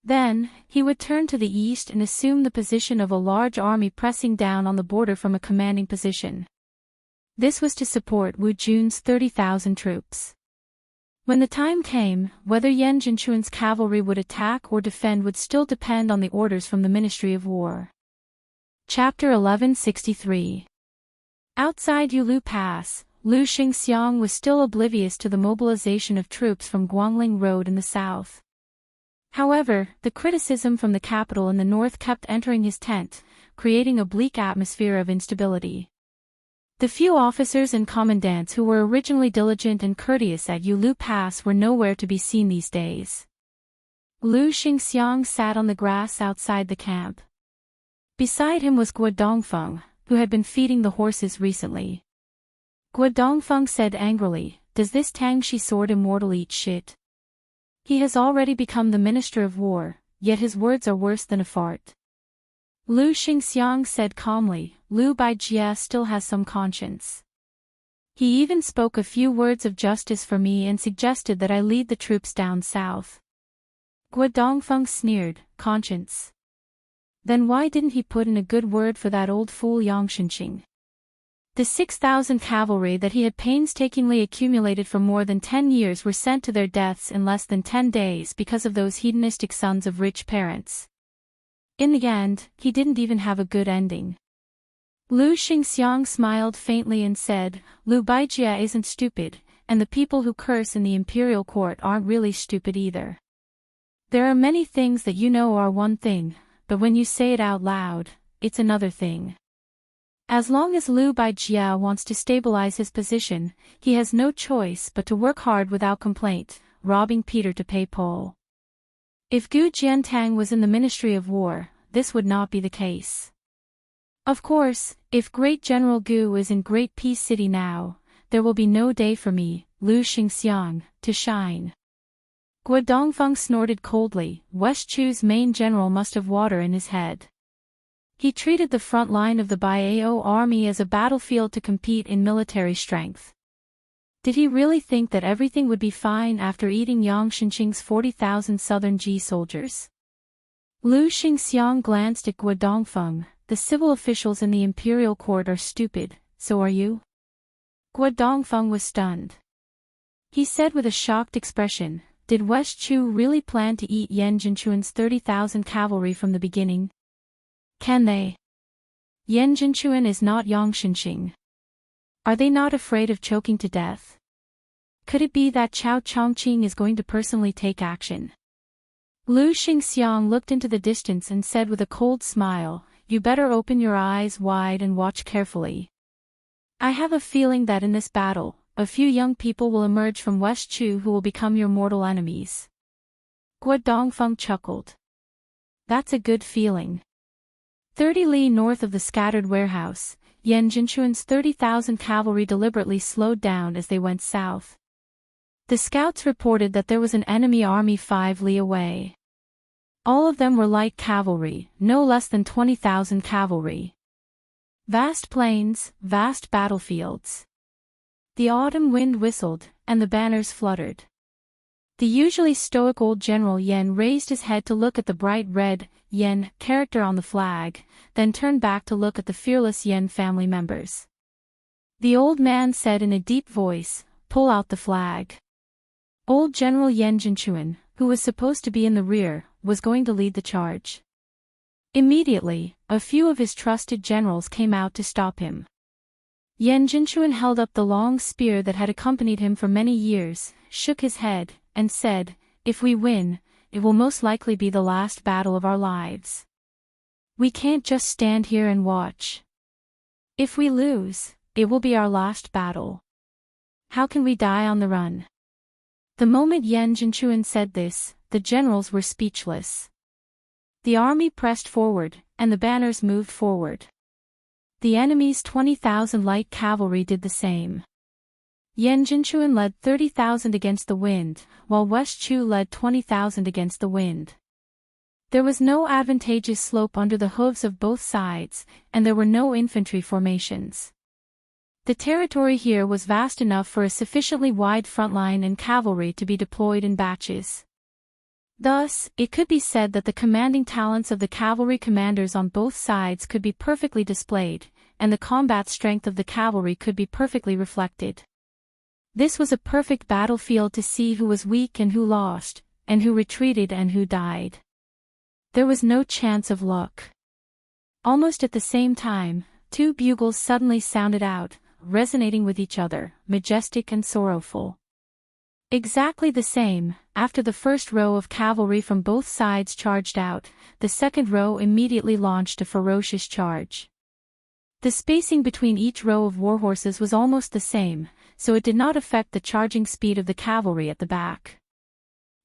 Speaker 1: Then, he would turn to the east and assume the position of a large army pressing down on the border from a commanding position. This was to support Wu Jun's 30,000 troops. When the time came, whether Yan Jinchuan's cavalry would attack or defend would still depend on the orders from the Ministry of War. Chapter 1163. Outside Yulu Pass, Lu Xingxiang was still oblivious to the mobilization of troops from Guangling Road in the south. However, the criticism from the capital in the north kept entering his tent, creating a bleak atmosphere of instability. The few officers and commandants who were originally diligent and courteous at Yulu Pass were nowhere to be seen these days. Lu Xingxiang sat on the grass outside the camp. Beside him was Guo Dongfeng, who had been feeding the horses recently. Guo Dongfeng said angrily, "Does this Tangshi sword immortal eat shit? He has already become the Minister of War, yet his words are worse than a fart." Lu Xingxiang said calmly, "Liu Baijie still has some conscience. He even spoke a few words of justice for me and suggested that I lead the troops down south. Guo Dongfeng sneered, conscience. Then why didn't he put in a good word for that old fool Yang Shenxing? The 6,000 cavalry that he had painstakingly accumulated for more than 10 years were sent to their deaths in less than 10 days because of those hedonistic sons of rich parents. In the end, he didn't even have a good ending. Lu Xingxiang smiled faintly and said, Lu Baijia isn't stupid, and the people who curse in the imperial court aren't really stupid either. There are many things that you know are one thing, but when you say it out loud, it's another thing. As long as Lu Baijia wants to stabilize his position, he has no choice but to work hard without complaint, robbing Peter to pay Paul. If Gu Jiantang was in the Ministry of War, this would not be the case. Of course, if Great General Gu is in Great Peace City now, there will be no day for me, Lu Xingxiang, to shine. Guo Dongfeng snorted coldly. West Chu's main general must have water in his head. He treated the front line of the Baiao army as a battlefield to compete in military strength. Did he really think that everything would be fine after eating Yang Shenxing's 40,000 southern Ji soldiers? Lu Xingxiang glanced at Guo Dongfeng. The civil officials in the imperial court are stupid, so are you? Guo Dongfeng was stunned. He said with a shocked expression, did West Chu really plan to eat Yan Jinchuan's 30,000 cavalry from the beginning? Can they? Yan Jinchuan is not Yang Shenxing. Are they not afraid of choking to death? Could it be that Chao Chongqing is going to personally take action? Lu Xingxiang looked into the distance and said with a cold smile, you better open your eyes wide and watch carefully. I have a feeling that in this battle, a few young people will emerge from West Chu who will become your mortal enemies. Guo Dongfeng chuckled. That's a good feeling. 30 li north of the scattered warehouse, Yan Jinchuan's 30,000 cavalry deliberately slowed down as they went south. The scouts reported that there was an enemy army 5 li away. All of them were light cavalry, no less than 20,000 cavalry. Vast plains, vast battlefields. The autumn wind whistled, and the banners fluttered. The usually stoic old General Yan raised his head to look at the bright red Yan character on the flag, then turned back to look at the fearless Yan family members. The old man said in a deep voice, pull out the flag. Old General Yan Jinchuan, who was supposed to be in the rear, was going to lead the charge. Immediately, a few of his trusted generals came out to stop him. Yan Jinchuan held up the long spear that had accompanied him for many years, shook his head, and said, if we win, it will most likely be the last battle of our lives. We can't just stand here and watch. If we lose, it will be our last battle. How can we die on the run? The moment Yan Jinchuan said this, the generals were speechless. The army pressed forward, and the banners moved forward. The enemy's 20,000 light cavalry did the same. Yan Jinchuan led 30,000 against the wind, while West Chu led 20,000 against the wind. There was no advantageous slope under the hooves of both sides, and there were no infantry formations. The territory here was vast enough for a sufficiently wide front line and cavalry to be deployed in batches. Thus, it could be said that the commanding talents of the cavalry commanders on both sides could be perfectly displayed, and the combat strength of the cavalry could be perfectly reflected. This was a perfect battlefield to see who was weak and who lost, and who retreated and who died. There was no chance of luck. Almost at the same time, two bugles suddenly sounded out, resonating with each other, majestic and sorrowful. Exactly the same, after the first row of cavalry from both sides charged out, the second row immediately launched a ferocious charge. The spacing between each row of warhorses was almost the same, so it did not affect the charging speed of the cavalry at the back.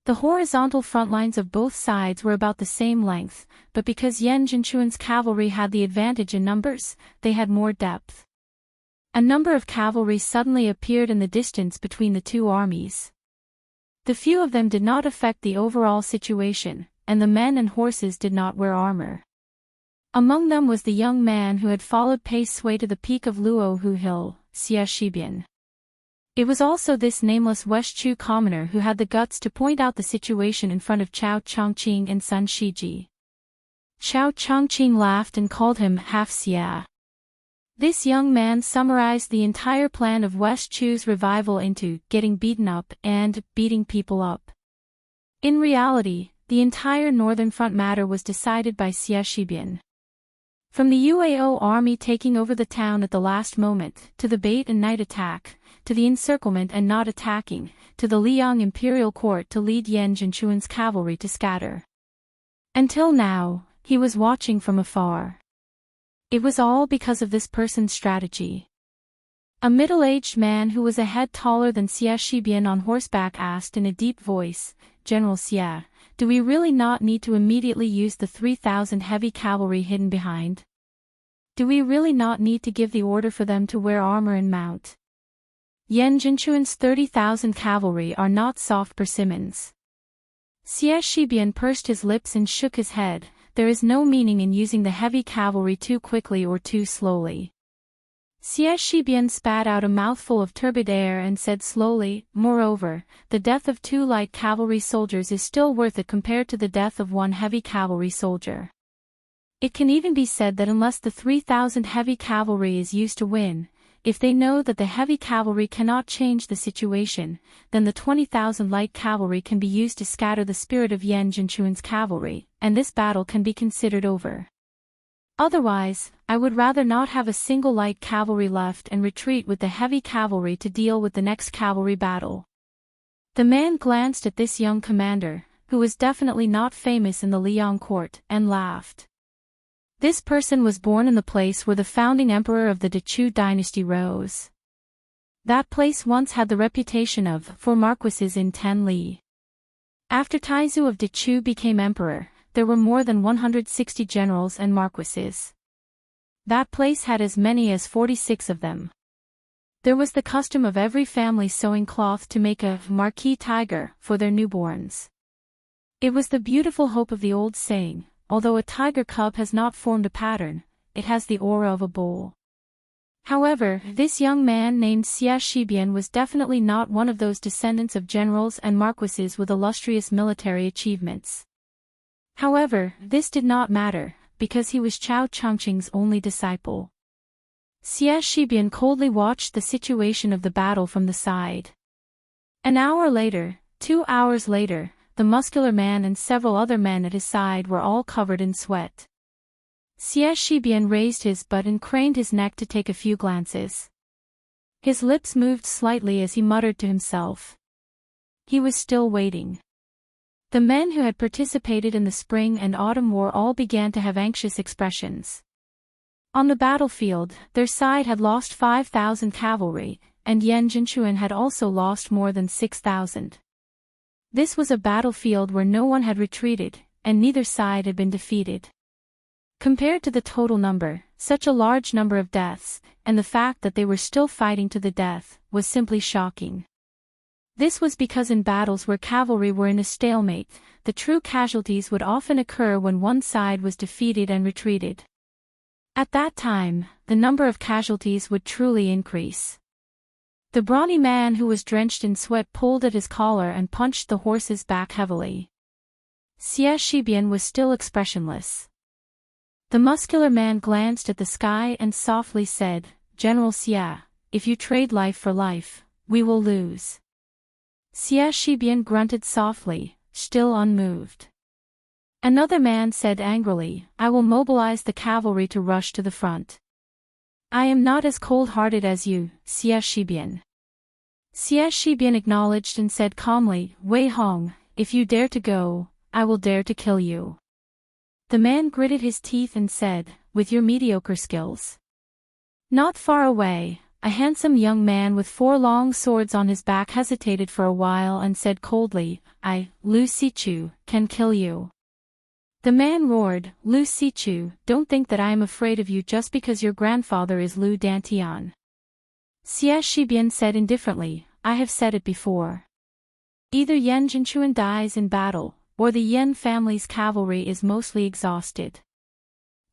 Speaker 1: The horizontal front lines of both sides were about the same length, but because Yan Jinchuan's cavalry had the advantage in numbers, they had more depth. A number of cavalry suddenly appeared in the distance between the two armies. The few of them did not affect the overall situation, and the men and horses did not wear armor. Among them was the young man who had followed Pei Sui to the peak of Luohu Hill, Xia Shibian. It was also this nameless West Chu commoner who had the guts to point out the situation in front of Chao Chongqing and Sun Shiji. Chao Chongqing laughed and called him half-xia. This young man summarized the entire plan of West Chu's revival into getting beaten up and beating people up. In reality, the entire Northern Front matter was decided by Xia Shibian. From the UAO army taking over the town at the last moment, to the bait and night attack, to the encirclement and not attacking, to the Liang imperial court to lead Yan Zhenchuan's cavalry to scatter. Until now, he was watching from afar. It was all because of this person's strategy. A middle-aged man who was a head taller than Xia Shibian on horseback asked in a deep voice, "General Xia, do we really not need to immediately use the 3,000 heavy cavalry hidden behind? Do we really not need to give the order for them to wear armor and mount? Yan Zhenchuan's 30,000 cavalry are not soft persimmons." Xia Shibian pursed his lips and shook his head. There is no meaning in using the heavy cavalry too quickly or too slowly. Xia Shibian spat out a mouthful of turbid air and said slowly, "Moreover, the death of 2 light cavalry soldiers is still worth it compared to the death of 1 heavy cavalry soldier. It can even be said that unless the 3,000 heavy cavalry is used to win, if they know that the heavy cavalry cannot change the situation, then the 20,000 light cavalry can be used to scatter the spirit of Yan Zhenchuan's cavalry, and this battle can be considered over. Otherwise, I would rather not have a single light cavalry left and retreat with the heavy cavalry to deal with the next cavalry battle." The man glanced at this young commander, who was definitely not famous in the Liang court, and laughed. This person was born in the place where the founding emperor of the Dechu dynasty rose. That place once had the reputation of 4 marquises in 10 li. After Taizu of Dechu became emperor, there were more than 160 generals and marquises. That place had as many as 46 of them. There was the custom of every family sewing cloth to make a marquis tiger for their newborns. It was the beautiful hope of the old saying, although a tiger cub has not formed a pattern, it has the aura of a bull. However, this young man named Xia Shibian was definitely not one of those descendants of generals and marquises with illustrious military achievements. However, this did not matter, because he was Chao Chongqing's only disciple. Xia Shibian coldly watched the situation of the battle from the side. An hour later, 2 hours later, the muscular man and several other men at his side were all covered in sweat. Xia Shibian raised his butt and craned his neck to take a few glances. His lips moved slightly as he muttered to himself. He was still waiting. The men who had participated in the spring and autumn war all began to have anxious expressions. On the battlefield, their side had lost 5,000 cavalry, and Yan Zhenchuan had also lost more than 6,000. This was a battlefield where no one had retreated, and neither side had been defeated. Compared to the total number, such a large number of deaths, and the fact that they were still fighting to the death, was simply shocking. This was because in battles where cavalry were in a stalemate, the true casualties would often occur when one side was defeated and retreated. At that time, the number of casualties would truly increase. The brawny man who was drenched in sweat pulled at his collar and punched the horse's back heavily. Xia Shibian was still expressionless. The muscular man glanced at the sky and softly said, "General Xia, if you trade life for life, we will lose." Xia Shibian grunted softly, still unmoved. Another man said angrily, "I will mobilize the cavalry to rush to the front." "I am not as cold-hearted as you, Xia Shibian." Xia Shibian acknowledged and said calmly, "Wei Hong, if you dare to go, I will dare to kill you." The man gritted his teeth and said, "With your mediocre skills." Not far away, a handsome young man with 4 long swords on his back hesitated for a while and said coldly, "I, Lu Sichu, can kill you." The man roared, "Lu Sichu, don't think that I am afraid of you just because your grandfather is Lu Dantian." Xia Shibian said indifferently, "I have said it before. Either Yan Zhenchuan dies in battle, or the Yan family's cavalry is mostly exhausted.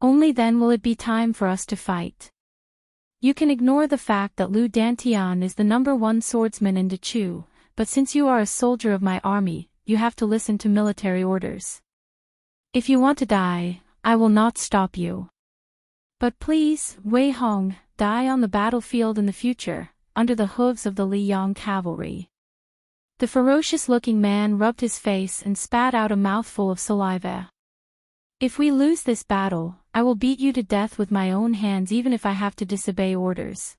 Speaker 1: Only then will it be time for us to fight." You can ignore the fact that Lu Dantian is the #1 swordsman in Dechu, but since you are a soldier of my army, you have to listen to military orders. If you want to die, I will not stop you. But please, Wei Hong, die on the battlefield in the future, under the hooves of the Liyang cavalry. The ferocious-looking man rubbed his face and spat out a mouthful of saliva. If we lose this battle, I will beat you to death with my own hands even if I have to disobey orders.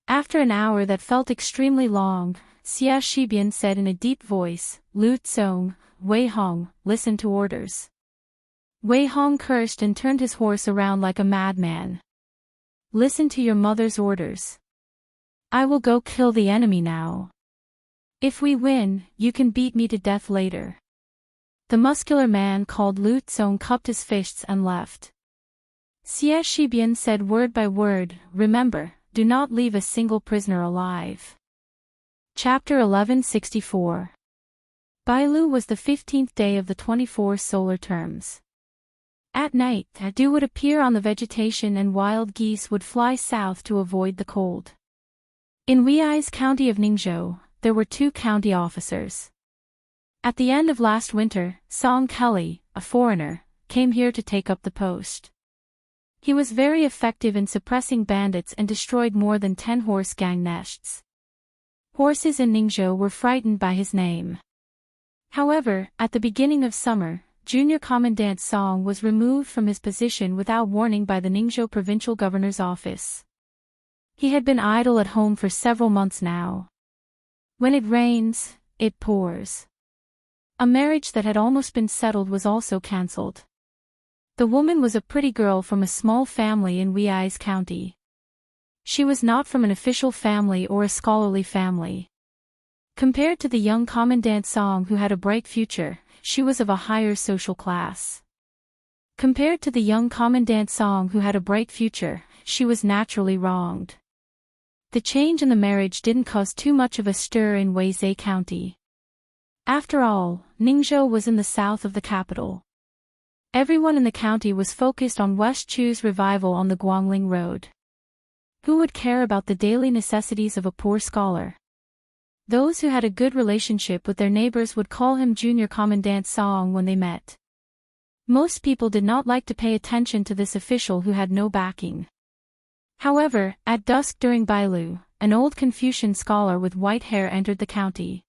Speaker 1: After an hour that felt extremely long, Xia Shibian said in a deep voice, Lu Tsong, Wei Hong, listen to orders. Wei Hong cursed and turned his horse around like a madman. Listen to your mother's orders. I will go kill the enemy now. If we win, you can beat me to death later. The muscular man called Lu Tsong cupped his fists and left. Xie Shibian said word by word, remember, do not leave a single prisoner alive. Chapter 1164. Bailu was the 15th day of the 24 solar terms. At night, dew would appear on the vegetation and wild geese would fly south to avoid the cold. In Wei's county of Ningzhou, there were 2 county officers. At the end of last winter, Song Kelly, a foreigner, came here to take up the post. He was very effective in suppressing bandits and destroyed more than 10 horse gang nests. Horses in Ningzhou were frightened by his name. However, at the beginning of summer, Junior Commandant Song was removed from his position without warning by the Ningzhou provincial governor's office. He had been idle at home for several months now. When it rains, it pours. A marriage that had almost been settled was also cancelled. The woman was a pretty girl from a small family in Wei's county. She was not from an official family or a scholarly family. Compared to the young Commandant Song who had a bright future, she was of a higher social class. Compared to the young Commandant Song who had a bright future, she was naturally wronged. The change in the marriage didn't cause too much of a stir in Weizhe County. After all, Ningzhou was in the south of the capital. Everyone in the county was focused on West Chu's revival on the Guangling Road. Who would care about the daily necessities of a poor scholar? Those who had a good relationship with their neighbors would call him Junior Commandant Song when they met. Most people did not like to pay attention to this official who had no backing. However, at dusk during Bailu, an old Confucian scholar with white hair entered the county.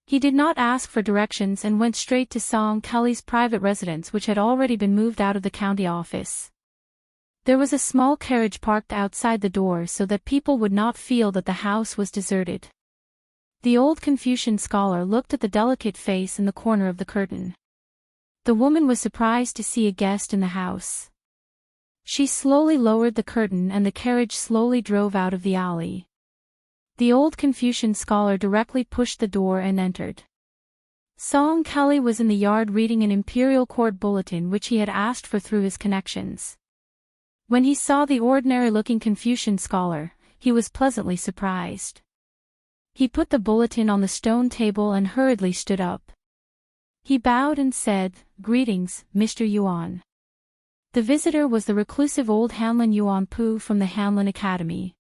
Speaker 1: He did not ask for directions and went straight to Song Kelly's private residence which had already been moved out of the county office. There was a small carriage parked outside the door so that people would not feel that the house was deserted. The old Confucian scholar looked at the delicate face in the corner of the curtain. The woman was surprised to see a guest in the house. She slowly lowered the curtain and the carriage slowly drove out of the alley. The old Confucian scholar directly pushed the door and entered. Song Kelly was in the yard reading an imperial court bulletin which he had asked for through his connections. When he saw the ordinary-looking Confucian scholar, he was pleasantly surprised. He put the bulletin on the stone table and hurriedly stood up. He bowed and said, "Greetings, Mr. Yuan." The visitor was the reclusive old Hanlin Yuan Pu from the Hanlin Academy.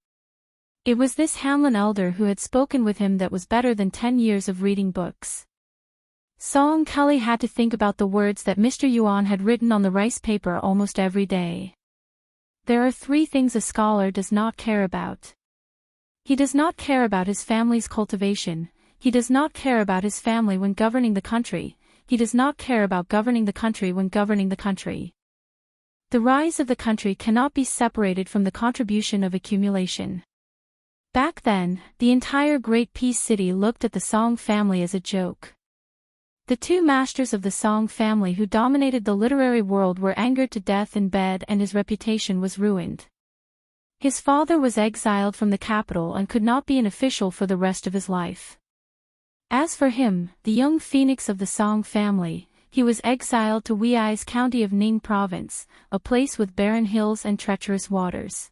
Speaker 1: It was this Hanlin elder who had spoken with him that was better than 10 years of reading books. Song Kelly had to think about the words that Mr. Yuan had written on the rice paper almost every day. There are 3 things a scholar does not care about. He does not care about his family's cultivation, he does not care about his family when governing the country, he does not care about governing the country when governing the country. The rise of the country cannot be separated from the contribution of accumulation. Back then, the entire Great Peace City looked at the Song family as a joke. The 2 masters of the Song family who dominated the literary world were angered to death in bed and his reputation was ruined. His father was exiled from the capital and could not be an official for the rest of his life. As for him, the young phoenix of the Song family, he was exiled to Wei's county of Ning province, a place with barren hills and treacherous waters.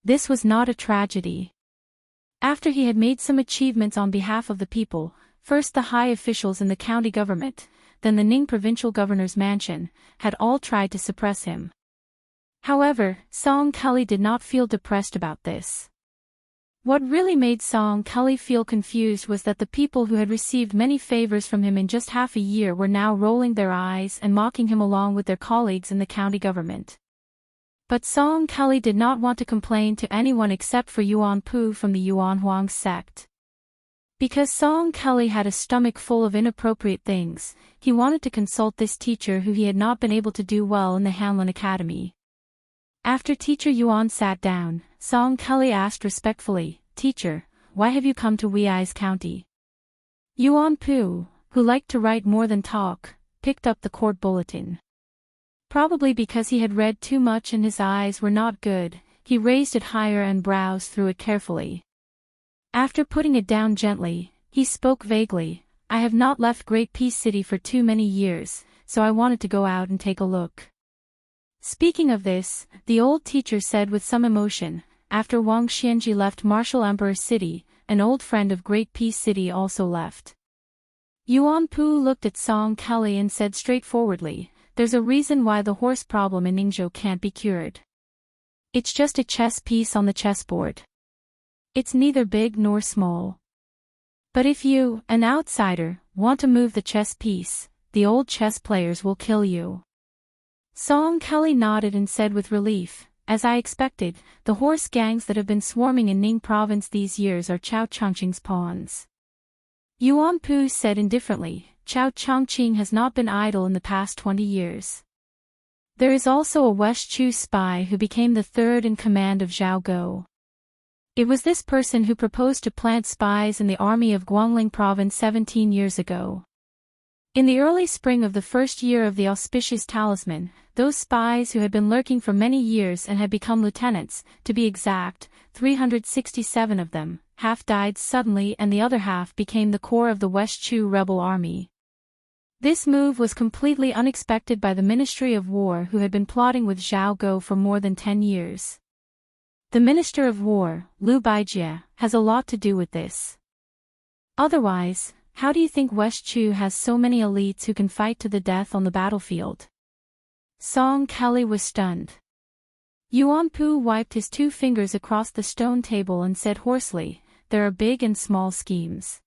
Speaker 1: This was not a tragedy. After he had made some achievements on behalf of the people, first the high officials in the county government, then the Ning provincial governor's mansion, had all tried to suppress him. However, Song Kelly did not feel depressed about this. What really made Song Kelly feel confused was that the people who had received many favors from him in just half a year were now rolling their eyes and mocking him along with their colleagues in the county government. But Song Kelly did not want to complain to anyone except for Yuan Pu from the Yuan Huang sect. Because Song Kelly had a stomach full of inappropriate things, he wanted to consult this teacher who he had not been able to do well in the Hanlin Academy. After Teacher Yuan sat down, Song Kelly asked respectfully, "Teacher, why have you come to Wei's county?" Yuan Pu, who liked to write more than talk, picked up the court bulletin. Probably because he had read too much and his eyes were not good, he raised it higher and browsed through it carefully. After putting it down gently, he spoke vaguely, "I have not left Great Peace City for too many years, so I wanted to go out and take a look." Speaking of this, the old teacher said with some emotion, "After Wang Xianji left Martial Emperor City, an old friend of Great Peace City also left." Yuan Pu looked at Song Kelly and said straightforwardly, "There's a reason why the horse problem in Ningzhou can't be cured. It's just a chess piece on the chessboard. It's neither big nor small. But if you, an outsider, want to move the chess piece, the old chess players will kill you." Song Kelly nodded and said with relief, "As I expected, the horse gangs that have been swarming in Ning province these years are Chao Chongqing's pawns." Yuan Pu said indifferently, "Chao Chongqing has not been idle in the past 20 years. There is also a West Chu spy who became the third in command of Zhao Go. It was this person who proposed to plant spies in the army of Guangling province 17 years ago. In the early spring of the first year of the auspicious talisman, those spies who had been lurking for many years and had become lieutenants, to be exact, 367 of them, half died suddenly and the other half became the core of the West Chu rebel army. This move was completely unexpected by the Ministry of War who had been plotting with Zhao Go for more than 10 years. The Minister of War, Liu Baijie, has a lot to do with this. Otherwise, how do you think West Chu has so many elites who can fight to the death on the battlefield?" Song Kelly was stunned. Yuan Pu wiped his 2 fingers across the stone table and said hoarsely, "There are big and small schemes.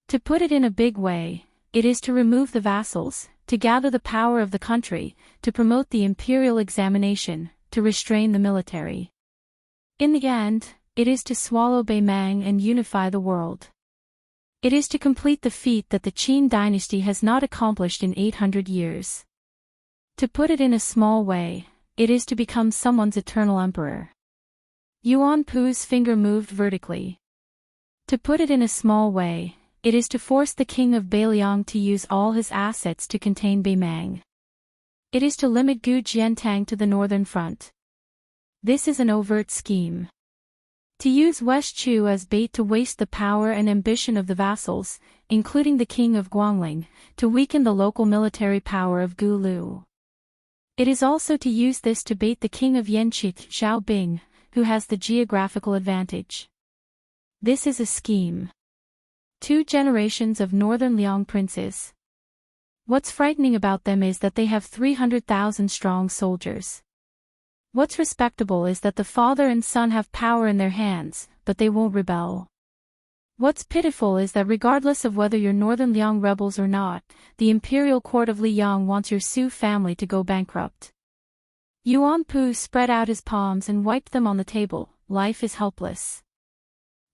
Speaker 1: To put it in a big way, it is to remove the vassals, to gather the power of the country, to promote the imperial examination, to restrain the military. In the end, it is to swallow Beimang and unify the world. It is to complete the feat that the Qin dynasty has not accomplished in 800 years. To put it in a small way, it is to become someone's eternal emperor." Yuan Pu's finger moved vertically. "To put it in a small way, it is to force the king of Beiliang to use all his assets to contain Beimang. It is to limit Gu Jiantang to the northern front. This is an overt scheme. To use West Chu as bait to waste the power and ambition of the vassals, including the king of Guangling, to weaken the local military power of Gu Lu. It is also to use this to bait the king of Yanqi, Zhao Bing, who has the geographical advantage. This is a scheme. 2 generations of northern Liang princes. What's frightening about them is that they have 300,000 strong soldiers. What's respectable is that the father and son have power in their hands, but they won't rebel. What's pitiful is that regardless of whether you're Northern Liang rebels or not, the imperial court of Liang wants your Su family to go bankrupt." Yuan Pu spread out his palms and wiped them on the table. "Life is helpless.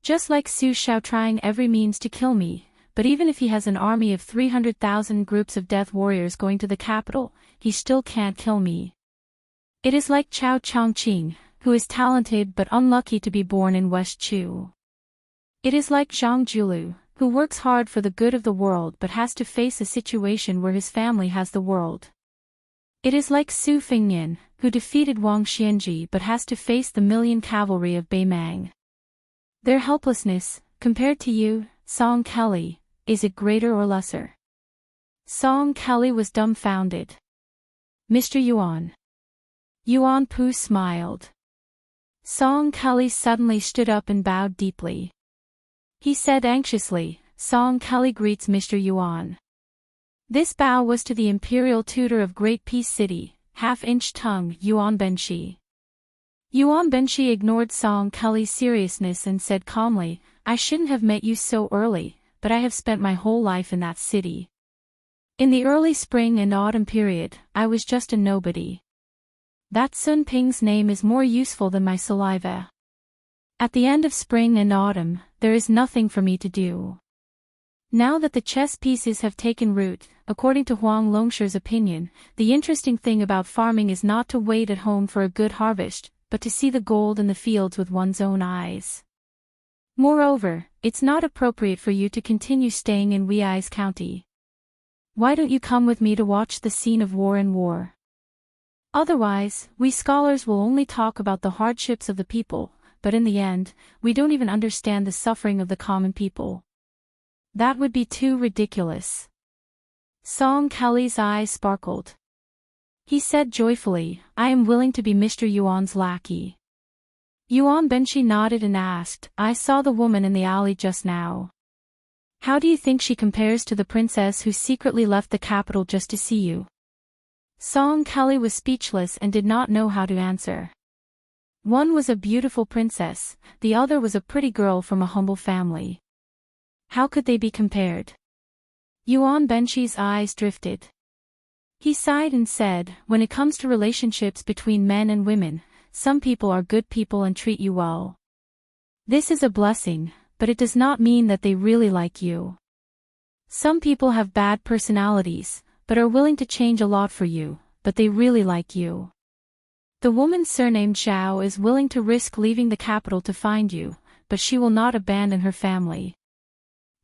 Speaker 1: Just like Su Shao trying every means to kill me, but even if he has an army of 300,000 groups of death warriors going to the capital, he still can't kill me. It is like Chao Chongqing, who is talented but unlucky to be born in West Chu. It is like Zhang Julu, who works hard for the good of the world but has to face a situation where his family has the world. It is like Su Fingnian, who defeated Wang Xianji but has to face the million cavalry of Beimang. Their helplessness, compared to you, Song Kelly, is it greater or lesser?" Song Kelly was dumbfounded. "Mr. Yuan." Yuan Pu smiled. Song Kelly suddenly stood up and bowed deeply. He said anxiously, "Song Kelly greets Mr. Yuan." This bow was to the imperial tutor of Great Peace City, half-inch tongue, Yuan Benshi. Yuan Benshi ignored Song Kelly's seriousness and said calmly, I shouldn't have met you so early, but I have spent my whole life in that city. In the early spring and autumn period, I was just a nobody. That Sun Ping's name is more useful than my saliva. At the end of spring and autumn, there is nothing for me to do. Now that the chess pieces have taken root, according to Huang Longshi's opinion, the interesting thing about farming is not to wait at home for a good harvest, but to see the gold in the fields with one's own eyes. Moreover, it's not appropriate for you to continue staying in Wuxia County. Why don't you come with me to watch the scene of war and war? Otherwise, we scholars will only talk about the hardships of the people, but in the end, we don't even understand the suffering of the common people. That would be too ridiculous. Song Kelly's eyes sparkled. He said joyfully, I am willing to be Mr. Yuan's lackey. Yuan Benshi nodded and asked, I saw the woman in the alley just now. How do you think she compares to the princess who secretly left the capital just to see you? Song Kelly was speechless and did not know how to answer. One was a beautiful princess, the other was a pretty girl from a humble family. How could they be compared? Yuan Benshi's eyes drifted. He sighed and said, when it comes to relationships between men and women, some people are good people and treat you well. This is a blessing, but it does not mean that they really like you. Some people have bad personalities, but are willing to change a lot for you, but they really like you. The woman surnamed Zhao is willing to risk leaving the capital to find you, but she will not abandon her family.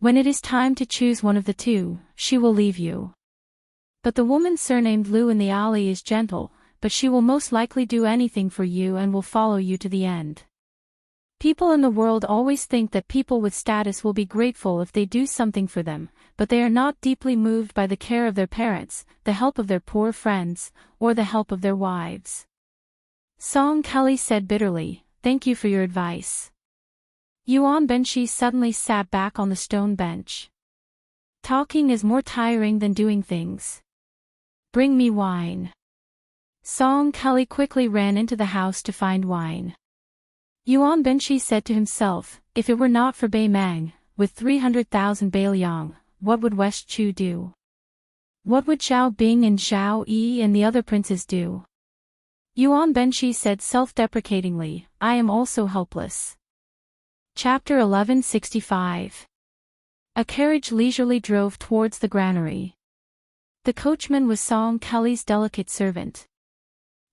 Speaker 1: When it is time to choose one of the two, she will leave you. But the woman surnamed Liu in the alley is gentle, but she will most likely do anything for you and will follow you to the end. People in the world always think that people with status will be grateful if they do something for them, but they are not deeply moved by the care of their parents, the help of their poor friends, or the help of their wives. Song Kelly said bitterly, thank you for your advice. Yuan Benshi suddenly sat back on the stone bench. Talking is more tiring than doing things. Bring me wine. Song Kelly quickly ran into the house to find wine. Yuan Benshi said to himself, if it were not for Bei Mang, with 300,000 Bailiang, what would West Chu do? What would Zhao Bing and Zhao Yi and the other princes do? Yuan Benshi said self-deprecatingly, I am also helpless. Chapter 1165. A carriage leisurely drove towards the granary. The coachman was Song Kelly's delicate servant.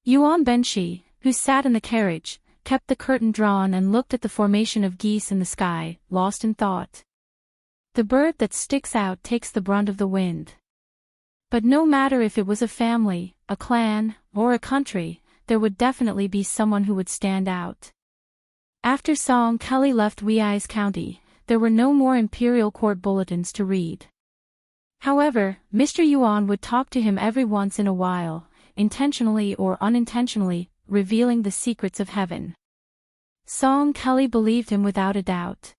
Speaker 1: Yuan Benshi, who sat in the carriage, kept the curtain drawn and looked at the formation of geese in the sky, lost in thought. The bird that sticks out takes the brunt of the wind. But no matter if it was a family, a clan, or a country, there would definitely be someone who would stand out. After Song Kelly left Wuxia County, there were no more imperial court bulletins to read. However, Mr. Yuan would talk to him every once in a while, intentionally or unintentionally, revealing the secrets of heaven. Song Kelly believed him without a doubt.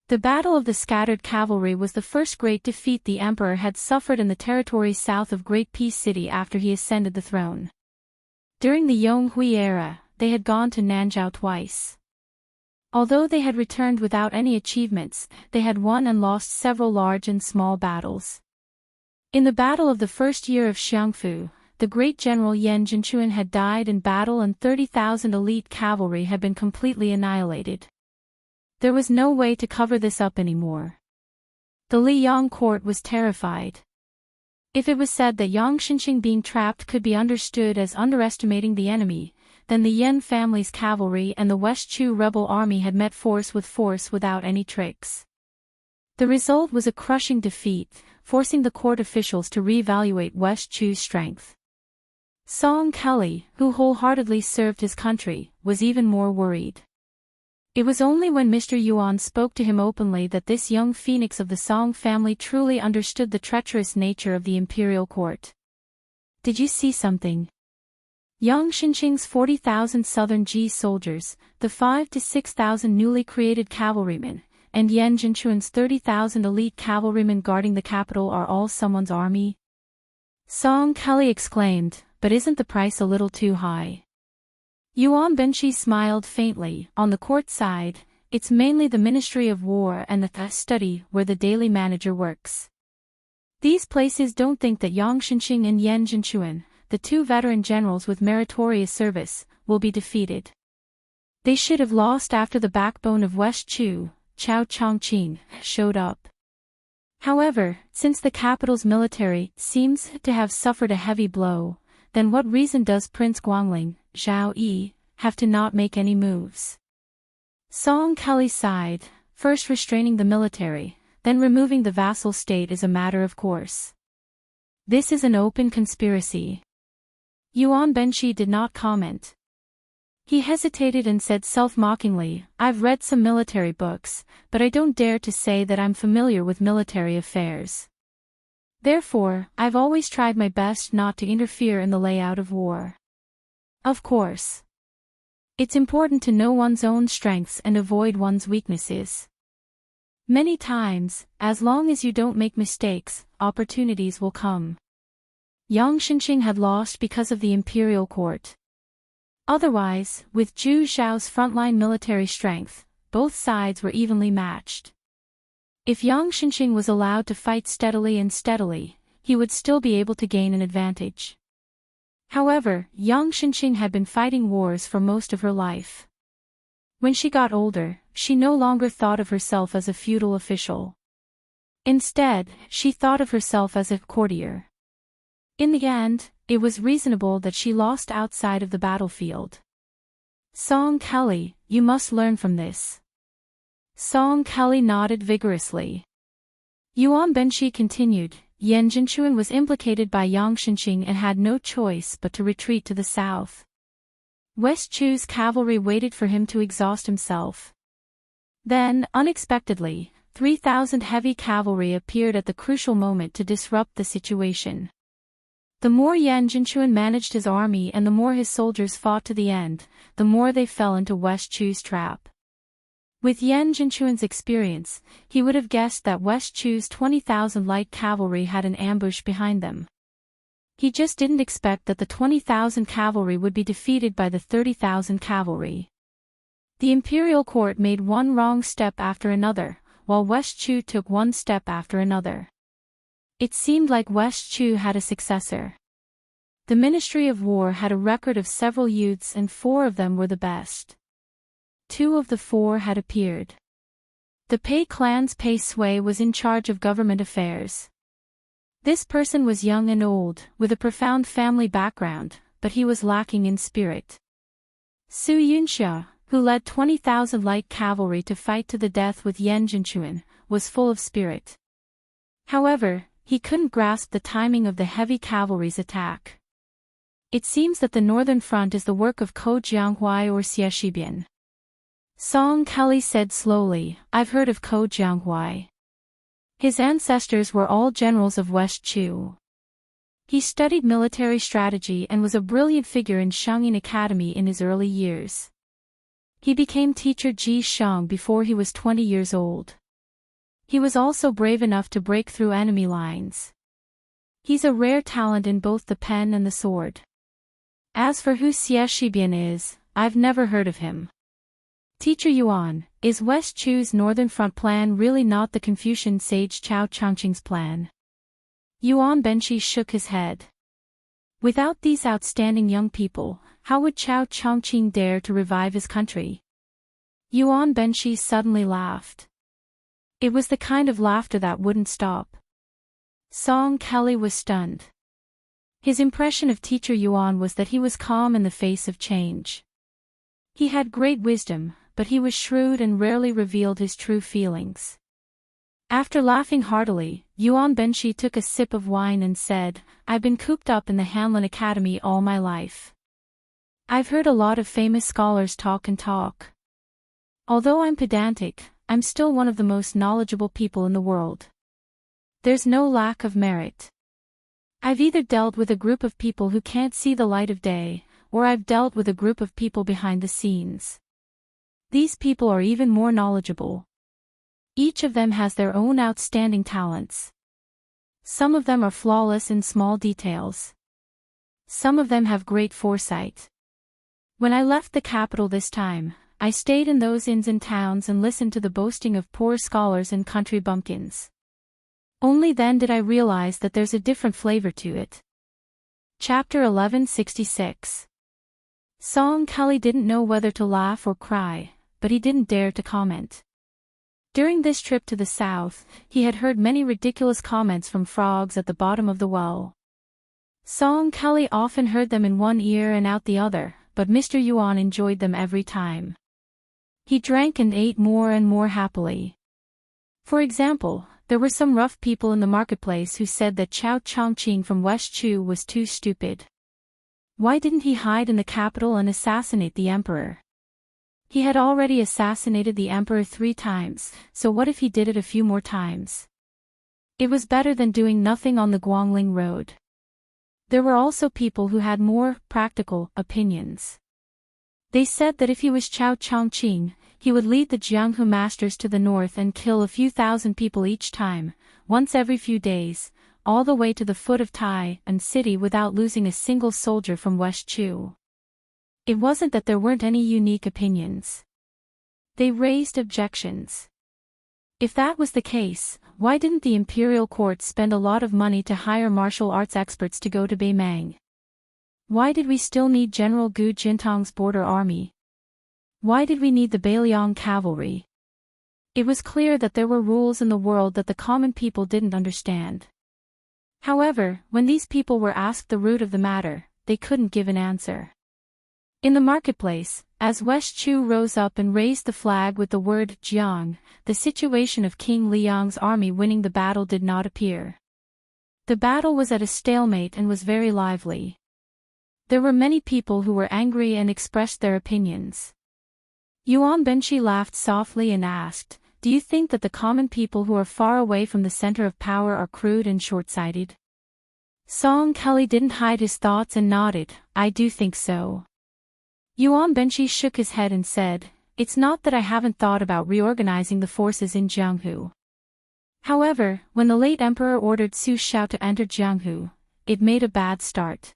Speaker 1: The Battle of the Scattered Cavalry was the first great defeat the emperor had suffered in the territories south of Great Peace City after he ascended the throne. During the Yonghui era, they had gone to Nanzhao twice. Although they had returned without any achievements, they had won and lost several large and small battles. In the battle of the first year of Xiangfu, the great general Yan Zhenchuan had died in battle and 30,000 elite cavalry had been completely annihilated. There was no way to cover this up anymore. The Liyang court was terrified. If it was said that Yang Xinqing being trapped could be understood as underestimating the enemy, then the Yan family's cavalry and the West Chu rebel army had met force with force without any tricks. The result was a crushing defeat, forcing the court officials to reevaluate West Chu's strength. Song Kelly, who wholeheartedly served his country, was even more worried. It was only when Mr. Yuan spoke to him openly that this young phoenix of the Song family truly understood the treacherous nature of the imperial court. Did you see something? Yang Xinqing's 40,000 southern Ji soldiers, the 5,000 to 6,000 newly created cavalrymen, and Yan Zhenchuan's 30,000 elite cavalrymen guarding the capital are all someone's army? Song Kelly exclaimed, but isn't the price a little too high? Yuan Benshi smiled faintly. On the court side, it's mainly the Ministry of War and the study where the daily manager works. These places don't think that Yang Xinqing and Yan Zhenchuan, the two veteran generals with meritorious service, will be defeated. They should have lost after the backbone of West Chu, Chao Chongqing, showed up. However, since the capital's military seems to have suffered a heavy blow, then what reason does Prince Guangling, Zhao Yi, have to not make any moves? Song Kelly sighed, first restraining the military, then removing the vassal state is a matter of course. This is an open conspiracy. Yuan Benshi did not comment. He hesitated and said self-mockingly, I've read some military books, but I don't dare to say that I'm familiar with military affairs. Therefore, I've always tried my best not to interfere in the layout of war. Of course. It's important to know one's own strengths and avoid one's weaknesses. Many times, as long as you don't make mistakes, opportunities will come. Yang Xinqing had lost because of the imperial court. Otherwise, with Zhu Xiao's frontline military strength, both sides were evenly matched. If Yang Xinqing was allowed to fight steadily, he would still be able to gain an advantage. However, Yang Xinqing had been fighting wars for most of her life. When she got older, she no longer thought of herself as a feudal official. Instead, she thought of herself as a courtier. In the end, it was reasonable that she lost outside of the battlefield. Song Kelly, you must learn from this. Song Kelly nodded vigorously. Yuan Benshi continued, Yan Zhenchuan was implicated by Yang Xinqing and had no choice but to retreat to the south. West Chu's cavalry waited for him to exhaust himself. Then, unexpectedly, 3,000 heavy cavalry appeared at the crucial moment to disrupt the situation. The more Yan Zhenchuan managed his army and the more his soldiers fought to the end, the more they fell into West Chu's trap. With Yan Zhenchuan's experience, he would have guessed that West Chu's 20,000 light cavalry had an ambush behind them. He just didn't expect that the 20,000 cavalry would be defeated by the 30,000 cavalry. The imperial court made one wrong step after another, while West Chu took one step after another. It seemed like West Chu had a successor. The Ministry of War had a record of several youths and 4 of them were the best. 2 of the 4 had appeared. The Pei clan's Pei Sui was in charge of government affairs. This person was young and old, with a profound family background, but he was lacking in spirit. Su Yunxia, who led 20,000 light cavalry to fight to the death with Yan Zhenchuan, was full of spirit. However, he couldn't grasp the timing of the heavy cavalry's attack. It seems that the northern front is the work of Ko Jianghuai or Xie Shibian. Song Kelly said slowly, I've heard of Ko Jianghuai. His ancestors were all generals of West Chu. He studied military strategy and was a brilliant figure in Shangyin Academy in his early years. He became teacher Ji Shang before he was 20 years old. He was also brave enough to break through enemy lines. He's a rare talent in both the pen and the sword. As for who Xie Shibian is, I've never heard of him. Teacher Yuan, is West Chu's Northern Front plan really not the Confucian sage Chao Chongqing's plan? Yuan Benshi shook his head. Without these outstanding young people, how would Chao Chongqing dare to revive his country? Yuan Benshi suddenly laughed. It was the kind of laughter that wouldn't stop. Song Kelly was stunned. His impression of Teacher Yuan was that he was calm in the face of change. He had great wisdom, but he was shrewd and rarely revealed his true feelings. After laughing heartily, Yuan Benshi took a sip of wine and said, I've been cooped up in the Hanlin Academy all my life. I've heard a lot of famous scholars talk and talk. Although I'm pedantic, I'm still one of the most knowledgeable people in the world. There's no lack of merit. I've either dealt with a group of people who can't see the light of day, or I've dealt with a group of people behind the scenes. These people are even more knowledgeable. Each of them has their own outstanding talents. Some of them are flawless in small details. Some of them have great foresight. When I left the capital this time, I stayed in those inns and towns and listened to the boasting of poor scholars and country bumpkins. Only then did I realize that there's a different flavor to it. Chapter 1166. Song Kelly didn't know whether to laugh or cry, but he didn't dare to comment. During this trip to the south, he had heard many ridiculous comments from frogs at the bottom of the well. Song Kelly often heard them in one ear and out the other, but Mr. Yuan enjoyed them every time. He drank and ate more and more happily. For example, there were some rough people in the marketplace who said that Chao Chongqing from West Chu was too stupid. Why didn't he hide in the capital and assassinate the emperor? He had already assassinated the emperor 3 times, so what if he did it a few more times? It was better than doing nothing on the Guangling road. There were also people who had more practical opinions. They said that if he was Chao Chongqing, he would lead the Jianghu masters to the north and kill a few thousand people each time, once every few days, all the way to the foot of Tai and city without losing a single soldier from West Chu. It wasn't that there weren't any unique opinions. They raised objections. If that was the case, why didn't the imperial court spend a lot of money to hire martial arts experts to go to Beimang? Why did we still need General Gu Jintang's border army? Why did we need the Beiliang cavalry? It was clear that there were rules in the world that the common people didn't understand. However, when these people were asked the root of the matter, they couldn't give an answer. In the marketplace, as West Chu rose up and raised the flag with the word Jiang, the situation of King Liang's army winning the battle did not appear. The battle was at a stalemate and was very lively. There were many people who were angry and expressed their opinions. Yuan Benshi laughed softly and asked, "Do you think that the common people who are far away from the center of power are crude and short-sighted?" Song Kelly didn't hide his thoughts and nodded, "I do think so." Yuan Benshi shook his head and said, "It's not that I haven't thought about reorganizing the forces in Jianghu. However, when the late emperor ordered Su Shao to enter Jianghu, it made a bad start.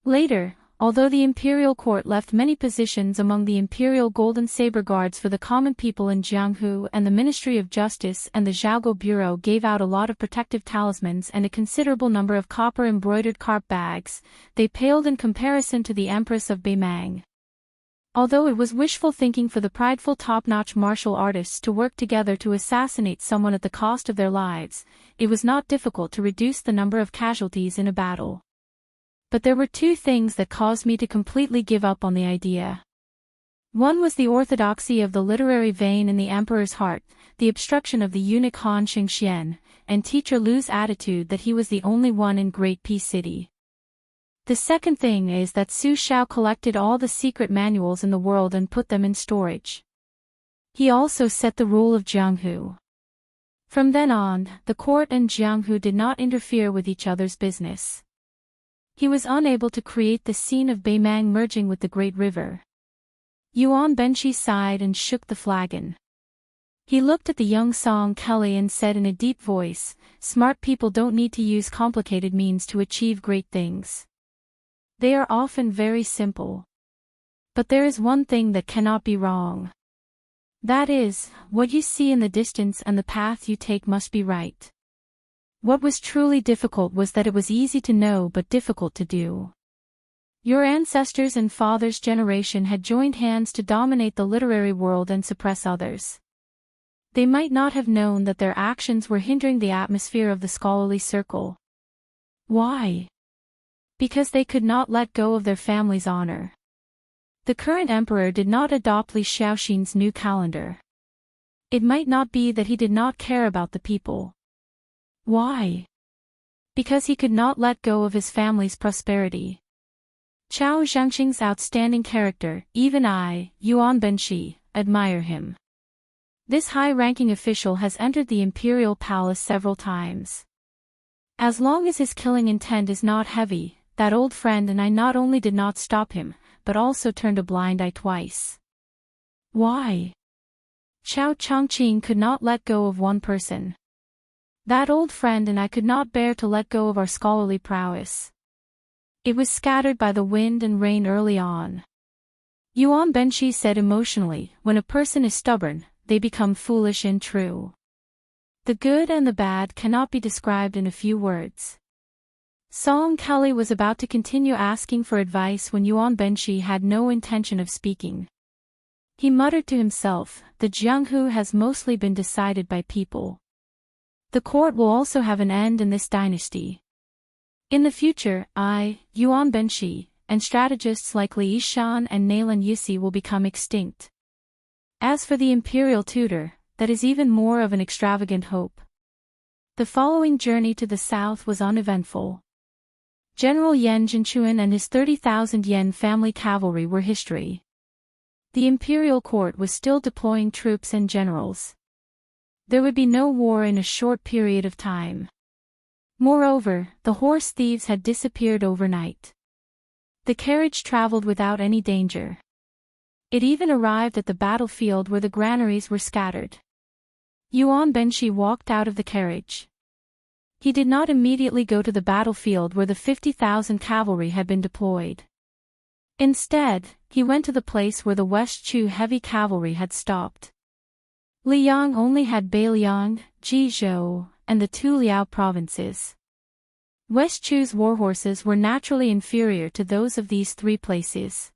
Speaker 1: Later, although the imperial court left many positions among the imperial golden saber guards for the common people in Jianghu and the Ministry of Justice and the Zhaoguo Bureau gave out a lot of protective talismans and a considerable number of copper-embroidered carp bags, they paled in comparison to the Empress of Beimang. Although it was wishful thinking for the prideful top-notch martial artists to work together to assassinate someone at the cost of their lives, it was not difficult to reduce the number of casualties in a battle. But there were 2 things that caused me to completely give up on the idea. One was the orthodoxy of the literary vein in the emperor's heart, the obstruction of the eunuch Han Xingxian, and teacher Lu's attitude that he was the only one in Great Peace City. The second thing is that Su Shao collected all the secret manuals in the world and put them in storage. He also set the rule of Jianghu. From then on, the court and Jianghu did not interfere with each other's business. He was unable to create the scene of Beimang merging with the great river. Yuan Benshi sighed and shook the flagon. He looked at the young Song Kelly and said in a deep voice, "Smart people don't need to use complicated means to achieve great things. They are often very simple. But there is one thing that cannot be wrong. That is, what you see in the distance and the path you take must be right." What was truly difficult was that it was easy to know but difficult to do. Your ancestors and fathers' generation had joined hands to dominate the literary world and suppress others. They might not have known that their actions were hindering the atmosphere of the scholarly circle. Why? Because they could not let go of their family's honor. The current emperor did not adopt Li Xiaoxin's new calendar. It might not be that he did not care about the people. Why? Because he could not let go of his family's prosperity. Chao Zhangxing's outstanding character, even I, Yuan Benshi, admire him. This high-ranking official has entered the imperial palace several times. As long as his killing intent is not heavy, that old friend and I not only did not stop him, but also turned a blind eye twice. Why? Chao Chongqing could not let go of one person. That old friend and I could not bear to let go of our scholarly prowess. It was scattered by the wind and rain early on. Yuan Benshi said emotionally, when a person is stubborn, they become foolish and true. The good and the bad cannot be described in a few words. Song Kelly was about to continue asking for advice when Yuan Benshi had no intention of speaking. He muttered to himself, the Jianghu has mostly been decided by people. The court will also have an end in this dynasty. In the future, I, Yuan Benshi, and strategists like Li Shan and Nailan Yisi will become extinct. As for the imperial tutor, that is even more of an extravagant hope. The following journey to the south was uneventful. General Yan Jinchuan and his 30,000 yen family cavalry were history. The imperial court was still deploying troops and generals. There would be no war in a short period of time. Moreover, the horse thieves had disappeared overnight. The carriage traveled without any danger. It even arrived at the battlefield where the granaries were scattered. Yuan Benshi walked out of the carriage. He did not immediately go to the battlefield where the 50,000 cavalry had been deployed. Instead, he went to the place where the West Chu heavy cavalry had stopped. Liang only had Beiliang, Jizhou, and the two Liao provinces. West Chu's warhorses were naturally inferior to those of these three places.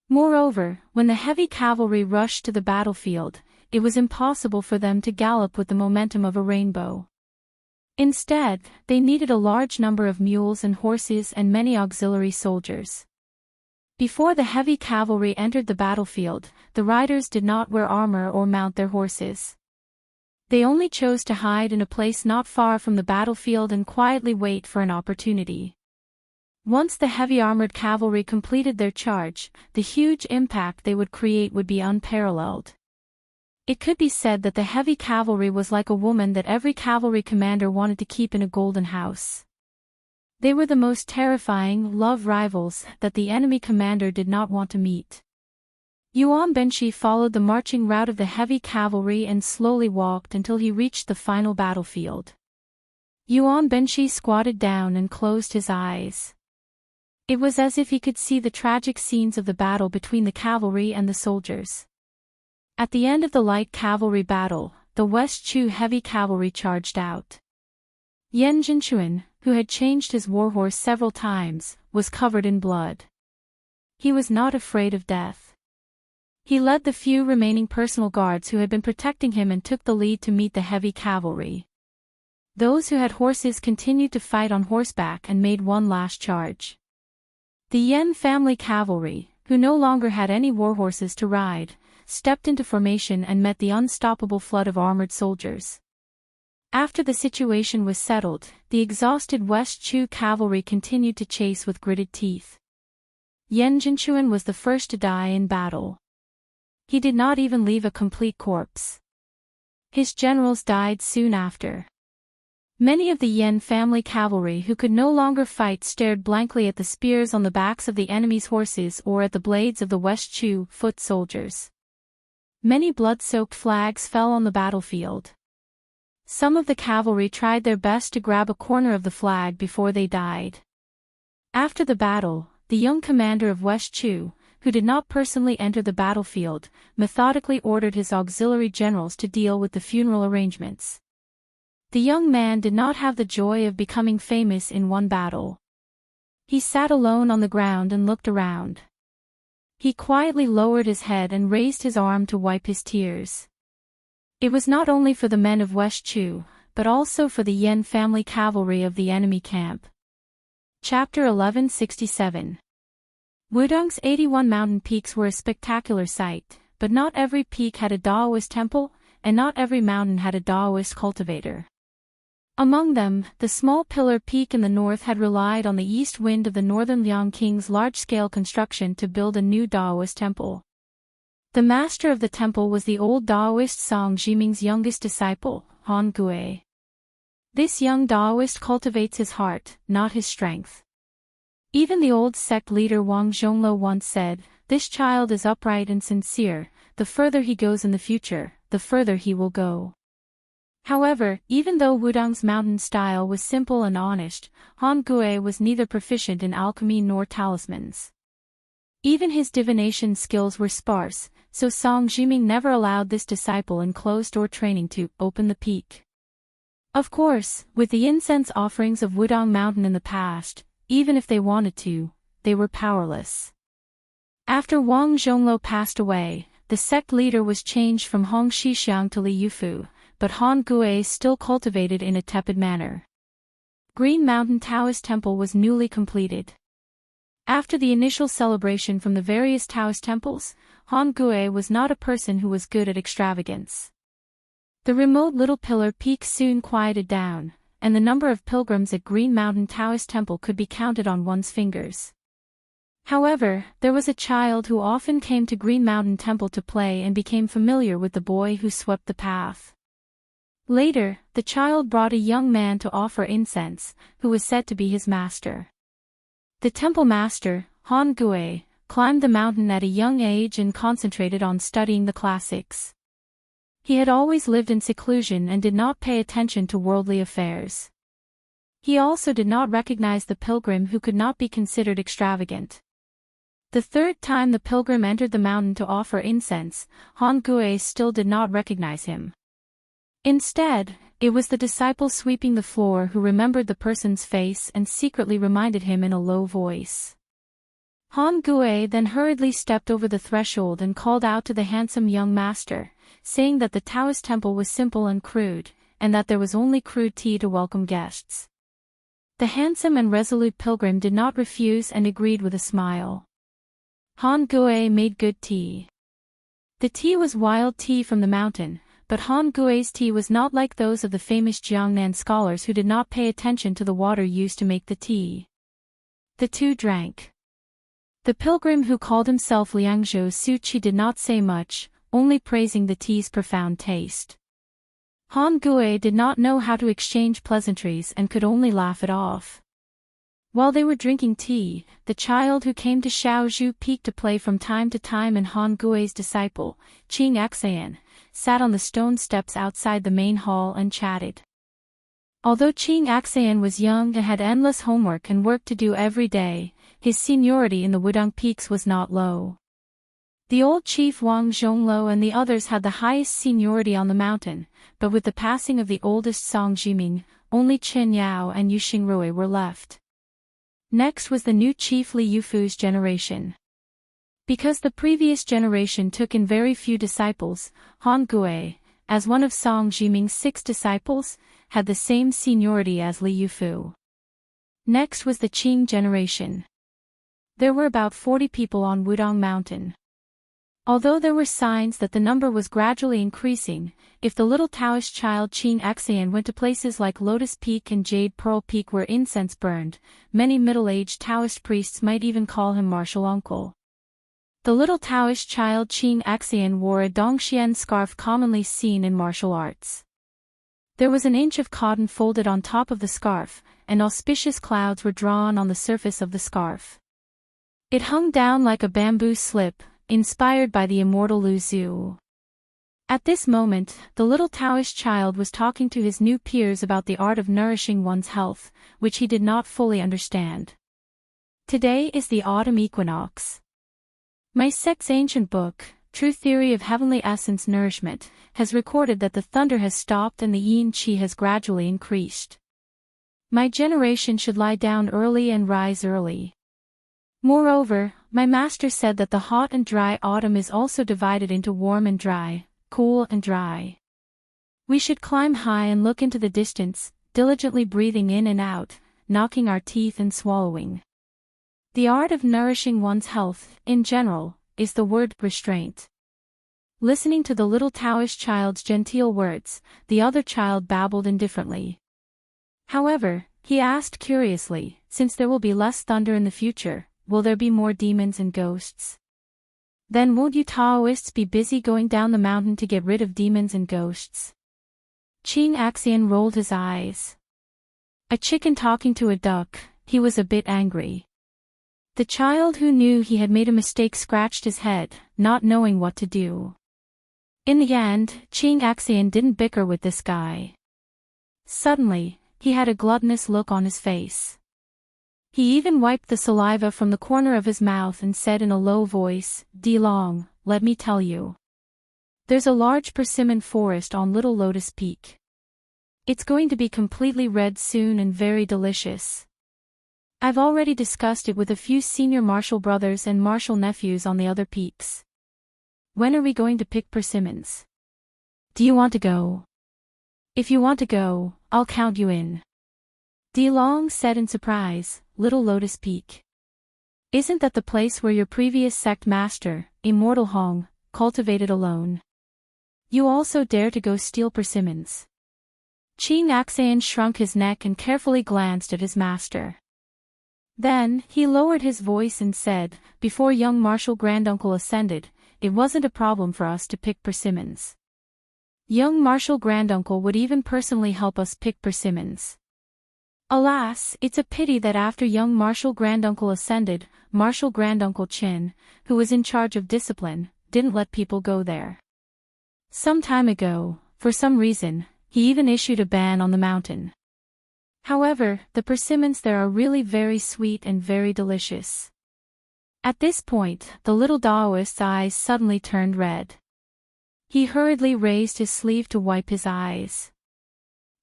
Speaker 1: Moreover, when the heavy cavalry rushed to the battlefield, it was impossible for them to gallop with the momentum of a rainbow. Instead, they needed a large number of mules and horses and many auxiliary soldiers. Before the heavy cavalry entered the battlefield, the riders did not wear armor or mount their horses. They only chose to hide in a place not far from the battlefield and quietly wait for an opportunity. Once the heavy armored cavalry completed their charge, the huge impact they would create would be unparalleled. It could be said that the heavy cavalry was like a woman that every cavalry commander wanted to keep in a golden house. They were the most terrifying love rivals that the enemy commander did not want to meet. Yuan Benshi followed the marching route of the heavy cavalry and slowly walked until he reached the final battlefield. Yuan Benshi squatted down and closed his eyes. It was as if he could see the tragic scenes of the battle between the cavalry and the soldiers. At the end of the light cavalry battle, the West Chu heavy cavalry charged out. Yan Jinchuan, who had changed his warhorse several times, was covered in blood. He was not afraid of death. He led the few remaining personal guards who had been protecting him and took the lead to meet the heavy cavalry. Those who had horses continued to fight on horseback and made one last charge. The Yan family cavalry, who no longer had any warhorses to ride, stepped into formation and met the unstoppable flood of armored soldiers. After the situation was settled, the exhausted West Chu cavalry continued to chase with gritted teeth. Yan Jinchuan was the first to die in battle. He did not even leave a complete corpse. His generals died soon after. Many of the Yan family cavalry who could no longer fight stared blankly at the spears on the backs of the enemy's horses or at the blades of the West Chu foot soldiers. Many blood-soaked flags fell on the battlefield. Some of the cavalry tried their best to grab a corner of the flag before they died. After the battle, the young commander of West Chu, who did not personally enter the battlefield, methodically ordered his auxiliary generals to deal with the funeral arrangements. The young man did not have the joy of becoming famous in one battle. He sat alone on the ground and looked around. He quietly lowered his head and raised his arm to wipe his tears. It was not only for the men of West Chu, but also for the Yan family cavalry of the enemy camp. Chapter 1167. Wudong's 81 mountain peaks were a spectacular sight, but not every peak had a Daoist temple, and not every mountain had a Daoist cultivator. Among them, the small pillar peak in the north had relied on the east wind of the northern Liang king's large-scale construction to build a new Daoist temple. The master of the temple was the old Daoist Song Jiming's youngest disciple, Han Gui. This young Daoist cultivates his heart, not his strength. Even the old sect leader Wang Zhonglo once said, "This child is upright and sincere, the further he goes in the future, the further he will go." However, even though Wudong's mountain style was simple and honest, Han Gui was neither proficient in alchemy nor talismans. Even his divination skills were sparse, so Song Jiming never allowed this disciple in closed-door training to open the peak. Of course, with the incense offerings of Wudong Mountain in the past, even if they wanted to, they were powerless. After Wang Zhongluo passed away, the sect leader was changed from Hong Shixiang to Li Yufu, but Han Gui still cultivated in a tepid manner. Green Mountain Taoist Temple was newly completed. After the initial celebration from the various Taoist temples, Han Gui was not a person who was good at extravagance. The remote little pillar peak soon quieted down, and the number of pilgrims at Green Mountain Taoist Temple could be counted on one's fingers. However, there was a child who often came to Green Mountain Temple to play and became familiar with the boy who swept the path. Later, the child brought a young man to offer incense, who was said to be his master. The temple master, Han Gui, climbed the mountain at a young age and concentrated on studying the classics. He had always lived in seclusion and did not pay attention to worldly affairs. He also did not recognize the pilgrim who could not be considered extravagant. The third time the pilgrim entered the mountain to offer incense, Han Gui still did not recognize him. Instead, it was the disciple sweeping the floor who remembered the person's face and secretly reminded him in a low voice. Han Gui then hurriedly stepped over the threshold and called out to the handsome young master, saying that the Taoist temple was simple and crude, and that there was only crude tea to welcome guests. The handsome and resolute pilgrim did not refuse and agreed with a smile. Han Gui made good tea. The tea was wild tea from the mountain, but Han Gui's tea was not like those of the famous Jiangnan scholars who did not pay attention to the water used to make the tea. The two drank. The pilgrim who called himself Liangzhou Suqi did not say much, only praising the tea's profound taste. Han Gui did not know how to exchange pleasantries and could only laugh it off. While they were drinking tea, the child who came to Shaozhou Peak to play from time to time and Han Gui's disciple, Qing Xan, sat on the stone steps outside the main hall and chatted. Although Qing Xan was young and had endless homework and work to do every day, his seniority in the Wudong Peaks was not low. The old chief Wang Zhongluo and the others had the highest seniority on the mountain, but with the passing of the oldest Song Jiming, only Chen Yao and Yu Xingrui were left. Next was the new chief Li Yufu's generation. Because the previous generation took in very few disciples, Han Gui, as one of Song Jiming's 6 disciples, had the same seniority as Li Yufu. Next was the Qing generation. There were about 40 people on Wudong Mountain. Although there were signs that the number was gradually increasing, if the little Taoist child Qing Xian went to places like Lotus Peak and Jade Pearl Peak where incense burned, many middle-aged Taoist priests might even call him martial uncle. The little Taoist child Qing Xian wore a Dongxian scarf commonly seen in martial arts. There was an inch of cotton folded on top of the scarf, and auspicious clouds were drawn on the surface of the scarf. It hung down like a bamboo slip, inspired by the immortal Lu Zhu. At this moment, the little Taoist child was talking to his new peers about the art of nourishing one's health, which he did not fully understand. Today is the autumn equinox. My sect's ancient book, True Theory of Heavenly Essence Nourishment, has recorded that the thunder has stopped and the yin qi has gradually increased. My generation should lie down early and rise early. Moreover, my master said that the hot and dry autumn is also divided into warm and dry, cool and dry. We should climb high and look into the distance, diligently breathing in and out, knocking our teeth and swallowing. The art of nourishing one's health, in general, is the word restraint. Listening to the little Taoist child's genteel words, the other child babbled indifferently. However, he asked curiously, since there will be less thunder in the future, will there be more demons and ghosts? Then won't you Taoists be busy going down the mountain to get rid of demons and ghosts? Qing Xian rolled his eyes. A chicken talking to a duck, he was a bit angry. The child who knew he had made a mistake scratched his head, not knowing what to do. In the end, Qing Axian didn't bicker with this guy. Suddenly, he had a gluttonous look on his face. He even wiped the saliva from the corner of his mouth and said in a low voice, "De Long, let me tell you. There's a large persimmon forest on Little Lotus Peak. It's going to be completely red soon and very delicious. I've already discussed it with a few senior martial brothers and martial nephews on the other peaks. When are we going to pick persimmons? Do you want to go? If you want to go, I'll count you in." De Long said in surprise, "Little Lotus Peak. Isn't that the place where your previous sect master, Immortal Hong, cultivated alone? You also dare to go steal persimmons?" Qing Axian shrunk his neck and carefully glanced at his master. Then, he lowered his voice and said, "Before young martial granduncle ascended, it wasn't a problem for us to pick persimmons. Young martial granduncle would even personally help us pick persimmons. Alas, it's a pity that after young martial granduncle ascended, martial granduncle Qin, who was in charge of discipline, didn't let people go there. Some time ago, for some reason, he even issued a ban on the mountain. However, the persimmons there are really very sweet and very delicious." At this point, the little Daoist's eyes suddenly turned red. He hurriedly raised his sleeve to wipe his eyes.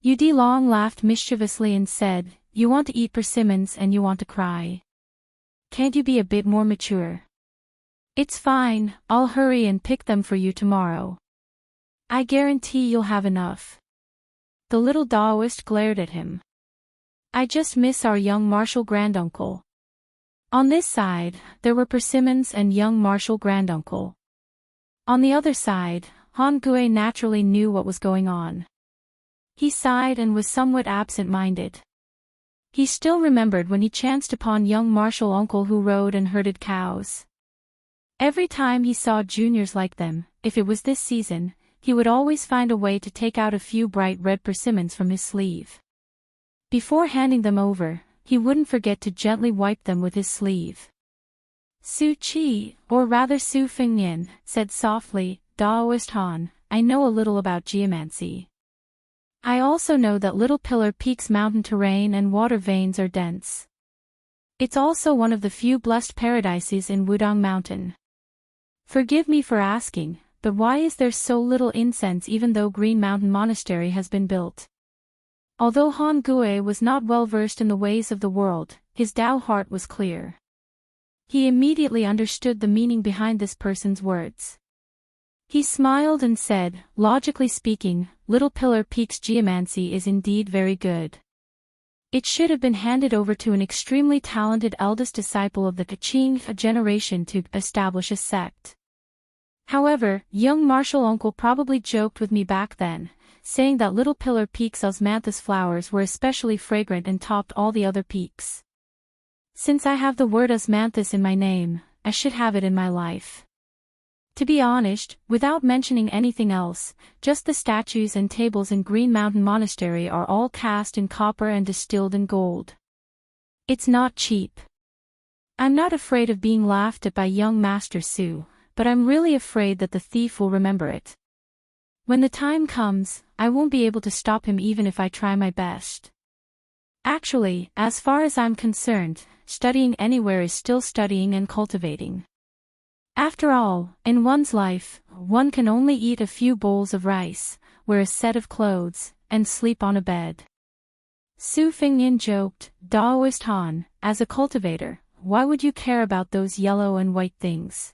Speaker 1: Yu De Long laughed mischievously and said, "You want to eat persimmons and you want to cry. Can't you be a bit more mature? It's fine, I'll hurry and pick them for you tomorrow. I guarantee you'll have enough." The little Daoist glared at him. "I just miss our young martial granduncle." On this side, there were persimmons and young martial granduncle. On the other side, Han Gui naturally knew what was going on. He sighed and was somewhat absent-minded. He still remembered when he chanced upon young martial uncle who rode and herded cows. Every time he saw juniors like them, if it was this season, he would always find a way to take out a few bright red persimmons from his sleeve. Before handing them over, he wouldn't forget to gently wipe them with his sleeve. Su Qi, or rather Su Fengnian, said softly, "Daoist Han, I know a little about geomancy. I also know that Little Pillar Peak's mountain terrain and water veins are dense. It's also one of the few blessed paradises in Wudong Mountain. Forgive me for asking, but why is there so little incense even though Green Mountain Monastery has been built?" Although Han Gui was not well versed in the ways of the world, his Dao heart was clear. He immediately understood the meaning behind this person's words. He smiled and said, "Logically speaking, Little Pillar Peak's geomancy is indeed very good. It should have been handed over to an extremely talented eldest disciple of the Qing generation to establish a sect. However, young martial uncle probably joked with me back then, saying that Little Pillar Peak's osmanthus flowers were especially fragrant and topped all the other peaks. Since I have the word osmanthus in my name, I should have it in my life. To be honest, without mentioning anything else, just the statues and tables in Green Mountain Monastery are all cast in copper and distilled in gold. It's not cheap. I'm not afraid of being laughed at by young Master Su, but I'm really afraid that the thief will remember it. When the time comes, I won't be able to stop him even if I try my best. Actually, as far as I'm concerned, studying anywhere is still studying and cultivating. After all, in one's life, one can only eat a few bowls of rice, wear a set of clothes, and sleep on a bed." Su Fengnian joked, "Daoist Han, as a cultivator, why would you care about those yellow and white things?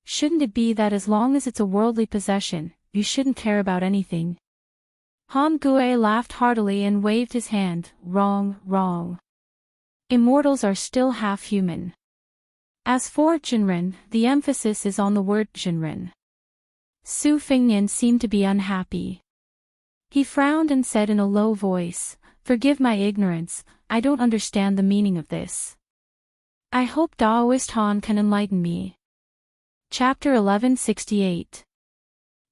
Speaker 1: Shouldn't it be that as long as it's a worldly possession, you shouldn't care about anything?" Han Gui laughed heartily and waved his hand, "Wrong, wrong. Immortals are still half human. As for Jinren, the emphasis is on the word Jinren." Su Fengnian seemed to be unhappy. He frowned and said in a low voice, "Forgive my ignorance, I don't understand the meaning of this. I hope Daoist Han can enlighten me." Chapter 1168.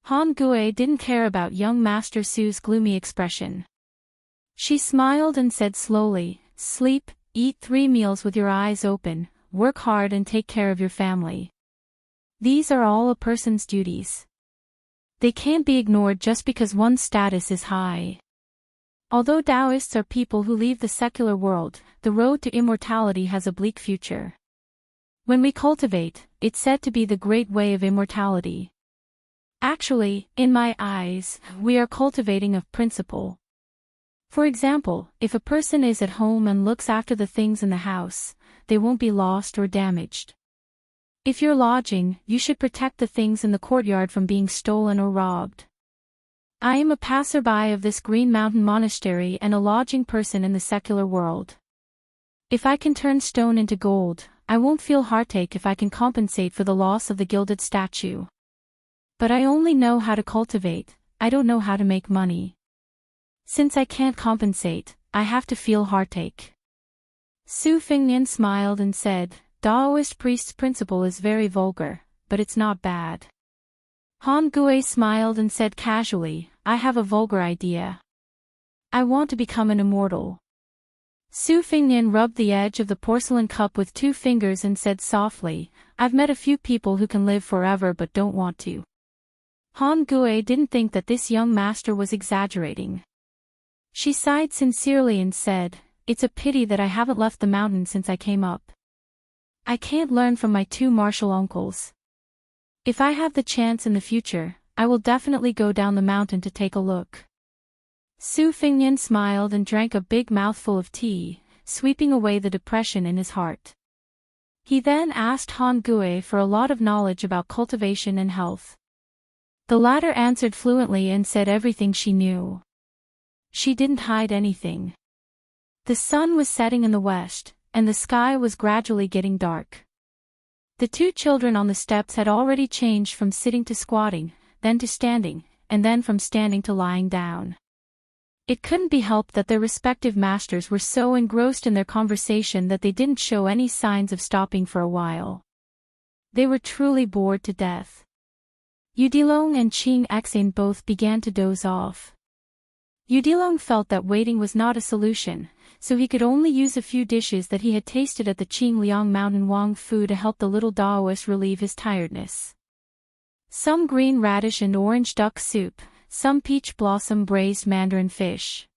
Speaker 1: Han Gui didn't care about young Master Su's gloomy expression. She smiled and said slowly, "Sleep, eat 3 meals with your eyes open, work hard and take care of your family. These are all a person's duties. They can't be ignored just because one's status is high. Although Taoists are people who leave the secular world, the road to immortality has a bleak future. When we cultivate, it's said to be the great way of immortality. Actually, in my eyes, we are cultivating a principle. For example, if a person is at home and looks after the things in the house, they won't be lost or damaged. If you're lodging, you should protect the things in the courtyard from being stolen or robbed. I am a passerby of this Green Mountain Monastery and a lodging person in the secular world. If I can turn stone into gold, I won't feel heartache if I can compensate for the loss of the gilded statue. But I only know how to cultivate, I don't know how to make money. Since I can't compensate, I have to feel heartache. Su Fengnian smiled and said, Taoist priest's principle is very vulgar, but it's not bad. Han Gui smiled and said casually, I have a vulgar idea. I want to become an immortal. Su Fengnian rubbed the edge of the porcelain cup with 2 fingers and said softly, I've met a few people who can live forever but don't want to. Han Gui didn't think that this young master was exaggerating. She sighed sincerely and said, It's a pity that I haven't left the mountain since I came up. I can't learn from my 2 martial uncles. If I have the chance in the future, I will definitely go down the mountain to take a look. Su Fengnian smiled and drank a big mouthful of tea, sweeping away the depression in his heart. He then asked Han Gui for a lot of knowledge about cultivation and health. The latter answered fluently and said everything she knew. She didn't hide anything. The sun was setting in the west, and the sky was gradually getting dark. The 2 children on the steps had already changed from sitting to squatting, then to standing, and then from standing to lying down. It couldn't be helped that their respective masters were so engrossed in their conversation that they didn't show any signs of stopping for a while. They were truly bored to death. Yudilong and Qing Xing both began to doze off. Yudilong felt that waiting was not a solution, so he could only use a few dishes that he had tasted at the Qingliang Mountain Wang Fu to help the little Taoist relieve his tiredness. Some green radish and orange duck soup, some peach blossom braised mandarin fish.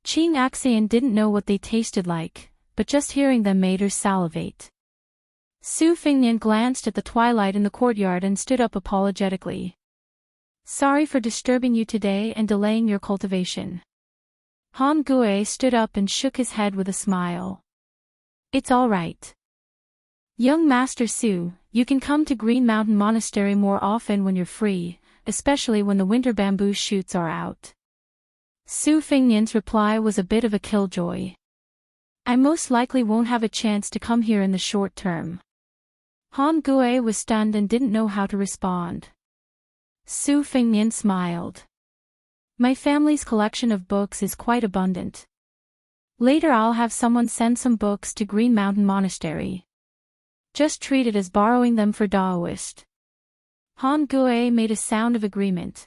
Speaker 1: Qing Axian didn't know what they tasted like, but just hearing them made her salivate. Su Fengnian glanced at the twilight in the courtyard and stood up apologetically. Sorry for disturbing you today and delaying your cultivation. Han Gui stood up and shook his head with a smile. It's all right. Young Master Su, you can come to Green Mountain Monastery more often when you're free, especially when the winter bamboo shoots are out. Su Fengnian's reply was a bit of a killjoy. I most likely won't have a chance to come here in the short term. Han Gui was stunned and didn't know how to respond. Su Fengnian smiled. My family's collection of books is quite abundant. Later I'll have someone send some books to Green Mountain Monastery. Just treat it as borrowing them for Taoist. Han Gui made a sound of agreement.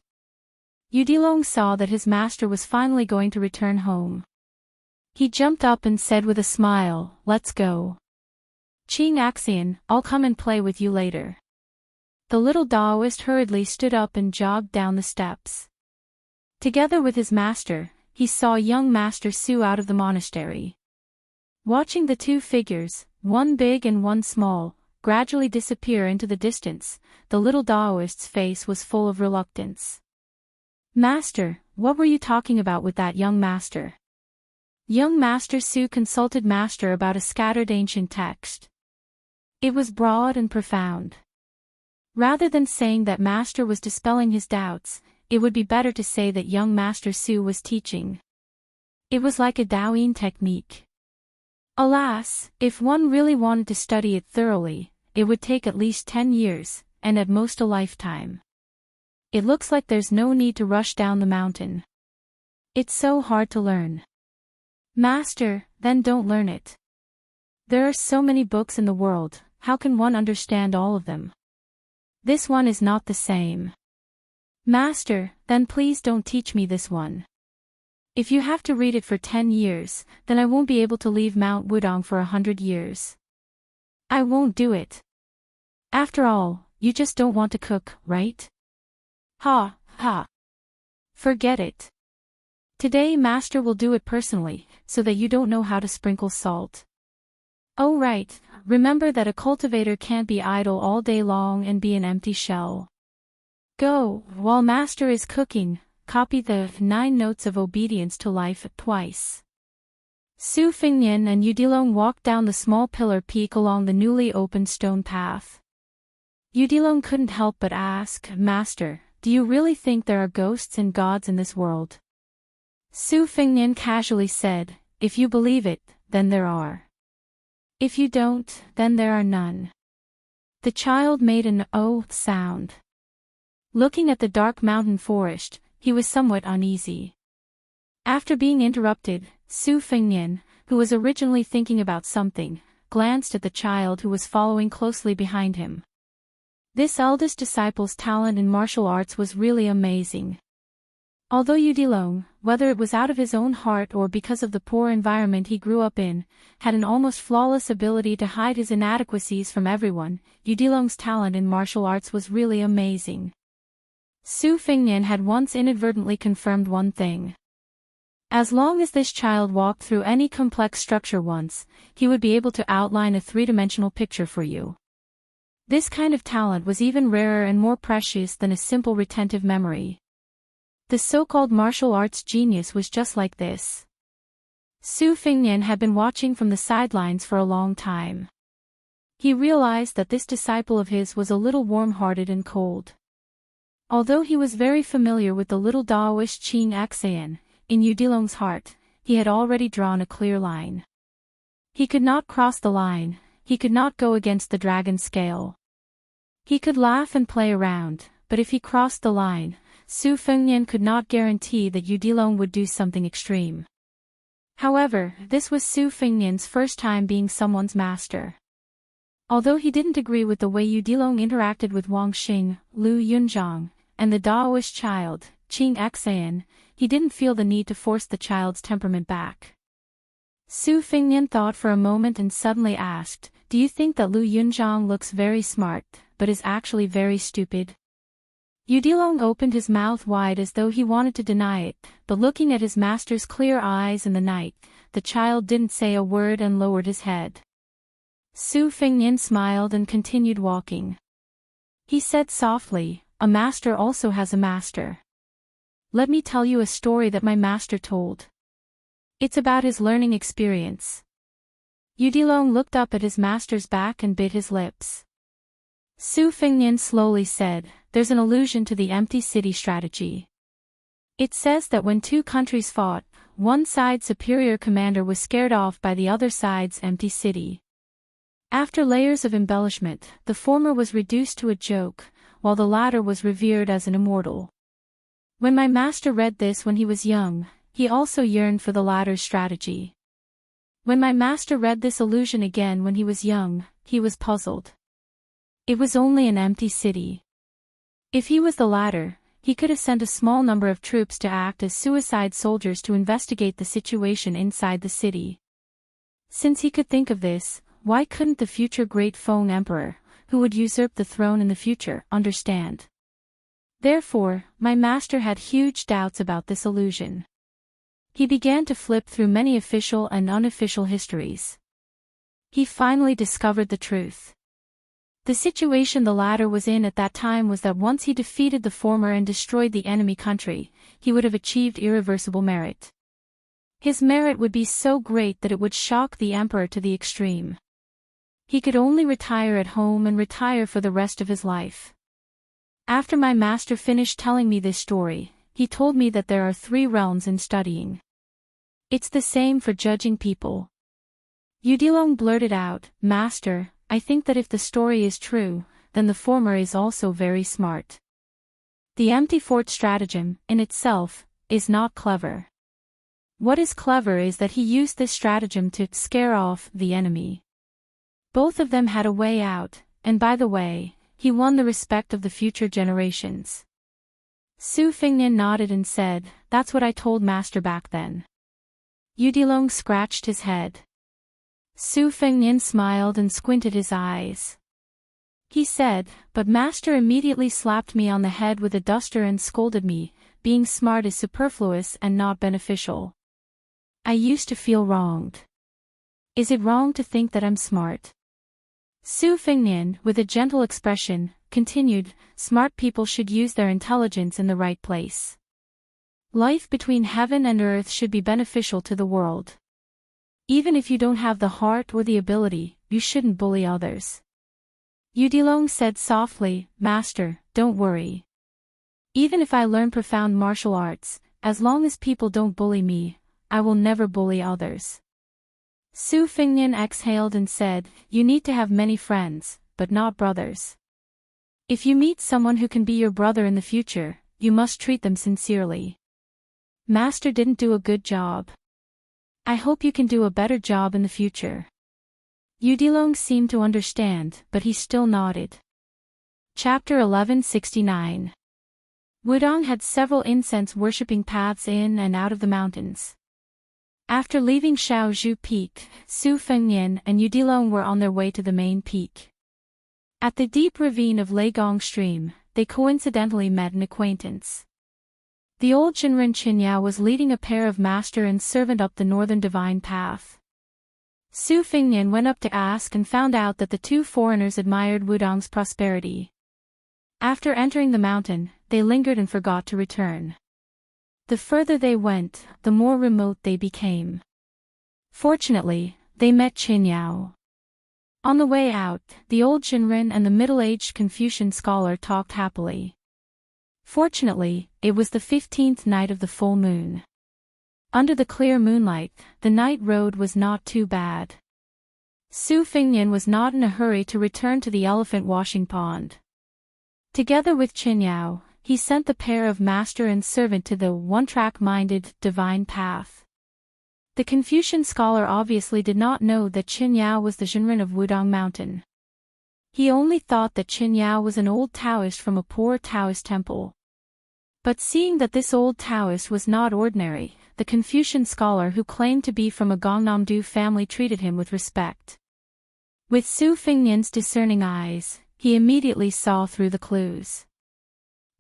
Speaker 1: Yudilong saw that his master was finally going to return home. He jumped up and said with a smile, Let's go. Qing Axian, I'll come and play with you later. The little Taoist hurriedly stood up and jogged down the steps. Together with his master, he saw young Master Su out of the monastery. Watching the 2 figures, one big and one small, gradually disappear into the distance, the little Taoist's face was full of reluctance. Master, what were you talking about with that young master? Young Master Su consulted Master about a scattered ancient text. It was broad and profound. Rather than saying that Master was dispelling his doubts, it would be better to say that young Master Su was teaching. It was like a Daoyin technique. Alas, if one really wanted to study it thoroughly, it would take at least 10 years, and at most a lifetime. It looks like there's no need to rush down the mountain. It's so hard to learn. Master, then don't learn it. There are so many books in the world, how can one understand all of them? This one is not the same. Master, then please don't teach me this one. If you have to read it for 10 years, then I won't be able to leave Mount Wudong for 100 years. I won't do it. After all, you just don't want to cook, right? Ha, ha. Forget it. Today Master will do it personally, so that you don't know how to sprinkle salt. Oh right, remember that a cultivator can't be idle all day long and be an empty shell. Go, while Master is cooking, copy the 9 notes of obedience to life twice. Su Fengnian and Yudilong walked down the small pillar peak along the newly opened stone path. Yudilong couldn't help but ask, Master, do you really think there are ghosts and gods in this world? Su Fengnian casually said, if you believe it, then there are. If you don't, then there are none. The child made an "oh" sound. Looking at the dark mountain forest, he was somewhat uneasy. After being interrupted, Su Fengnian, who was originally thinking about something, glanced at the child who was following closely behind him. This eldest disciple's talent in martial arts was really amazing. Although Yudilong, whether it was out of his own heart or because of the poor environment he grew up in, had an almost flawless ability to hide his inadequacies from everyone, Yudilong's talent in martial arts was really amazing. Su Fengnian had once inadvertently confirmed one thing. As long as this child walked through any complex structure once, he would be able to outline a 3-dimensional picture for you. This kind of talent was even rarer and more precious than a simple retentive memory. The so-called martial arts genius was just like this. Su Fengnian had been watching from the sidelines for a long time. He realized that this disciple of his was a little warm-hearted and cold. Although he was very familiar with the little Daoist Qing Xan, in Yudilong's heart, he had already drawn a clear line. He could not cross the line, he could not go against the dragon scale. He could laugh and play around, but if he crossed the line, Su Fengnian could not guarantee that Yudilong would do something extreme. However, this was Su Fengnian's first time being someone's master. Although he didn't agree with the way Yudilong interacted with Wang Xing, Lu Yunzhang, and the Daoist child, Qing Xan, he didn't feel the need to force the child's temperament back. Su Fengnian thought for a moment and suddenly asked, do you think that Lu Yunzhang looks very smart, but is actually very stupid? Yudilong opened his mouth wide as though he wanted to deny it, but looking at his master's clear eyes in the night, the child didn't say a word and lowered his head. Su Fengnian smiled and continued walking. He said softly, a master also has a master. Let me tell you a story that my master told. It's about his learning experience. Yudilong looked up at his master's back and bit his lips. Su Fengnian slowly said, there's an allusion to the empty city strategy. It says that when 2 countries fought, one side's superior commander was scared off by the other side's empty city. After layers of embellishment, the former was reduced to a joke, while the latter was revered as an immortal. When my master read this when he was young, he also yearned for the latter's strategy. When my master read this allusion again when he was young, he was puzzled. It was only an empty city. If he was the latter, he could have sent a small number of troops to act as suicide soldiers to investigate the situation inside the city. Since he could think of this, why couldn't the future great Feng Emperor, who would usurp the throne in the future, understand? Therefore, my master had huge doubts about this allusion. He began to flip through many official and unofficial histories. He finally discovered the truth. The situation the latter was in at that time was that once he defeated the former and destroyed the enemy country, he would have achieved irreversible merit. His merit would be so great that it would shock the emperor to the extreme. He could only retire at home and retire for the rest of his life. After my master finished telling me this story, he told me that there are 3 realms in studying. It's the same for judging people. Yudilong blurted out, Master, I think that if the story is true, then the former is also very smart. The empty fort stratagem, in itself, is not clever. What is clever is that he used this stratagem to scare off the enemy. Both of them had a way out, and by the way, he won the respect of the future generations. Su Fengnian nodded and said, that's what I told Master back then. Yudilong scratched his head. Su Fengnian smiled and squinted his eyes. he said, but master immediately slapped me on the head with a duster and scolded me. Being smart is superfluous and not beneficial. I used to feel wronged. Is it wrong to think that I'm smart? Su Fengnian, with a gentle expression, continued, smart people should use their intelligence in the right place. Life between heaven and earth should be beneficial to the world. Even if you don't have the heart or the ability, you shouldn't bully others. Yudilong said softly, Master, don't worry. Even if I learn profound martial arts, as long as people don't bully me, I will never bully others. Su Fengnian exhaled and said, you need to have many friends, but not brothers. If you meet someone who can be your brother in the future, you must treat them sincerely. Master didn't do a good job. I hope you can do a better job in the future. Yudilong seemed to understand, but he still nodded. Chapter 1169. Wudong had several incense-worshipping paths in and out of the mountains. After leaving Shaozhu Peak, Su Fengnian and Yudilong were on their way to the main peak. At the deep ravine of Leigong Stream, they coincidentally met an acquaintance. The old Jinren Qinyao was leading a pair of master and servant up the northern divine path. Su Fengnian went up to ask and found out that the two foreigners admired Wudong's prosperity. After entering the mountain, they lingered and forgot to return. The further they went, the more remote they became. Fortunately, they met Qinyao. On the way out, the old Jinren and the middle-aged Confucian scholar talked happily. Fortunately, it was the 15th night of the full moon. Under the clear moonlight, the night road was not too bad. Su Fengnian was not in a hurry to return to the elephant washing pond. Together with Qinyao, he sent the pair of master and servant to the one-track-minded, divine path. The Confucian scholar obviously did not know that Qinyao was the Jinren of Wudong Mountain. He only thought that Qinyao was an old Taoist from a poor Taoist temple. But seeing that this old Taoist was not ordinary, the Confucian scholar who claimed to be from a Gongnamdu family treated him with respect. With Su Fengnian's discerning eyes, he immediately saw through the clues.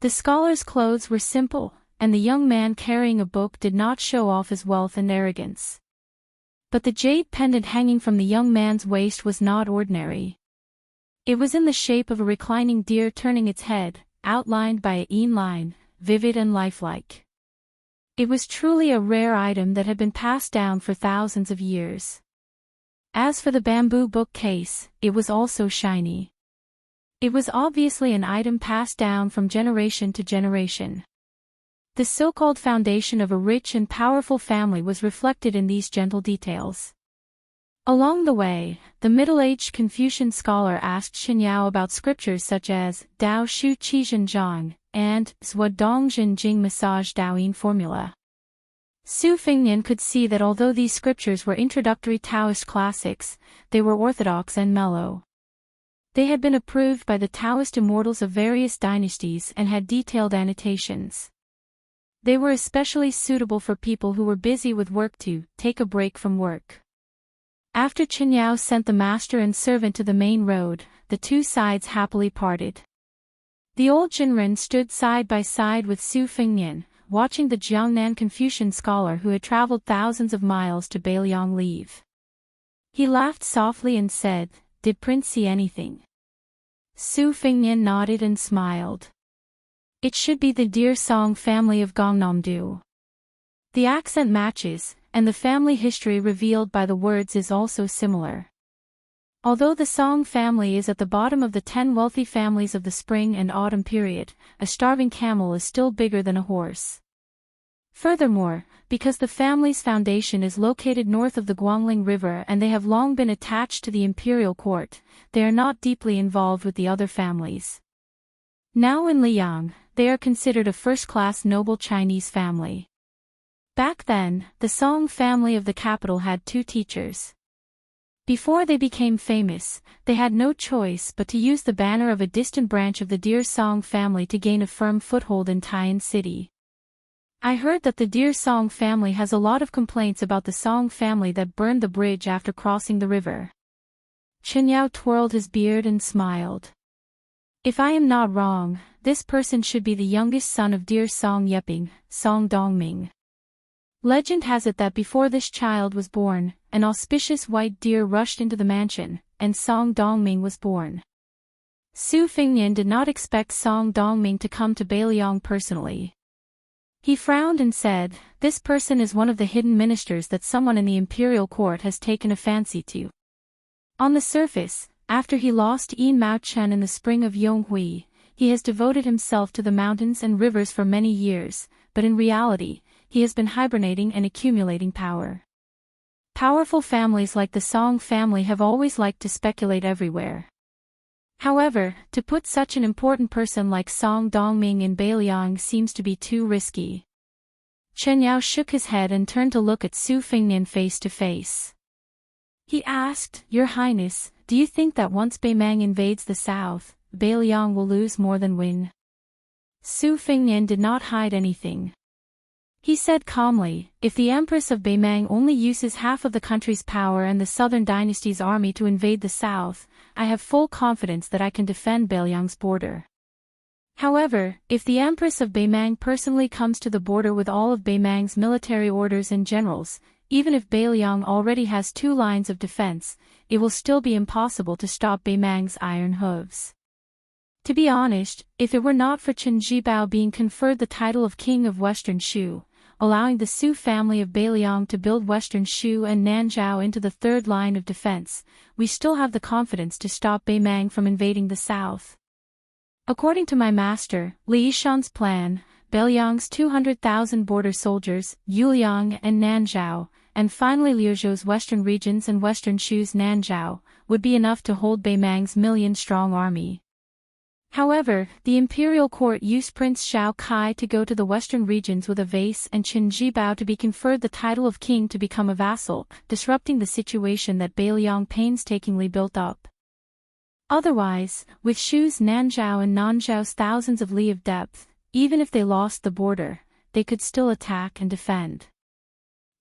Speaker 1: The scholar's clothes were simple, and the young man carrying a book did not show off his wealth and arrogance. But the jade pendant hanging from the young man's waist was not ordinary. It was in the shape of a reclining deer turning its head, outlined by a yin line, vivid and lifelike. It was truly a rare item that had been passed down for thousands of years. As for the bamboo bookcase, it was also shiny. It was obviously an item passed down from generation to generation. The so-called foundation of a rich and powerful family was reflected in these gentle details. Along the way, the middle-aged Confucian scholar asked Qinyao about scriptures such as Dao Shu Qi Zhen Zhang and Zhua Dong Zhen Jing Massage Daoyin Formula. Su Fengnian could see that although these scriptures were introductory Taoist classics, they were orthodox and mellow. They had been approved by the Taoist immortals of various dynasties and had detailed annotations. They were especially suitable for people who were busy with work to take a break from work. After Qinyao sent the master and servant to the main road, the two sides happily parted. The old Jinren stood side by side with Su Fengnian, watching the Jiangnan Confucian scholar who had traveled thousands of miles to Beiliang leave. He laughed softly and said, "Did Prince see anything?" Su Fengnian nodded and smiled. "It should be the Deer Song family of Gongnamdu. The accent matches, and the family history revealed by the words is also similar. Although the Song family is at the bottom of the 10 wealthy families of the spring and autumn period, a starving camel is still bigger than a horse. Furthermore, because the family's foundation is located north of the Guangling River and they have long been attached to the imperial court, they are not deeply involved with the other families. Now in Liang, they are considered a first-class noble Chinese family. Back then, the Song family of the capital had 2 teachers. Before they became famous, they had no choice but to use the banner of a distant branch of the Deer Song family to gain a firm foothold in Taiyan City. I heard that the Deer Song family has a lot of complaints about the Song family that burned the bridge after crossing the river. Qinyao twirled his beard and smiled. If I am not wrong, this person should be the youngest son of dear Song Yeping, Song Dongming. Legend has it that before this child was born, an auspicious white deer rushed into the mansion, and Song Dongming was born. Su Fingnian did not expect Song Dongming to come to Beiliang personally. He frowned and said, "This person is one of the hidden ministers that someone in the imperial court has taken a fancy to." On the surface, after he lost Yin Mao Chen in the spring of Yonghui, he has devoted himself to the mountains and rivers for many years, but in reality, he has been hibernating and accumulating power. Powerful families like the Song family have always liked to speculate everywhere. However, to put such an important person like Song Dongming in Beiliang seems to be too risky. Chen Yao shook his head and turned to look at Su Fingnian face to face. He asked, "Your Highness, do you think that once Beimang invades the south, Beiliang will lose more than win?" Su Fingnian did not hide anything. He said calmly, "If the Empress of Beimang only uses half of the country's power and the southern dynasty's army to invade the south, I have full confidence that I can defend Beiliang's border. However, if the Empress of Beimang personally comes to the border with all of Beimang's military orders and generals, even if Beiliang already has 2 lines of defense, it will still be impossible to stop Beimang's iron hooves." To be honest, if it were not for Chen Jibao being conferred the title of King of Western Shu, allowing the Su family of Beiliang to build Western Shu and Nanzhao into the 3rd line of defense, we still have the confidence to stop Beimang from invading the south. According to my master, Li Yishan's plan, Beiliang's 200,000 border soldiers, Yuliang and Nanzhao, and finally Liuzhou's western regions and Western Shu's Nanzhao, would be enough to hold Beimang's million-strong army. However, the imperial court used Prince Xiao Kai to go to the western regions with a vase and Qin Jibao to be conferred the title of king to become a vassal, disrupting the situation that Beiliang painstakingly built up. Otherwise, with Shu's Nanzhao and Nanzhao's thousands of li of depth, even if they lost the border, they could still attack and defend.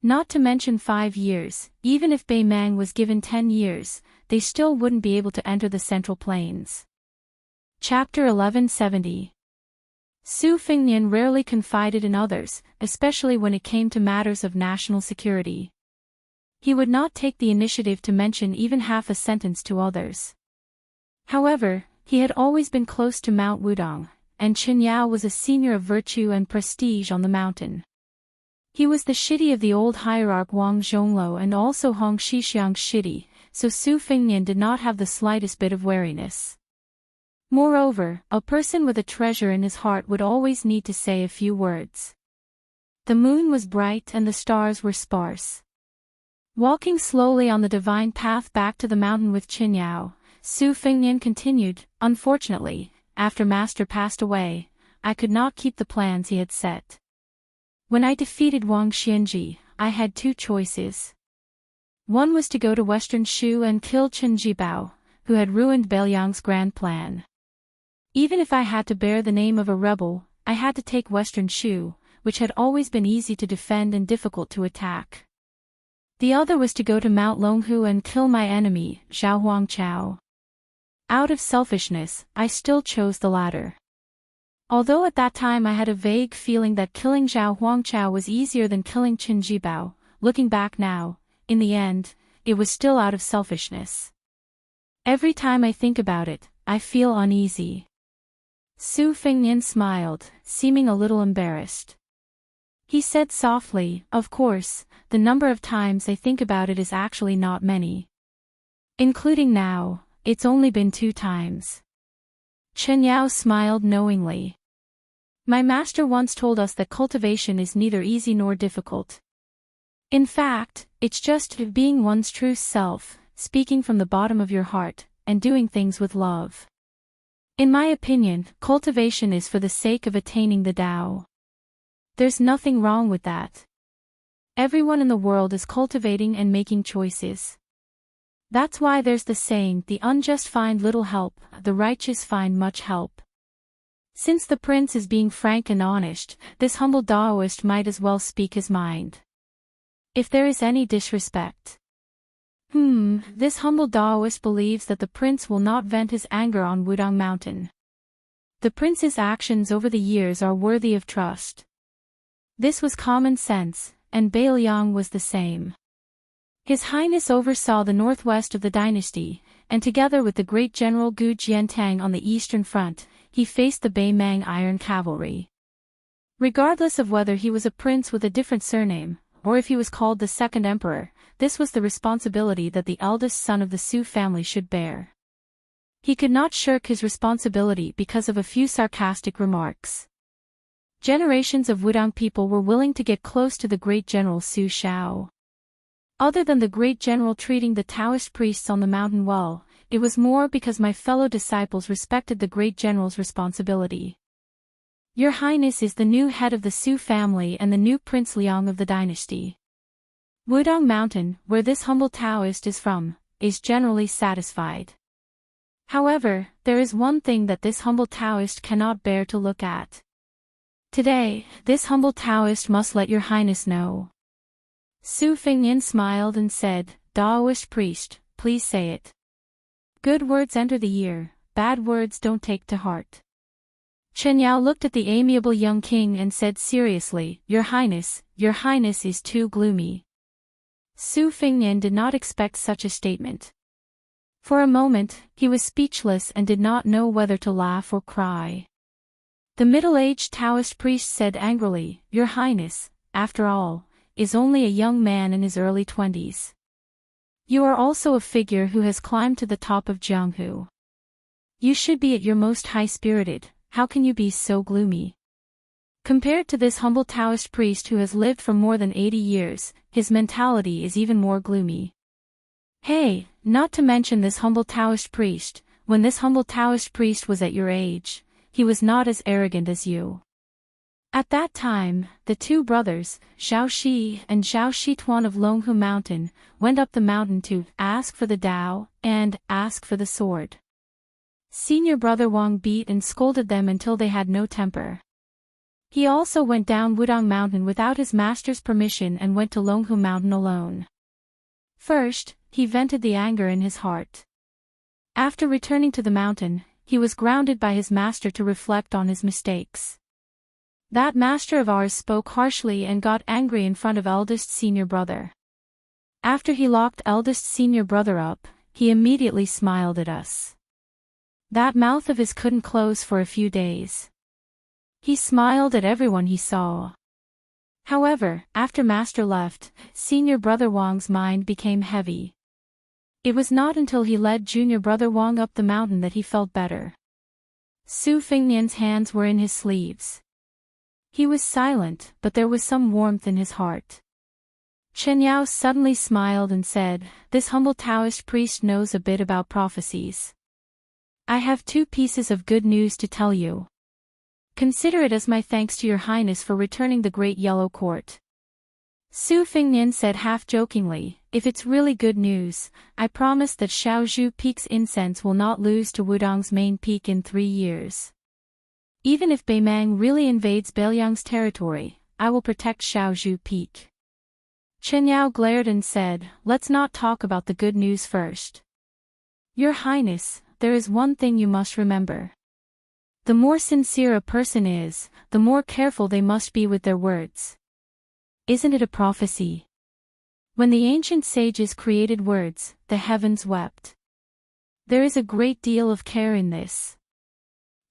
Speaker 1: Not to mention 5 years, even if Beimang was given 10 years, they still wouldn't be able to enter the Central Plains. Chapter 1170. Su Fingnian rarely confided in others, especially when it came to matters of national security. He would not take the initiative to mention even half a sentence to others. However, he had always been close to Mount Wudong, and Chen Yao was a senior of virtue and prestige on the mountain. He was the shitty of the old hierarch Wang Zhongluo and also Hong Shixiang's shitty, so Su Fingnian did not have the slightest bit of wariness. Moreover, a person with a treasure in his heart would always need to say a few words. The moon was bright and the stars were sparse. Walking slowly on the divine path back to the mountain with Qin Yao, Su Fingnian continued, "Unfortunately, after Master passed away, I could not keep the plans he had set. When I defeated Wang Xianji, I had 2 choices. One was to go to Western Shu and kill Chen Jibao, who had ruined Beiliang's grand plan. Even if I had to bear the name of a rebel, I had to take Western Shu, which had always been easy to defend and difficult to attack. The other was to go to Mount Longhu and kill my enemy, Zhao Huangchao. Out of selfishness, I still chose the latter. Although at that time I had a vague feeling that killing Zhao Huangchao was easier than killing Qin Jibao, looking back now, in the end, it was still out of selfishness. Every time I think about it, I feel uneasy." Su Fingnian smiled, seeming a little embarrassed. He said softly, "Of course, the number of times I think about it is actually not many. Including now, it's only been 2 times." Chen Yao smiled knowingly. "My master once told us that cultivation is neither easy nor difficult. In fact, it's just being one's true self, speaking from the bottom of your heart, and doing things with love. In my opinion, cultivation is for the sake of attaining the Tao. There's nothing wrong with that. Everyone in the world is cultivating and making choices. That's why there's the saying, the unjust find little help, the righteous find much help. Since the prince is being frank and honest, this humble Daoist might as well speak his mind. If there is any disrespect. This humble Daoist believes that the prince will not vent his anger on Wudong Mountain. The prince's actions over the years are worthy of trust. This was common sense, and Bailiang was the same. His Highness oversaw the northwest of the dynasty, and together with the great general Gu Jiantang on the eastern front, he faced the Beimang Iron Cavalry. Regardless of whether he was a prince with a different surname, or if he was called the second emperor, this was the responsibility that the eldest son of the Su family should bear. He could not shirk his responsibility because of a few sarcastic remarks. Generations of Wudang people were willing to get close to the great general Su Shao. Other than the great general treating the Taoist priests on the mountain well, it was more because my fellow disciples respected the great general's responsibility. Your Highness is the new head of the Su family and the new Prince Liang of the dynasty. Wudang Mountain, where this humble Taoist is from, is generally satisfied. However, there is one thing that this humble Taoist cannot bear to look at. Today, this humble Taoist must let your Highness know. Su Fengnian smiled and said, Taoist priest, please say it. Good words enter the ear, bad words don't take to heart. Chen Yao looked at the amiable young king and said seriously, Your Highness is too gloomy. Su Fengnian did not expect such a statement. For a moment, he was speechless and did not know whether to laugh or cry. The middle-aged Taoist priest said angrily, Your Highness, after all, is only a young man in his early 20s. You are also a figure who has climbed to the top of Jianghu. You should be at your most high-spirited, how can you be so gloomy? Compared to this humble Taoist priest who has lived for more than 80 years, his mentality is even more gloomy. Hey, not to mention this humble Taoist priest, when this humble Taoist priest was at your age, he was not as arrogant as you. At that time, the two brothers, Zhao Shi and Zhao Shituan of Longhu Mountain, went up the mountain to ask for the Tao and ask for the sword. Senior brother Wang beat and scolded them until they had no temper. He also went down Wudang Mountain without his master's permission and went to Longhu Mountain alone. First, he vented the anger in his heart. After returning to the mountain, he was grounded by his master to reflect on his mistakes. That master of ours spoke harshly and got angry in front of eldest senior brother. After he locked eldest senior brother up, he immediately smiled at us. That mouth of his couldn't close for a few days. He smiled at everyone he saw. However, after master left, senior brother Wang's mind became heavy. It was not until he led junior brother Wang up the mountain that he felt better. Su Fengnian's hands were in his sleeves. He was silent, but there was some warmth in his heart. Chen Yao suddenly smiled and said, This humble Taoist priest knows a bit about prophecies. I have 2 pieces of good news to tell you. Consider it as my thanks to your Highness for returning the Great Yellow Court. Su Fengnian said half-jokingly, If it's really good news, I promise that Shaozhu Peak's incense will not lose to Wudang's main peak in 3 years. Even if Beimang really invades Bailiang's territory, I will protect Shaozhu Peak. Chen Yao glared and said, Let's not talk about the good news first. Your Highness, there is one thing you must remember. The more sincere a person is, the more careful they must be with their words. Isn't it a prophecy? When the ancient sages created words, the heavens wept. There is a great deal of care in this.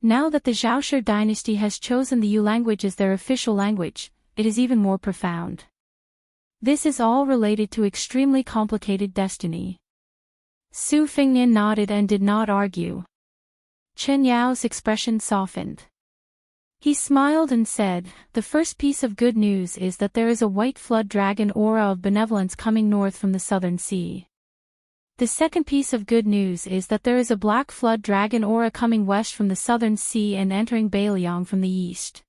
Speaker 1: Now that the Zhaoshi dynasty has chosen the Yu language as their official language, it is even more profound. This is all related to extremely complicated destiny. Su Fengnian nodded and did not argue. Chen Yao's expression softened. He smiled and said, The first piece of good news is that there is a white flood dragon aura of benevolence coming north from the southern sea. The second piece of good news is that there is a black flood dragon aura coming west from the southern sea and entering Bailiang from the east.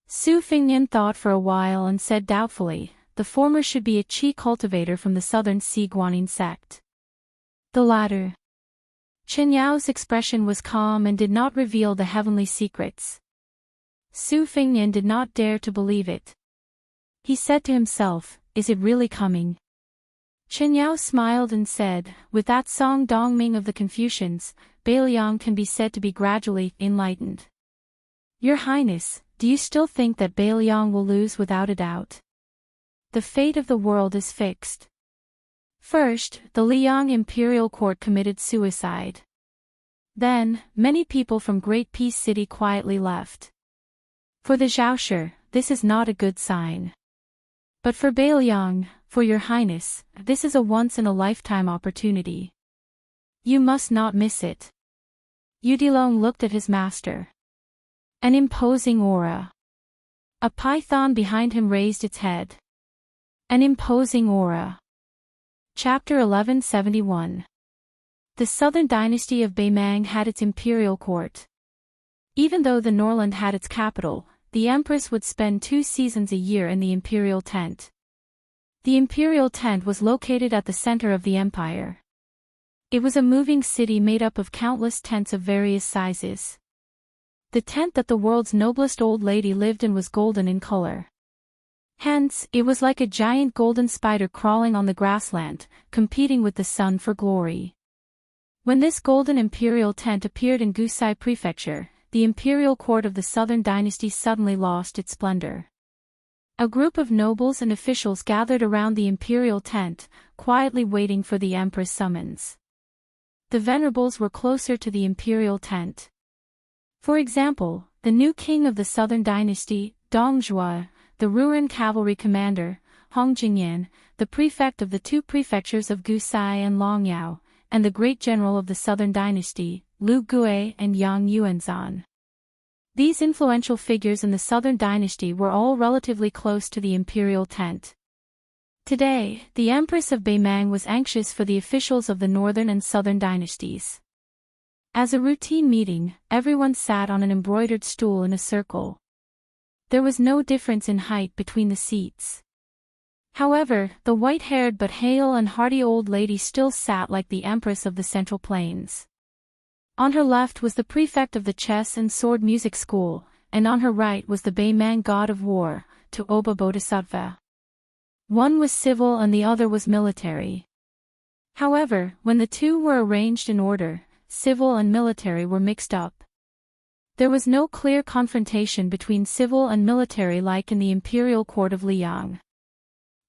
Speaker 1: Su Fengnian thought for a while and said doubtfully, The former should be a chi cultivator from the southern sea Guanyin sect. The latter. Chen Yao's expression was calm and did not reveal the heavenly secrets. Su Fengnian did not dare to believe it. He said to himself, Is it really coming? Chen Yao smiled and said, With that Song Dongming of the Confucians, Bailiang can be said to be gradually enlightened. Your Highness, do you still think that Bailiang will lose without a doubt? The fate of the world is fixed. First, the Liang imperial court committed suicide. Then, many people from Great Peace City quietly left. For the Zhaoshi, this is not a good sign. But for Bailiang, for your Highness, this is a once-in-a-lifetime opportunity. You must not miss it. Yudilong looked at his master. An imposing aura. A python behind him raised its head. An imposing aura. Chapter 1171. The southern dynasty of Baimang had its imperial court. Even though the Norland had its capital, the empress would spend 2 seasons a year in the imperial tent. The imperial tent was located at the center of the empire. It was a moving city made up of countless tents of various sizes. The tent that the world's noblest old lady lived in was golden in color. Hence, it was like a giant golden spider crawling on the grassland, competing with the sun for glory. When this golden imperial tent appeared in Gusai Prefecture, the imperial court of the southern dynasty suddenly lost its splendor. A group of nobles and officials gathered around the imperial tent, quietly waiting for the empress summons. The venerables were closer to the imperial tent. For example, the new king of the southern dynasty, Dongzhuo, the Ruran cavalry commander, Hong Jingyan, the prefect of the 2 prefectures of Gusai and Longyao, and the great general of the southern dynasty, Lu Gui and Yang Yuanzan. These influential figures in the southern dynasty were all relatively close to the imperial tent. Today, the Empress of Baimang was anxious for the officials of the northern and southern dynasties. As a routine meeting, everyone sat on an embroidered stool in a circle. There was no difference in height between the seats. However, the white-haired but hale and hearty old lady still sat like the Empress of the Central Plains. On her left was the prefect of the chess and sword music school, and on her right was the Baimang god of war, Tuoba Bodhisattva. One was civil and the other was military. However, when the two were arranged in order, civil and military were mixed up. There was no clear confrontation between civil and military like in the imperial court of Liang.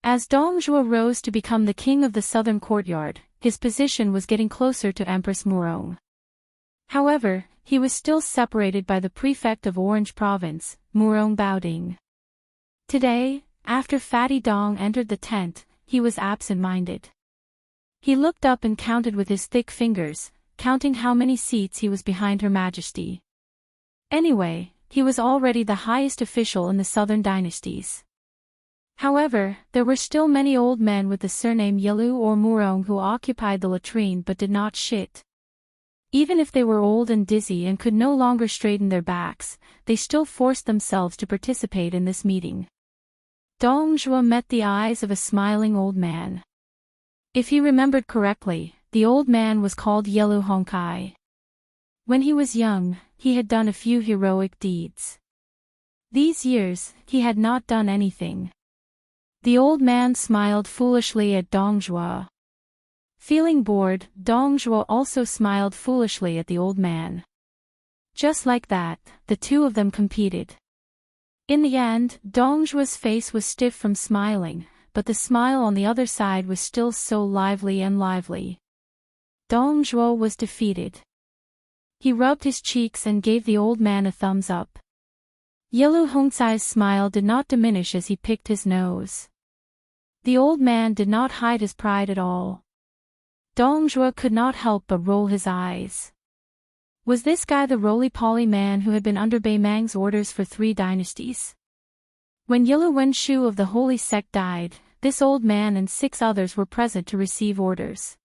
Speaker 1: As Dongzhuo rose to become the king of the southern courtyard, his position was getting closer to Empress Murong. However, he was still separated by the prefect of Orange Province, Murong Baoding. Today, after Fatty Dong entered the tent, he was absent-minded. He looked up and counted with his thick fingers, counting how many seats he was behind Her Majesty. Anyway, he was already the highest official in the southern dynasties. However, there were still many old men with the surname Yelu or Murong who occupied the latrine but did not shit. Even if they were old and dizzy and could no longer straighten their backs, they still forced themselves to participate in this meeting. Dongzhuo met the eyes of a smiling old man. If he remembered correctly, the old man was called Yelu Hongkai. When he was young, he had done a few heroic deeds. These years, he had not done anything. The old man smiled foolishly at Dongzhuo. Feeling bored, Dongzhuo also smiled foolishly at the old man. Just like that, the two of them competed. In the end, Dongzhuo's face was stiff from smiling, but the smile on the other side was still so lively and lively. Dongzhuo was defeated. He rubbed his cheeks and gave the old man a thumbs up. Yelu Hongcai's smile did not diminish as he picked his nose. The old man did not hide his pride at all. Dongzhuo could not help but roll his eyes. Was this guy the roly-poly man who had been under Baimang's orders for 3 dynasties? When Yelu Wenshu of the Holy Sect died, this old man and 6 others were present to receive orders.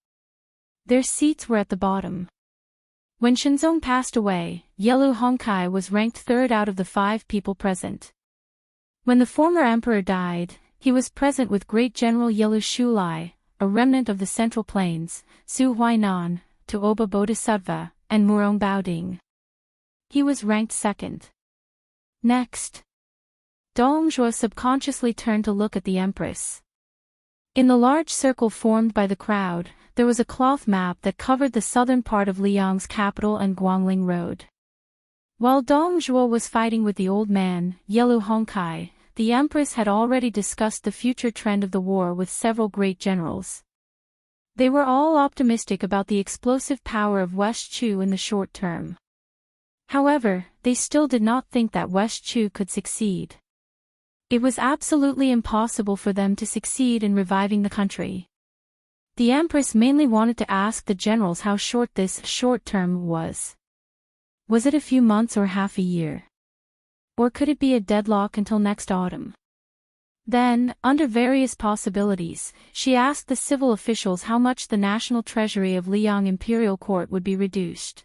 Speaker 1: Their seats were at the bottom. When Shenzong passed away, Yelu Hongkai was ranked 3rd out of the 5 people present. When the former emperor died, he was present with great general Yelu Shulai, a remnant of the Central Plains, Su Huainan, Tuoba Bodhisattva, and Murong Baoding. He was ranked 2nd. Next. Dongzhuo subconsciously turned to look at the empress. In the large circle formed by the crowd, there was a cloth map that covered the southern part of Liang's capital and Guangling Road. While Dong Zhuo was fighting with the old man, Yellow Hongkai, the empress had already discussed the future trend of the war with several great generals. They were all optimistic about the explosive power of West Chu in the short term. However, they still did not think that West Chu could succeed. It was absolutely impossible for them to succeed in reviving the country. The empress mainly wanted to ask the generals how short this short term was. Was it a few months or half a year? Or could it be a deadlock until next autumn? Then, under various possibilities, she asked the civil officials how much the national treasury of Liang Imperial Court would be reduced.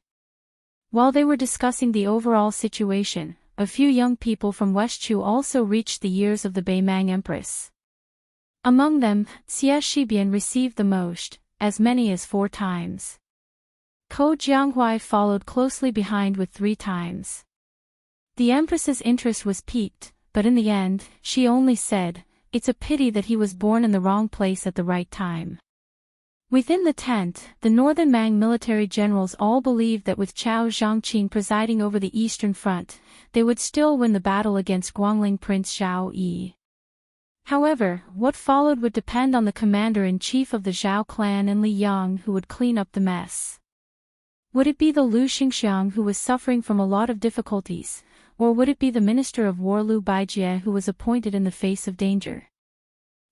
Speaker 1: While they were discussing the overall situation, a few young people from West Chu also reached the years of the Beimang Empress. Among them, Xie Shibian received the most, as many as 4 times. Ko Jianghuai followed closely behind with 3 times. The Empress's interest was piqued, but in the end, she only said, "It's a pity that he was born in the wrong place at the right time." Within the tent, the Northern Mang military generals all believed that with Chao Zhangqin presiding over the Eastern Front, they would still win the battle against Guangling Prince Zhao Yi. However, what followed would depend on the commander-in-chief of the Zhao clan and Li Yang who would clean up the mess. Would it be the Lu Xingxiang who was suffering from a lot of difficulties, or would it be the Minister of War Lu Baijie who was appointed in the face of danger?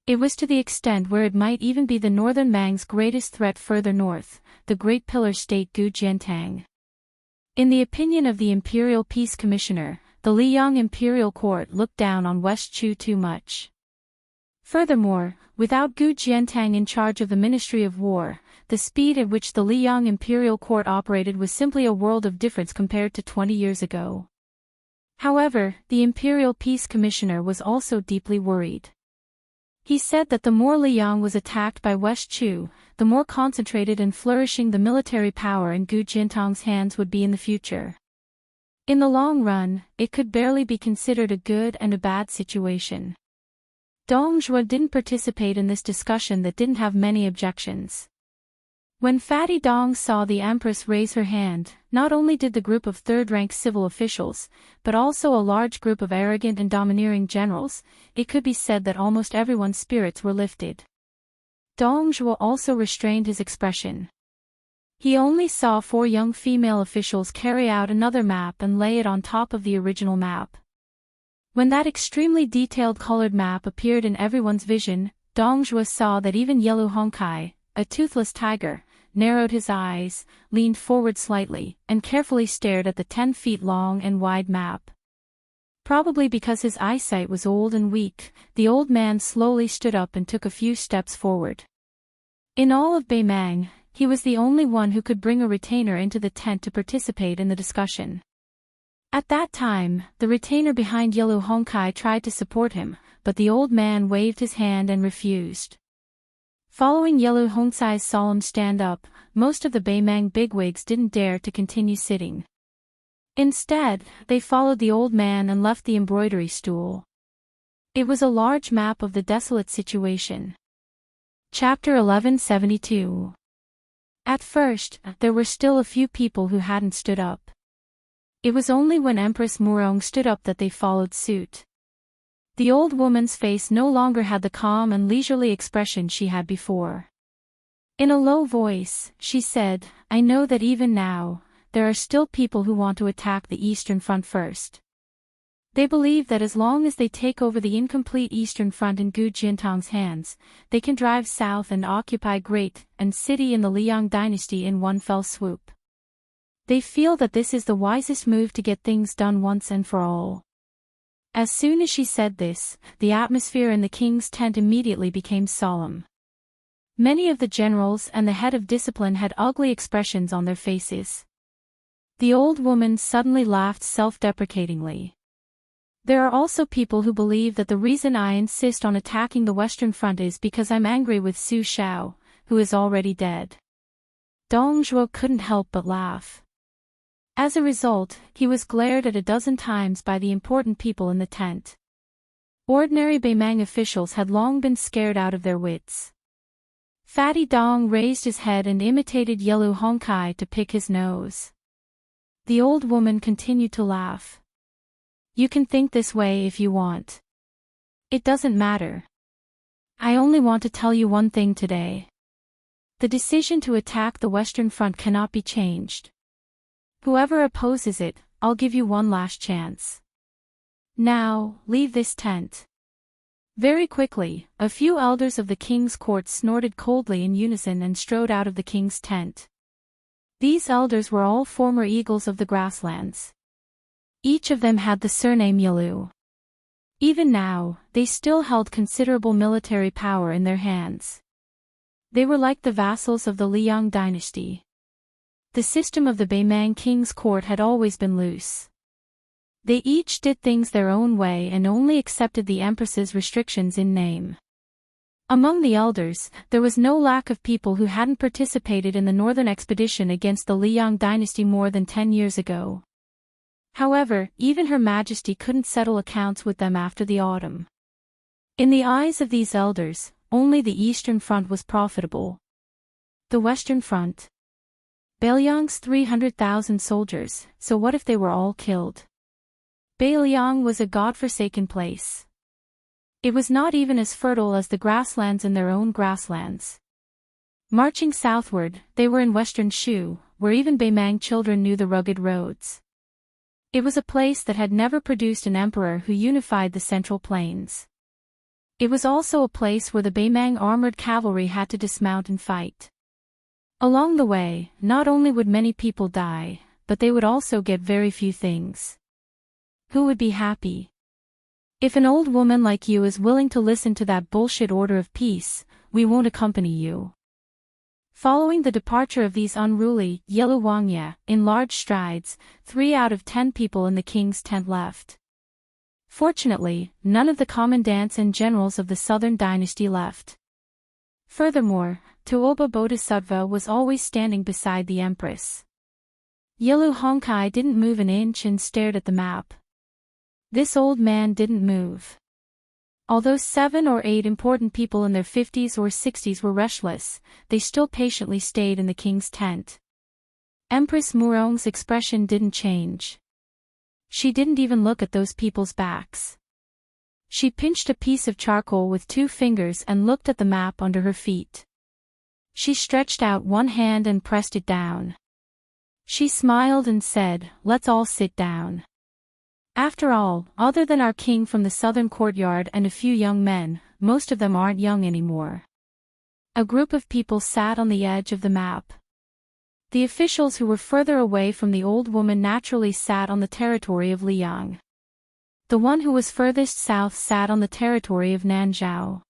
Speaker 1: It was to the extent where it might even be the Northern Mang's greatest threat further north, the Great Pillar State Gu Jiantang. In the opinion of the Imperial Peace Commissioner, the Liang Imperial Court looked down on West Chu too much. Furthermore, without Gu Jiantang in charge of the Ministry of War, the speed at which the Liang Imperial Court operated was simply a world of difference compared to 20 years ago. However, the Imperial Peace Commissioner was also deeply worried. He said that the more Liang was attacked by West Chu, the more concentrated and flourishing the military power in Gu Jiantang's hands would be in the future. In the long run, it could barely be considered a good and a bad situation. Dong Zhuo didn't participate in this discussion that didn't have many objections. When Fatty Dong saw the Empress raise her hand, not only did the group of third-rank civil officials, but also a large group of arrogant and domineering generals, it could be said that almost everyone's spirits were lifted. Dong Zhuo also restrained his expression. He only saw 4 young female officials carry out another map and lay it on top of the original map. When that extremely detailed colored map appeared in everyone's vision, Dong Zhuo saw that even Yellow Hongkai, a toothless tiger, narrowed his eyes, leaned forward slightly, and carefully stared at the 10 feet long and wide map. Probably because his eyesight was old and weak, the old man slowly stood up and took a few steps forward. In all of Beimang, he was the only one who could bring a retainer into the tent to participate in the discussion. At that time, the retainer behind Yellow Hongkai tried to support him, but the old man waved his hand and refused. Following Yellow Hongkai's solemn stand-up, most of the Beimang bigwigs didn't dare to continue sitting. Instead, they followed the old man and left the embroidery stool. It was a large map of the desolate situation. Chapter 1172. At first, there were still a few people who hadn't stood up. It was only when Empress Murong stood up that they followed suit. The old woman's face no longer had the calm and leisurely expression she had before. In a low voice, she said, "I know that even now, there are still people who want to attack the Eastern Front first. They believe that as long as they take over the incomplete Eastern Front in Gu Jiantang's hands, they can drive south and occupy Great and City in the Liang dynasty in one fell swoop. They feel that this is the wisest move to get things done once and for all." As soon as she said this, the atmosphere in the king's tent immediately became solemn. Many of the generals and the head of discipline had ugly expressions on their faces. The old woman suddenly laughed self-deprecatingly. "There are also people who believe that the reason I insist on attacking the Western Front is because I'm angry with Su Shao, who is already dead." Dong Zhuo couldn't help but laugh. As a result, he was glared at a dozen times by the important people in the tent. Ordinary Beimang officials had long been scared out of their wits. Fatty Dong raised his head and imitated Yellow Hongkai to pick his nose. The old woman continued to laugh. You can think this way if you want. It doesn't matter. I only want to tell you one thing today. The decision to attack the Western Front cannot be changed. Whoever opposes it, I'll give you one last chance. Now, leave this tent. Very quickly, a few elders of the king's court snorted coldly in unison and strode out of the king's tent. These elders were all former eagles of the grasslands. Each of them had the surname Yalu. Even now, they still held considerable military power in their hands. They were like the vassals of the Liang dynasty. The system of the Beimang king's court had always been loose. They each did things their own way and only accepted the empress's restrictions in name. Among the elders, there was no lack of people who hadn't participated in the northern expedition against the Liang dynasty more than 10 years ago. However, even Her Majesty couldn't settle accounts with them after the autumn. In the eyes of these elders, only the Eastern Front was profitable. The Western Front. Beiliang's 300,000 soldiers, so what if they were all killed? Beiliang was a god-forsaken place. It was not even as fertile as the grasslands in their own grasslands. Marching southward, they were in western Shu, where even Beimang children knew the rugged roads. It was a place that had never produced an emperor who unified the central plains. It was also a place where the Beimang armored cavalry had to dismount and fight. Along the way, not only would many people die, but they would also get very few things. Who would be happy? If an old woman like you is willing to listen to that bullshit order of peace, we won't accompany you. Following the departure of these unruly Yellow Wangya, in large strides, 3 out of 10 people in the king's tent left. Fortunately, none of the commandants and generals of the southern dynasty left. Furthermore, Tuoba Bodhisattva was always standing beside the empress. Yellow Honkai didn't move an inch and stared at the map. This old man didn't move. Although 7 or 8 important people in their 50s or 60s were restless, they still patiently stayed in the king's tent. Empress Murong's expression didn't change. She didn't even look at those people's backs. She pinched a piece of charcoal with 2 fingers and looked at the map under her feet. She stretched out one hand and pressed it down. She smiled and said, "Let's all sit down." After all, other than our king from the southern courtyard and a few young men, most of them aren't young anymore. A group of people sat on the edge of the map. The officials who were further away from the old woman naturally sat on the territory of Liang. The one who was furthest south sat on the territory of Nanzhao.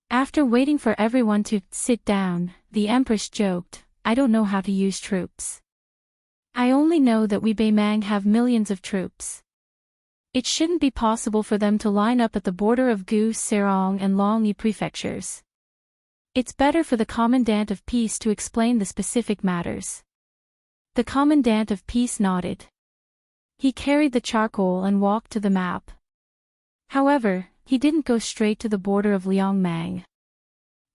Speaker 1: After waiting for everyone to sit down, the empress joked, "I don't know how to use troops. I only know that we Beimang have millions of troops. It shouldn't be possible for them to line up at the border of Gu, Serong and Longyi prefectures. It's better for the Commandant of Peace to explain the specific matters." The Commandant of Peace nodded. He carried the charcoal and walked to the map. However, he didn't go straight to the border of Liangmang.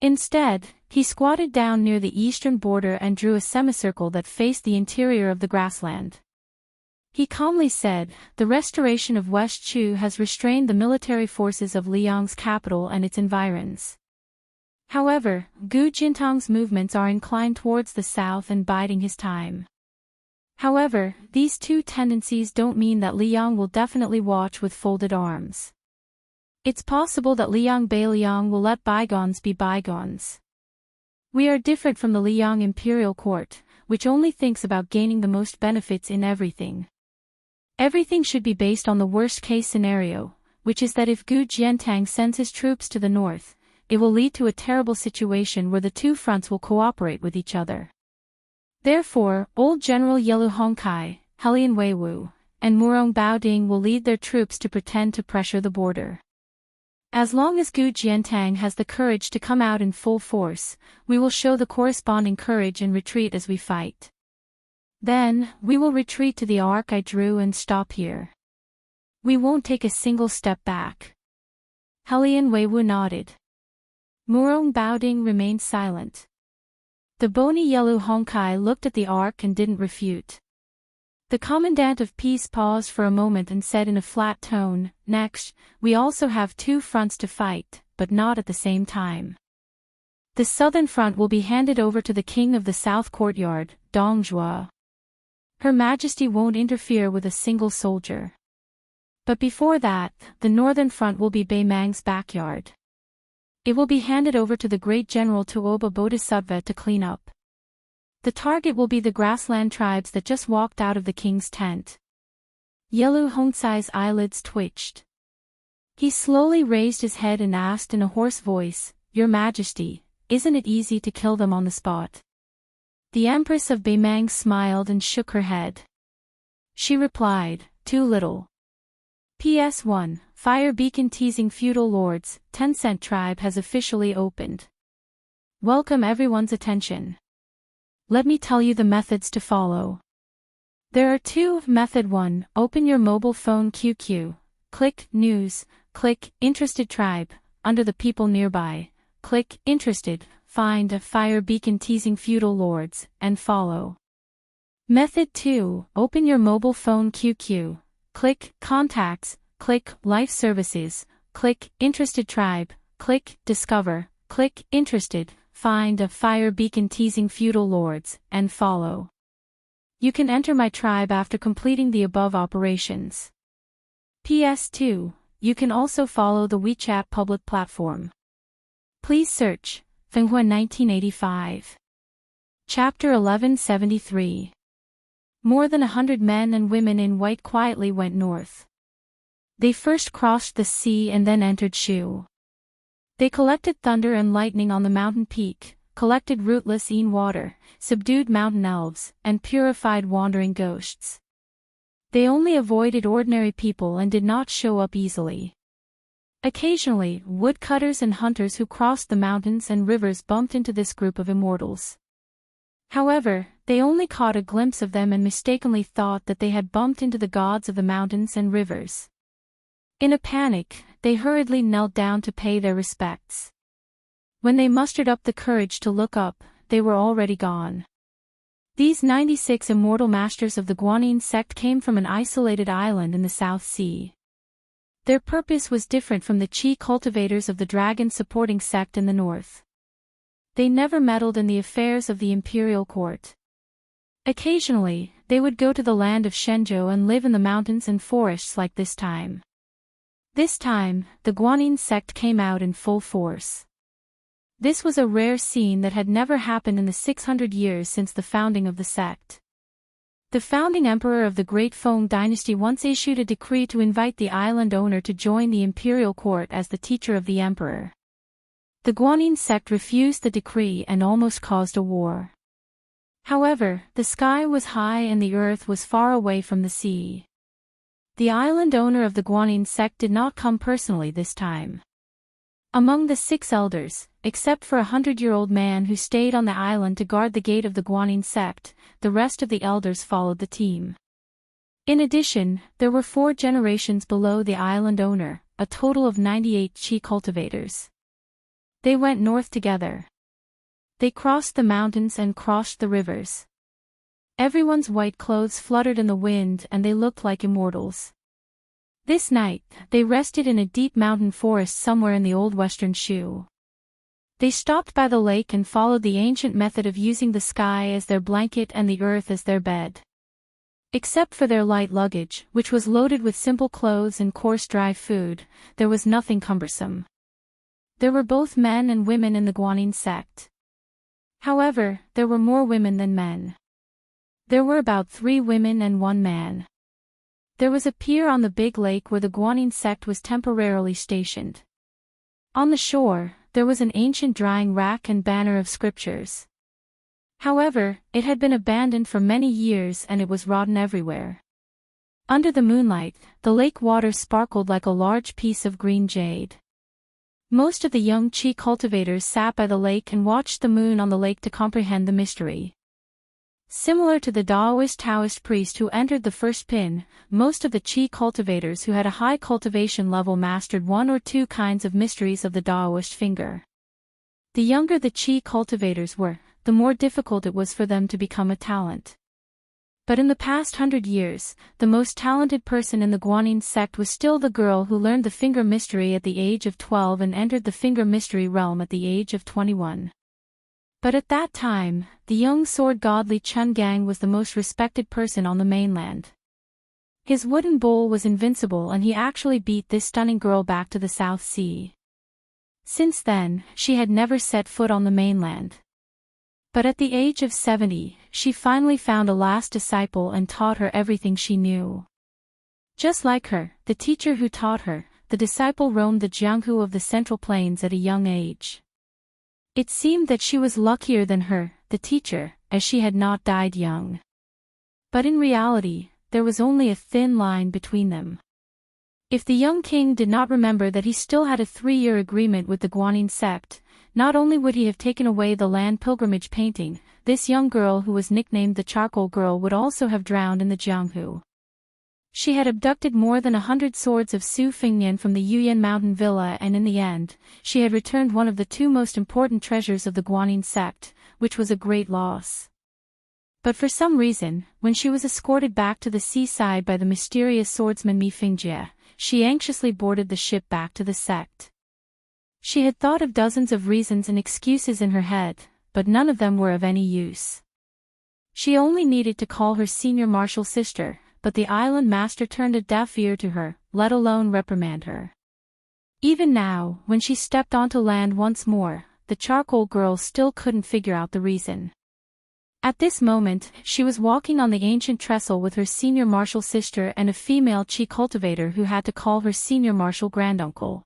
Speaker 1: Instead, he squatted down near the eastern border and drew a semicircle that faced the interior of the grassland. He calmly said, "The restoration of West Chu has restrained the military forces of Liang's capital and its environs. However, Gu Jintang's movements are inclined towards the south and biding his time. However, these 2 tendencies don't mean that Liang will definitely watch with folded arms. It's possible that Liang Beiliang will let bygones be bygones. We are different from the Liang imperial court, which only thinks about gaining the most benefits in everything. Everything should be based on the worst-case scenario, which is that if Gu Jiantang sends his troops to the north, it will lead to a terrible situation where the 2 fronts will cooperate with each other. Therefore, old General Yellow Honkai, Helian Weiwu, and Murong Baoding will lead their troops to pretend to pressure the border. As long as Gu Jiantang has the courage to come out in full force, we will show the corresponding courage and retreat as we fight. Then, we will retreat to the arc I drew and stop here. We won't take a single step back." Helian Weiwu nodded. Murong Baoding remained silent. The bony yellow Honkai looked at the arc and didn't refute. The Commandant of Peace paused for a moment and said in a flat tone, "Next, we also have two fronts to fight, but not at the same time. The southern front will be handed over to the King of the South Courtyard, Dongjua. Her Majesty won't interfere with a single soldier. But before that, the northern front will be Beimang's backyard. It will be handed over to the great General Tuoba Bodhisattva to clean up. The target will be the grassland tribes that just walked out of the king's tent." Yelu Hongcai's eyelids twitched. He slowly raised his head and asked in a hoarse voice, "Your Majesty, isn't it easy to kill them on the spot?" The Empress of Beimang smiled and shook her head. She replied, "Too little. PS1, Fire Beacon teasing feudal lords, Tencent tribe has officially opened. Welcome everyone's attention. Let me tell you the methods to follow. There are two. Method 1, open your mobile phone QQ, click News, click Interested Tribe, under the people nearby, click Interested, find a Fire Beacon teasing feudal lords, and follow. Method 2, open your mobile phone QQ, click Contacts, click Life Services, click Interested Tribe, click Discover, click Interested, find a Fire Beacon teasing feudal lords, and follow. You can enter my tribe after completing the above operations. PS2, you can also follow the WeChat public platform. Please search, Fenghua 1985. Chapter 1173. More than 100 men and women in white quietly went north. They first crossed the sea and then entered Shu. They collected thunder and lightning on the mountain peak, collected rootless Een water, subdued mountain elves, and purified wandering ghosts. They only avoided ordinary people and did not show up easily. Occasionally, woodcutters and hunters who crossed the mountains and rivers bumped into this group of immortals. However, they only caught a glimpse of them and mistakenly thought that they had bumped into the gods of the mountains and rivers. In a panic, they hurriedly knelt down to pay their respects. When they mustered up the courage to look up, they were already gone. These 96 immortal masters of the Guanyin sect came from an isolated island in the South Sea. Their purpose was different from the Qi cultivators of the dragon supporting sect in the north. They never meddled in the affairs of the imperial court. Occasionally, they would go to the land of Shenzhou and live in the mountains and forests like this time. This time, the Guanyin sect came out in full force. This was a rare scene that had never happened in the 600 years since the founding of the sect. The founding emperor of the Great Feng dynasty once issued a decree to invite the island owner to join the imperial court as the teacher of the emperor. The Guanyin sect refused the decree and almost caused a war. However, the sky was high and the earth was far away from the sea. The island owner of the Guanyin sect did not come personally this time. Among the 6 elders, except for a 100-year-old man who stayed on the island to guard the gate of the Guanyin sect, the rest of the elders followed the team. In addition, there were 4 generations below the island owner, a total of 98 Qi cultivators. They went north together. They crossed the mountains and crossed the rivers. Everyone's white clothes fluttered in the wind and they looked like immortals. This night, they rested in a deep mountain forest somewhere in the old western Shu. They stopped by the lake and followed the ancient method of using the sky as their blanket and the earth as their bed. Except for their light luggage, which was loaded with simple clothes and coarse dry food, there was nothing cumbersome. There were both men and women in the Guanyin sect. However, there were more women than men. There were about 3 women and 1 man. There was a pier on the big lake where the Guanyin sect was temporarily stationed. On the shore, there was an ancient drying rack and banner of scriptures. However, it had been abandoned for many years and it was rotten everywhere. Under the moonlight, the lake water sparkled like a large piece of green jade. Most of the young Qi cultivators sat by the lake and watched the moon on the lake to comprehend the mystery. Similar to the Taoist priest who entered the first pin, most of the Qi cultivators who had a high cultivation level mastered 1 or 2 kinds of mysteries of the Taoist finger. The younger the Qi cultivators were, the more difficult it was for them to become a talent. But in the past 100 years, the most talented person in the Guanyin sect was still the girl who learned the finger mystery at the age of 12 and entered the finger mystery realm at the age of 21. But at that time, the young sword godly Chun Gang was the most respected person on the mainland. His wooden bowl was invincible and he actually beat this stunning girl back to the South Sea. Since then, she had never set foot on the mainland. But at the age of 70, she finally found a last disciple and taught her everything she knew. Just like her, the teacher who taught her, the disciple roamed the Jianghu of the Central Plains at a young age. It seemed that she was luckier than her, the teacher, as she had not died young. But in reality, there was only a thin line between them. If the young king did not remember that he still had a 3-year agreement with the Guanyin sect, not only would he have taken away the land pilgrimage painting, this young girl who was nicknamed the Charcoal Girl would also have drowned in the Jianghu. She had abducted more than 100 swords of Su Fingnian from the Yuyan mountain villa and in the end, she had returned one of the 2 most important treasures of the Guanyin sect, which was a great loss. But for some reason, when she was escorted back to the seaside by the mysterious swordsman Mi Fingjie, she anxiously boarded the ship back to the sect. She had thought of dozens of reasons and excuses in her head, but none of them were of any use. She only needed to call her senior martial sister, but the island master turned a deaf ear to her, let alone reprimand her. Even now, when she stepped onto land once more, the charcoal girl still couldn't figure out the reason. At this moment, she was walking on the ancient trestle with her senior martial sister and a female chi cultivator who had to call her senior martial granduncle.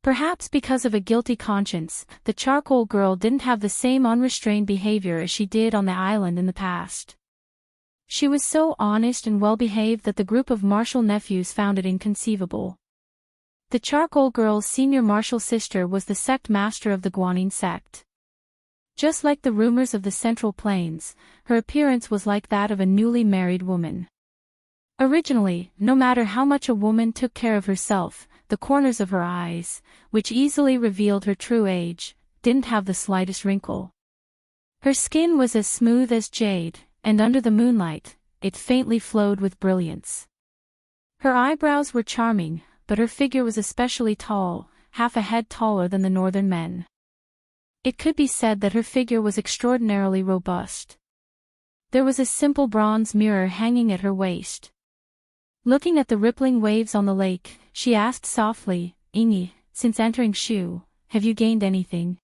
Speaker 1: Perhaps because of a guilty conscience, the charcoal girl didn't have the same unrestrained behavior as she did on the island in the past. She was so honest and well-behaved that the group of martial nephews found it inconceivable. The charcoal girl's senior martial sister was the sect master of the Guanyin sect. Just like the rumors of the Central Plains, her appearance was like that of a newly married woman. Originally, no matter how much a woman took care of herself, the corners of her eyes, which easily revealed her true age, didn't have the slightest wrinkle. Her skin was as smooth as jade, and under the moonlight, it faintly flowed with brilliance. Her eyebrows were charming, but her figure was especially tall, half a head taller than the northern men. It could be said that her figure was extraordinarily robust. There was a simple bronze mirror hanging at her waist. Looking at the rippling waves on the lake, she asked softly, "Ingi, since entering Shu, have you gained anything?"